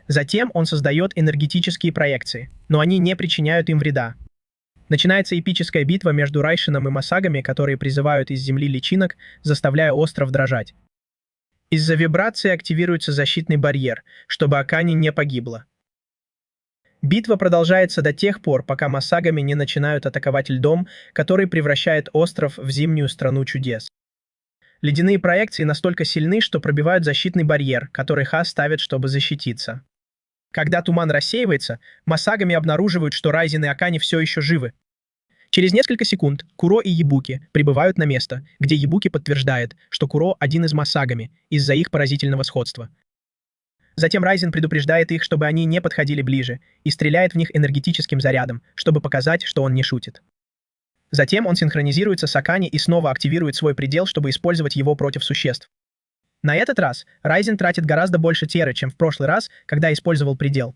Затем он создает энергетические проекции, но они не причиняют им вреда. Начинается эпическая битва между Райшином и Масагами, которые призывают из земли личинок, заставляя остров дрожать. Из-за вибрации активируется защитный барьер, чтобы Акани не погибла. Битва продолжается до тех пор, пока Масагами не начинают атаковать льдом, который превращает остров в зимнюю страну чудес. Ледяные проекции настолько сильны, что пробивают защитный барьер, который Ха ставит, чтобы защититься. Когда туман рассеивается, Масагами обнаруживают, что Райзен и Акани все еще живы. Через несколько секунд Куро и Ебуки прибывают на место, где Ебуки подтверждает, что Куро один из Масагами из-за их поразительного сходства. Затем Райзен предупреждает их, чтобы они не подходили ближе, и стреляет в них энергетическим зарядом, чтобы показать, что он не шутит. Затем он синхронизируется с Акани и снова активирует свой предел, чтобы использовать его против существ. На этот раз Райзен тратит гораздо больше теры, чем в прошлый раз, когда использовал предел.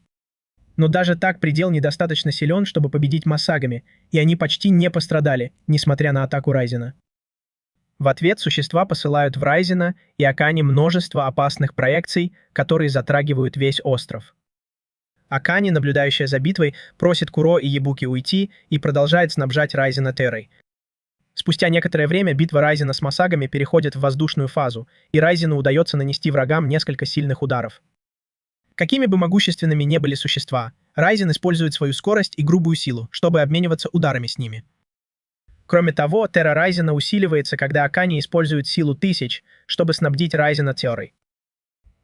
Но даже так предел недостаточно силен, чтобы победить Масагами, и они почти не пострадали, несмотря на атаку Райзена. В ответ существа посылают в Райзена и Акани множество опасных проекций, которые затрагивают весь остров. Акани, наблюдающая за битвой, просит Куро и Ебуки уйти и продолжает снабжать Райзена терой. Спустя некоторое время битва Райзена с Масагами переходит в воздушную фазу, и Райзену удается нанести врагам несколько сильных ударов. Какими бы могущественными ни были существа, Райзен использует свою скорость и грубую силу, чтобы обмениваться ударами с ними. Кроме того, терра Райзена усиливается, когда Акани использует силу тысяч, чтобы снабдить Райзена терой.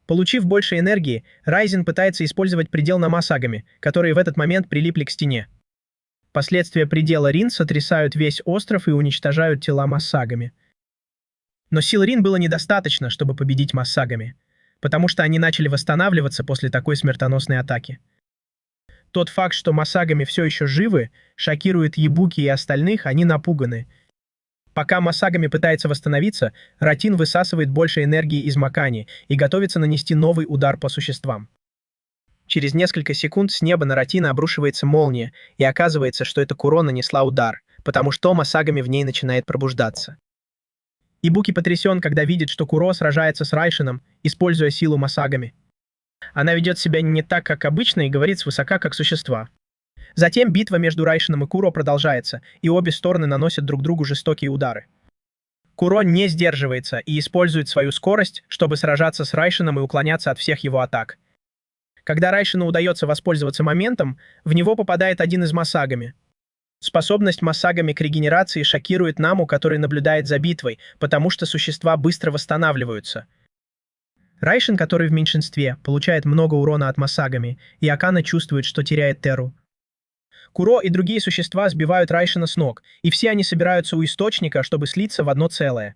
Получив больше энергии, Райзен пытается использовать предел на Масагами, которые в этот момент прилипли к стене. Последствия предела Рин сотрясают весь остров и уничтожают тела Масагами. Но сил Рин было недостаточно, чтобы победить Масагами, потому что они начали восстанавливаться после такой смертоносной атаки. Тот факт, что Масагами все еще живы, шокирует Ебуки и остальных, они напуганы. Пока Масагами пытается восстановиться, Ратин высасывает больше энергии из Макани и готовится нанести новый удар по существам. Через несколько секунд с неба на Ратина обрушивается молния, и оказывается, что это Куро нанесла удар, потому что Масагами в ней начинает пробуждаться. Ибуки потрясен, когда видит, что Куро сражается с Райшином, используя силу Масагами. Она ведет себя не так, как обычно, и говорит свысока, как существа. Затем битва между Райшином и Куро продолжается, и обе стороны наносят друг другу жестокие удары. Куро не сдерживается и использует свою скорость, чтобы сражаться с Райшином и уклоняться от всех его атак. Когда Райшину удается воспользоваться моментом, в него попадает один из Масагами. Способность Масагами к регенерации шокирует Наму, который наблюдает за битвой, потому что существа быстро восстанавливаются. Райшин, который в меньшинстве, получает много урона от Масагами, и Акана чувствует, что теряет теру. Куро и другие существа сбивают Райшина с ног, и все они собираются у источника, чтобы слиться в одно целое.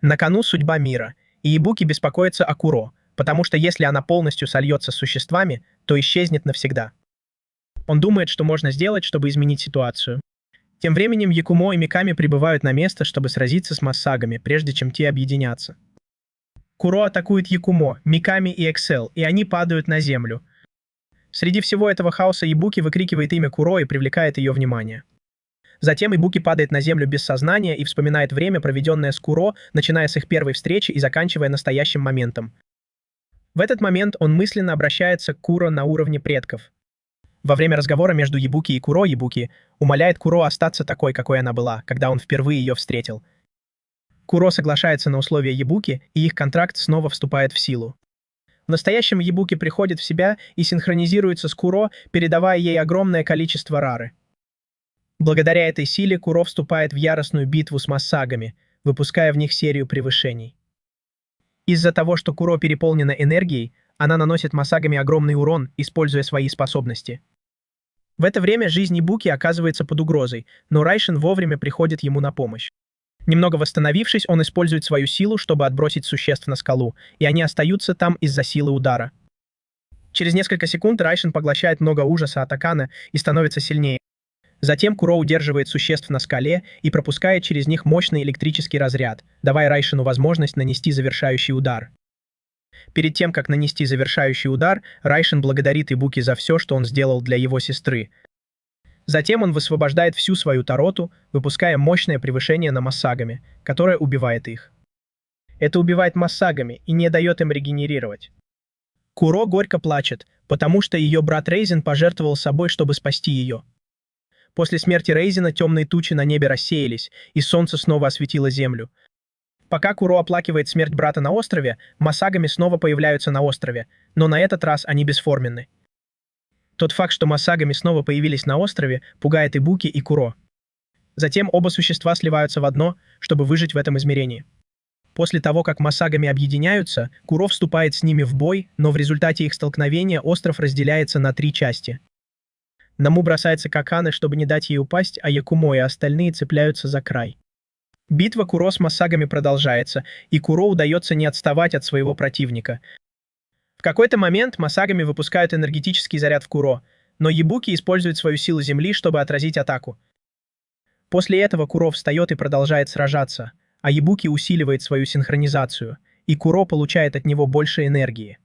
На кону судьба мира, и Ибуки беспокоится о Куро, потому что если она полностью сольется с существами, то исчезнет навсегда. Он думает, что можно сделать, чтобы изменить ситуацию. Тем временем Якумо и Миками прибывают на место, чтобы сразиться с Масагами, прежде чем те объединятся. Куро атакует Якумо, Миками и Эксел, и они падают на землю. Среди всего этого хаоса Ибуки выкрикивает имя Куро и привлекает ее внимание. Затем Ибуки падает на землю без сознания и вспоминает время, проведенное с Куро, начиная с их первой встречи и заканчивая настоящим моментом. В этот момент он мысленно обращается к Куро на уровне предков. Во время разговора между Ебуки и Куро Ебуки умоляет Куро остаться такой, какой она была, когда он впервые ее встретил. Куро соглашается на условия Ебуки, и их контракт снова вступает в силу. В настоящем Ебуки приходит в себя и синхронизируется с Куро, передавая ей огромное количество рары. Благодаря этой силе Куро вступает в яростную битву с массагами, выпуская в них серию превышений. Из-за того, что Куро переполнена энергией, она наносит массагами огромный урон, используя свои способности. В это время жизнь Ибуки оказывается под угрозой, но Райшин вовремя приходит ему на помощь. Немного восстановившись, он использует свою силу, чтобы отбросить существ на скалу, и они остаются там из-за силы удара. Через несколько секунд Райшин поглощает много ужаса от Акана и становится сильнее. Затем Куро удерживает существ на скале и пропускает через них мощный электрический разряд, давая Райшину возможность нанести завершающий удар. Перед тем, как нанести завершающий удар, Райшин благодарит Ибуки за все, что он сделал для его сестры. Затем он высвобождает всю свою Тароту, выпуская мощное превышение на массагами, которое убивает их. Это убивает массагами и не дает им регенерировать. Куро горько плачет, потому что ее брат Рейзен пожертвовал собой, чтобы спасти ее. После смерти Рейзена темные тучи на небе рассеялись, и солнце снова осветило землю. Пока Куро оплакивает смерть брата на острове, массагами снова появляются на острове, но на этот раз они бесформенны. Тот факт, что массагами снова появились на острове, пугает Ибуки и Куро. Затем оба существа сливаются в одно, чтобы выжить в этом измерении. После того, как массагами объединяются, Куро вступает с ними в бой, но в результате их столкновения остров разделяется на 3 части. Наму бросается к Акане, чтобы не дать ей упасть, а Якумо и остальные цепляются за край. Битва Куро с массагами продолжается, и Куро удается не отставать от своего противника. В какой-то момент массагами выпускают энергетический заряд в Куро, но Ебуки использует свою силу земли, чтобы отразить атаку. После этого Куро встает и продолжает сражаться, а Ебуки усиливает свою синхронизацию, и Куро получает от него больше энергии.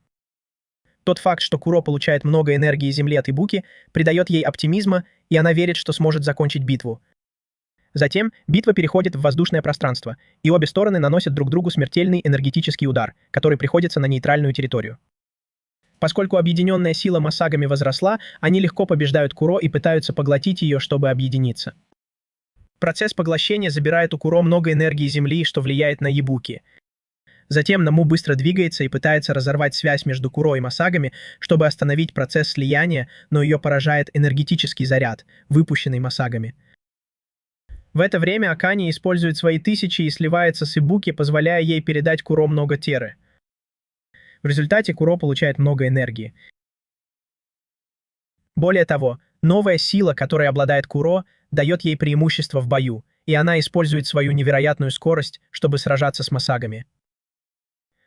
Тот факт, что Куро получает много энергии земли от Ибуки, придает ей оптимизма, и она верит, что сможет закончить битву. Затем битва переходит в воздушное пространство, и обе стороны наносят друг другу смертельный энергетический удар, который приходится на нейтральную территорию. Поскольку объединенная сила массагами возросла, они легко побеждают Куро и пытаются поглотить ее, чтобы объединиться. Процесс поглощения забирает у Куро много энергии земли, что влияет на Ебуки. Затем Наму быстро двигается и пытается разорвать связь между Куро и массагами, чтобы остановить процесс слияния, но ее поражает энергетический заряд, выпущенный массагами. В это время Акани использует свои 1000 и сливается с Ибуки, позволяя ей передать Куро много теры. В результате Куро получает много энергии. Более того, новая сила, которой обладает Куро, дает ей преимущество в бою, и она использует свою невероятную скорость, чтобы сражаться с массагами.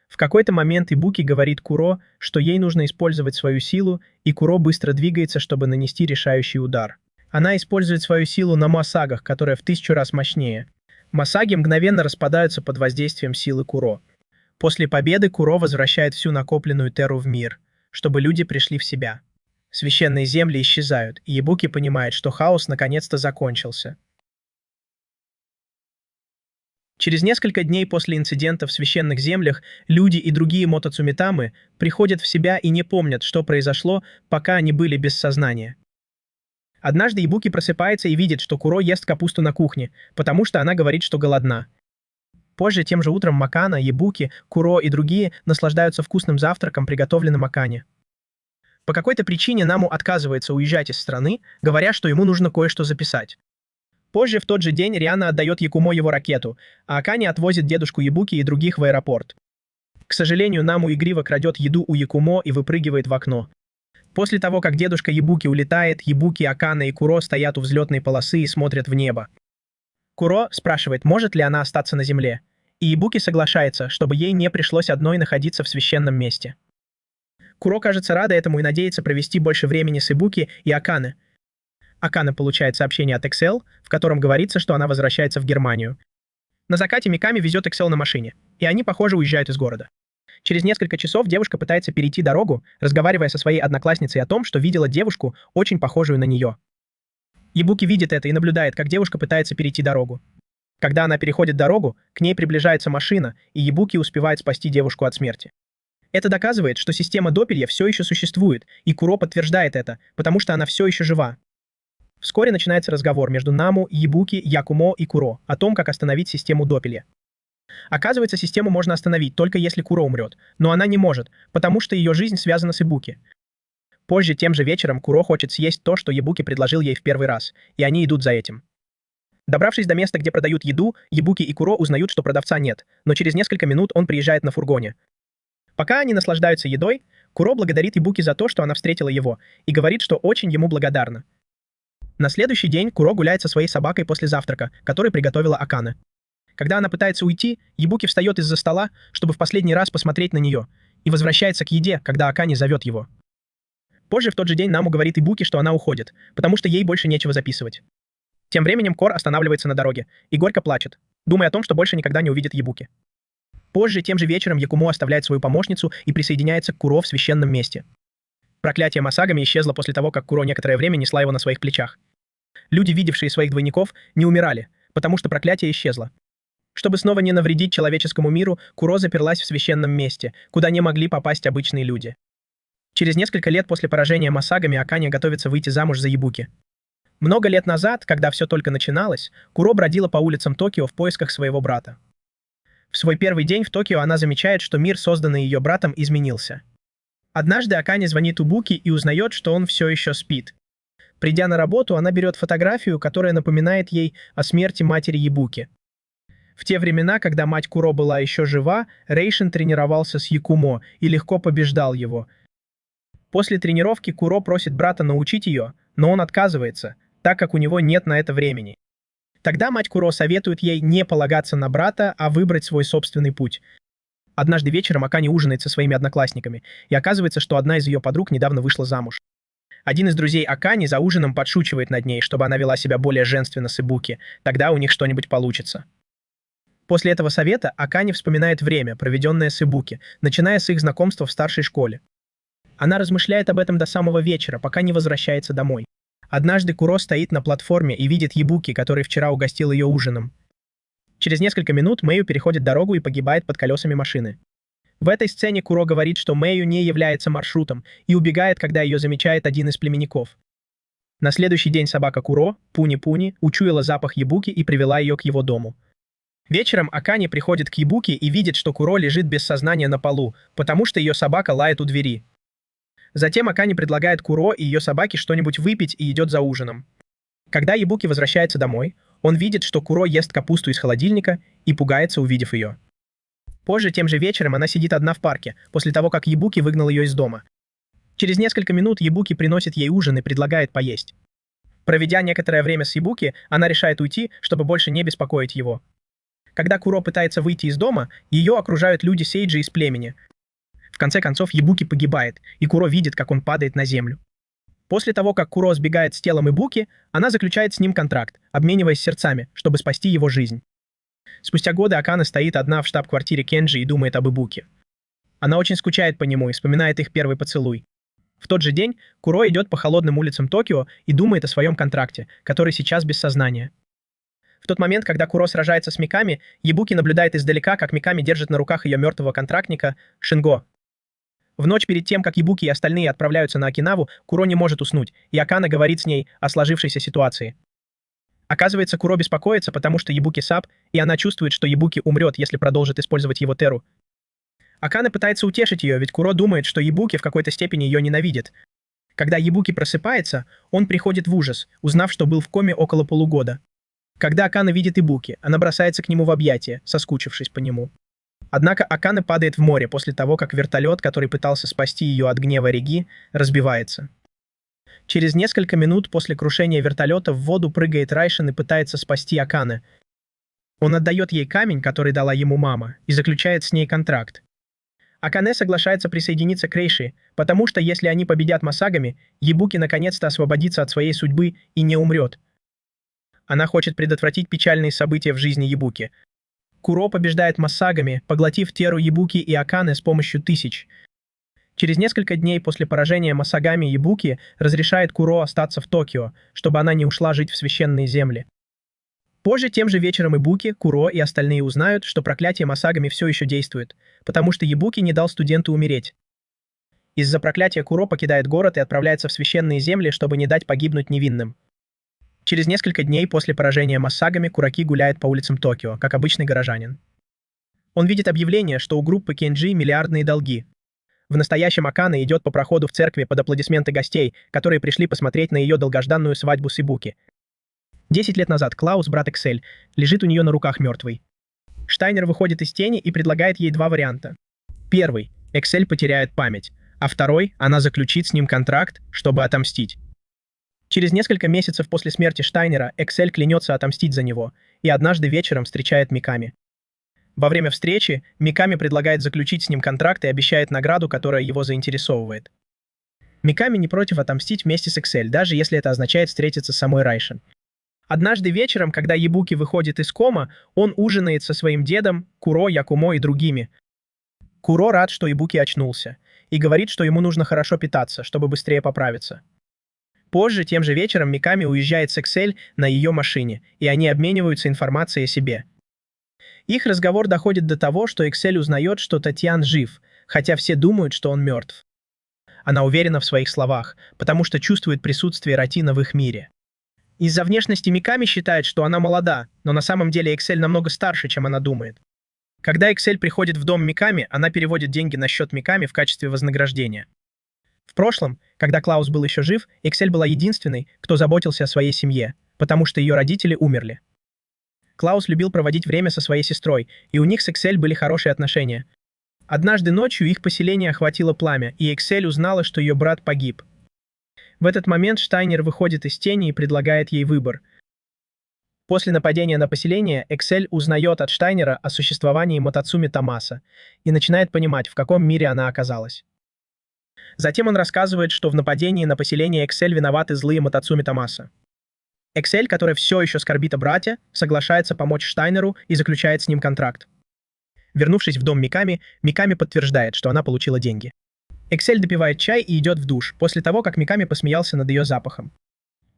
В какой-то момент Ибуки говорит Куро, что ей нужно использовать свою силу, и Куро быстро двигается, чтобы нанести решающий удар. Она использует свою силу на массагах, которая в 1000 раз мощнее. Массаги мгновенно распадаются под воздействием силы Куро. После победы Куро возвращает всю накопленную теру в мир, чтобы люди пришли в себя. Священные земли исчезают, и Ибуки понимает, что хаос наконец-то закончился. Через несколько дней после инцидента в священных землях люди и другие мотоцумитамы приходят в себя и не помнят, что произошло, пока они были без сознания. Однажды Ибуки просыпается и видит, что Куро ест капусту на кухне, потому что она говорит, что голодна. Позже, тем же утром, Макана, Ибуки, Куро и другие наслаждаются вкусным завтраком, приготовленным Акане. По какой-то причине Наму отказывается уезжать из страны, говоря, что ему нужно кое-что записать. Позже в тот же день Риана отдает Якумо его ракету, а Акани отвозит дедушку Ибуки и других в аэропорт. К сожалению, Наму игриво крадет еду у Якумо и выпрыгивает в окно. После того, как дедушка Ибуки улетает, Ибуки, Акана и Куро стоят у взлетной полосы и смотрят в небо. Куро спрашивает, может ли она остаться на земле, и Ибуки соглашается, чтобы ей не пришлось одной находиться в священном месте. Куро кажется рада этому и надеется провести больше времени с Ибуки и Акане. Акана получает сообщение от Excel, в котором говорится, что она возвращается в Германию. На закате Миками везет Excel на машине, и они, похоже, уезжают из города. Через несколько часов девушка пытается перейти дорогу, разговаривая со своей одноклассницей о том, что видела девушку, очень похожую на нее. Ибуки видит это и наблюдает, как девушка пытается перейти дорогу. Когда она переходит дорогу, к ней приближается машина, и Ибуки успевает спасти девушку от смерти. Это доказывает, что система Доппелья все еще существует, и Куро подтверждает это, потому что она все еще жива. Вскоре начинается разговор между Наму, Ебуки, Якумо и Куро о том, как остановить систему Доппелья. Оказывается, систему можно остановить только если Куро умрет, но она не может, потому что ее жизнь связана с Ибуки. Позже, тем же вечером, Куро хочет съесть то, что Ебуки предложил ей в первый раз, и они идут за этим. Добравшись до места, где продают еду, Ебуки и Куро узнают, что продавца нет, но через несколько минут он приезжает на фургоне. Пока они наслаждаются едой, Куро благодарит Ебуки за то, что она встретила его, и говорит, что очень ему благодарна. На следующий день Куро гуляет со своей собакой после завтрака, который приготовила Акане. Когда она пытается уйти, Ебуки встает из-за стола, чтобы в последний раз посмотреть на нее, и возвращается к еде, когда Акане зовет его. Позже в тот же день Наму говорит Ибуки, что она уходит, потому что ей больше нечего записывать. Тем временем Кор останавливается на дороге и горько плачет, думая о том, что больше никогда не увидит Ебуки. Позже, тем же вечером, Якумо оставляет свою помощницу и присоединяется к Куро в священном месте. Проклятие Масагами исчезло после того, как Куро некоторое время несла его на своих плечах. Люди, видевшие своих двойников, не умирали, потому что проклятие исчезло. Чтобы снова не навредить человеческому миру, Куро заперлась в священном месте, куда не могли попасть обычные люди. Через несколько лет после поражения Масагами Акане готовится выйти замуж за Ебуки. Много лет назад, когда все только начиналось, Куро бродила по улицам Токио в поисках своего брата. В свой первый день в Токио она замечает, что мир, созданный ее братом, изменился. Однажды Акане звонит Ибуки и узнает, что он все еще спит. Придя на работу, она берет фотографию, которая напоминает ей о смерти матери Ебуки. В те времена, когда мать Куро была еще жива, Рейшин тренировался с Якумо и легко побеждал его. После тренировки Куро просит брата научить ее, но он отказывается, так как у него нет на это времени. Тогда мать Куро советует ей не полагаться на брата, а выбрать свой собственный путь. Однажды вечером Акане ужинает со своими одноклассниками, и оказывается, что одна из ее подруг недавно вышла замуж. Один из друзей Акане за ужином подшучивает над ней, чтобы она вела себя более женственно с Ибуки, тогда у них что-нибудь получится. После этого совета Акане вспоминает время, проведенное с Ибуки, начиная с их знакомства в старшей школе. Она размышляет об этом до самого вечера, пока не возвращается домой. Однажды Куро стоит на платформе и видит Ебуки, который вчера угостил ее ужином. Через несколько минут Мэю переходит дорогу и погибает под колесами машины. В этой сцене Куро говорит, что Мэю не является маршрутом и убегает, когда ее замечает один из племенников. На следующий день собака Куро, Пуни-Пуни, учуяла запах Ебуки и привела ее к его дому. Вечером Акане приходит к Ебуки и видит, что Куро лежит без сознания на полу, потому что ее собака лает у двери. Затем Акане предлагает Куро и ее собаке что-нибудь выпить и идет за ужином. Когда Ебуки возвращается домой, он видит, что Куро ест капусту из холодильника и пугается, увидев ее. Позже, тем же вечером, она сидит одна в парке, после того, как Ебуки выгнал ее из дома. Через несколько минут Ебуки приносит ей ужин и предлагает поесть. Проведя некоторое время с Ебуки, она решает уйти, чтобы больше не беспокоить его. Когда Куро пытается выйти из дома, ее окружают люди Сейджи из племени. В конце концов, Ебуки погибает, и Куро видит, как он падает на землю. После того, как Куро сбегает с телом Ибуки, она заключает с ним контракт, обмениваясь сердцами, чтобы спасти его жизнь. Спустя годы Акане стоит одна в штаб-квартире Кенджи и думает об Ибуки. Она очень скучает по нему и вспоминает их первый поцелуй. В тот же день Куро идет по холодным улицам Токио и думает о своем контракте, который сейчас без сознания. В тот момент, когда Куро сражается с Миками, Ебуки наблюдает издалека, как Миками держит на руках ее мертвого контрактника Шинго. В ночь перед тем, как Ебуки и остальные отправляются на Окинаву, Куро не может уснуть, и Акане говорит с ней о сложившейся ситуации. Оказывается, Куро беспокоится, потому что Ебуки сап, и она чувствует, что Ебуки умрет, если продолжит использовать его теру. Акане пытается утешить ее, ведь Куро думает, что Ебуки в какой-то степени ее ненавидит. Когда Ебуки просыпается, он приходит в ужас, узнав, что был в коме около полугода. Когда Акане видит Ибуки, она бросается к нему в объятия, соскучившись по нему. Однако Акане падает в море после того, как вертолет, который пытался спасти ее от гнева Реги, разбивается. Через несколько минут после крушения вертолета в воду прыгает Райшин и пытается спасти Акане. Он отдает ей камень, который дала ему мама, и заключает с ней контракт. Акане соглашается присоединиться к Рейши, потому что если они победят Масагами, Ебуки наконец-то освободится от своей судьбы и не умрет. Она хочет предотвратить печальные события в жизни Ебуки. Куро побеждает Масагами, поглотив теру Ебуки и Акане с помощью тысяч. Через несколько дней после поражения Масагами Ебуки разрешает Куро остаться в Токио, чтобы она не ушла жить в священные земли. Позже тем же вечером Ибуки, Куро и остальные узнают, что проклятие Масагами все еще действует, потому что Ибуки не дал студенту умереть. Из-за проклятия Куро покидает город и отправляется в священные земли, чтобы не дать погибнуть невинным. Через несколько дней после поражения Масагами Кураки гуляет по улицам Токио, как обычный горожанин. Он видит объявление, что у группы Кенджи миллиардные долги. В настоящем Акана идет по проходу в церкви под аплодисменты гостей, которые пришли посмотреть на ее долгожданную свадьбу с Ибуки. 10 лет назад Клаус, брат Эксель, лежит у нее на руках мертвый. Штайнер выходит из тени и предлагает ей два варианта. Первый – Эксель потеряет память, а второй – она заключит с ним контракт, чтобы отомстить. Через несколько месяцев после смерти Штайнера Эксель клянется отомстить за него и однажды вечером встречает Миками. Во время встречи Миками предлагает заключить с ним контракт и обещает награду, которая его заинтересовывает. Миками не против отомстить вместе с Эксель, даже если это означает встретиться с самой Райшин. Однажды вечером, когда Ибуки выходит из кома, он ужинает со своим дедом, Куро, Якумо и другими. Куро рад, что Ибуки очнулся, и говорит, что ему нужно хорошо питаться, чтобы быстрее поправиться. Позже, тем же вечером, Миками уезжает с Эксель на ее машине, и они обмениваются информацией о себе. Их разговор доходит до того, что Эксель узнает, что Татьян жив, хотя все думают, что он мертв. Она уверена в своих словах, потому что чувствует присутствие Ратина в их мире. Из-за внешности Миками считает, что она молода, но на самом деле Эксель намного старше, чем она думает. Когда Эксель приходит в дом Миками, она переводит деньги на счет Миками в качестве вознаграждения. В прошлом, когда Клаус был еще жив, Эксель была единственной, кто заботился о своей семье, потому что ее родители умерли. Клаус любил проводить время со своей сестрой, и у них с Эксель были хорошие отношения. Однажды ночью их поселение охватило пламя, и Эксель узнала, что ее брат погиб. В этот момент Штайнер выходит из тени и предлагает ей выбор. После нападения на поселение Эксель узнает от Штайнера о существовании Мотоцуми Томаса и начинает понимать, в каком мире она оказалась. Затем он рассказывает, что в нападении на поселение Эксель виноваты злые Мотоцуми Томаса. Эксель, которая все еще скорбит о брате, соглашается помочь Штайнеру и заключает с ним контракт. Вернувшись в дом Миками, Миками подтверждает, что она получила деньги. Эксель допивает чай и идет в душ, после того, как Миками посмеялся над ее запахом.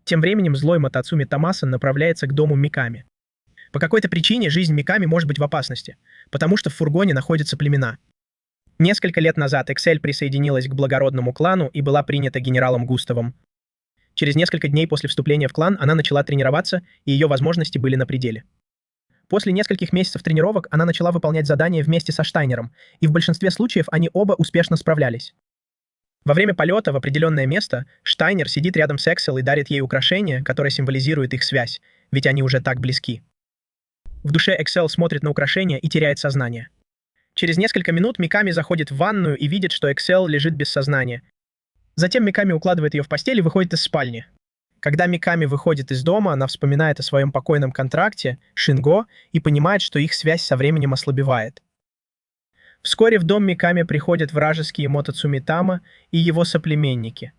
Тем временем злой Мотоцуми Томаса направляется к дому Миками. По какой-то причине жизнь Миками может быть в опасности, потому что в фургоне находятся племена. Несколько лет назад Эксель присоединилась к благородному клану и была принята генералом Густавом. Через несколько дней после вступления в клан она начала тренироваться, и ее возможности были на пределе. После нескольких месяцев тренировок она начала выполнять задания вместе со Штайнером, и в большинстве случаев они оба успешно справлялись. Во время полета в определенное место Штайнер сидит рядом с Эксель и дарит ей украшение, которое символизирует их связь, ведь они уже так близки. В душе Эксель смотрит на украшение и теряет сознание. Через несколько минут Миками заходит в ванную и видит, что Эксель лежит без сознания. Затем Миками укладывает ее в постель и выходит из спальни. Когда Миками выходит из дома, она вспоминает о своем покойном контракте, Шинго, и понимает, что их связь со временем ослабевает. Вскоре в дом Миками приходят вражеские Мотоцуми Тама и его соплеменники.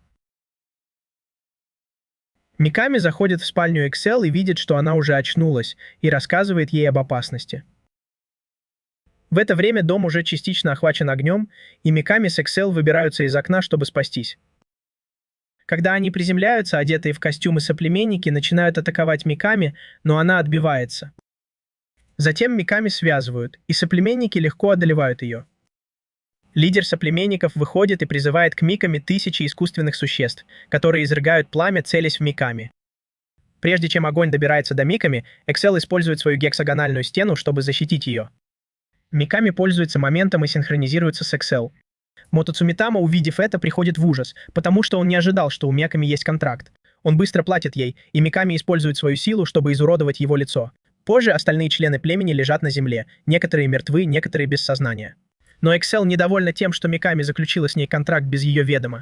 Миками заходит в спальню Эксель и видит, что она уже очнулась, и рассказывает ей об опасности. В это время дом уже частично охвачен огнем, и Миками с Эксель выбираются из окна, чтобы спастись. Когда они приземляются, одетые в костюмы соплеменники начинают атаковать Миками, но она отбивается. Затем Миками связывают, и соплеменники легко одолевают ее. Лидер соплеменников выходит и призывает к Миками тысячи искусственных существ, которые изрыгают пламя, целясь в Миками. Прежде чем огонь добирается до Миками, Эксель использует свою гексагональную стену, чтобы защитить ее. Миками пользуется моментом и синхронизируется с Эксель. Мотоцуми Тама, увидев это, приходит в ужас, потому что он не ожидал, что у Миками есть контракт. Он быстро платит ей, и Миками использует свою силу, чтобы изуродовать его лицо. Позже остальные члены племени лежат на земле, некоторые мертвы, некоторые без сознания. Но Эксель недовольна тем, что Миками заключила с ней контракт без ее ведома.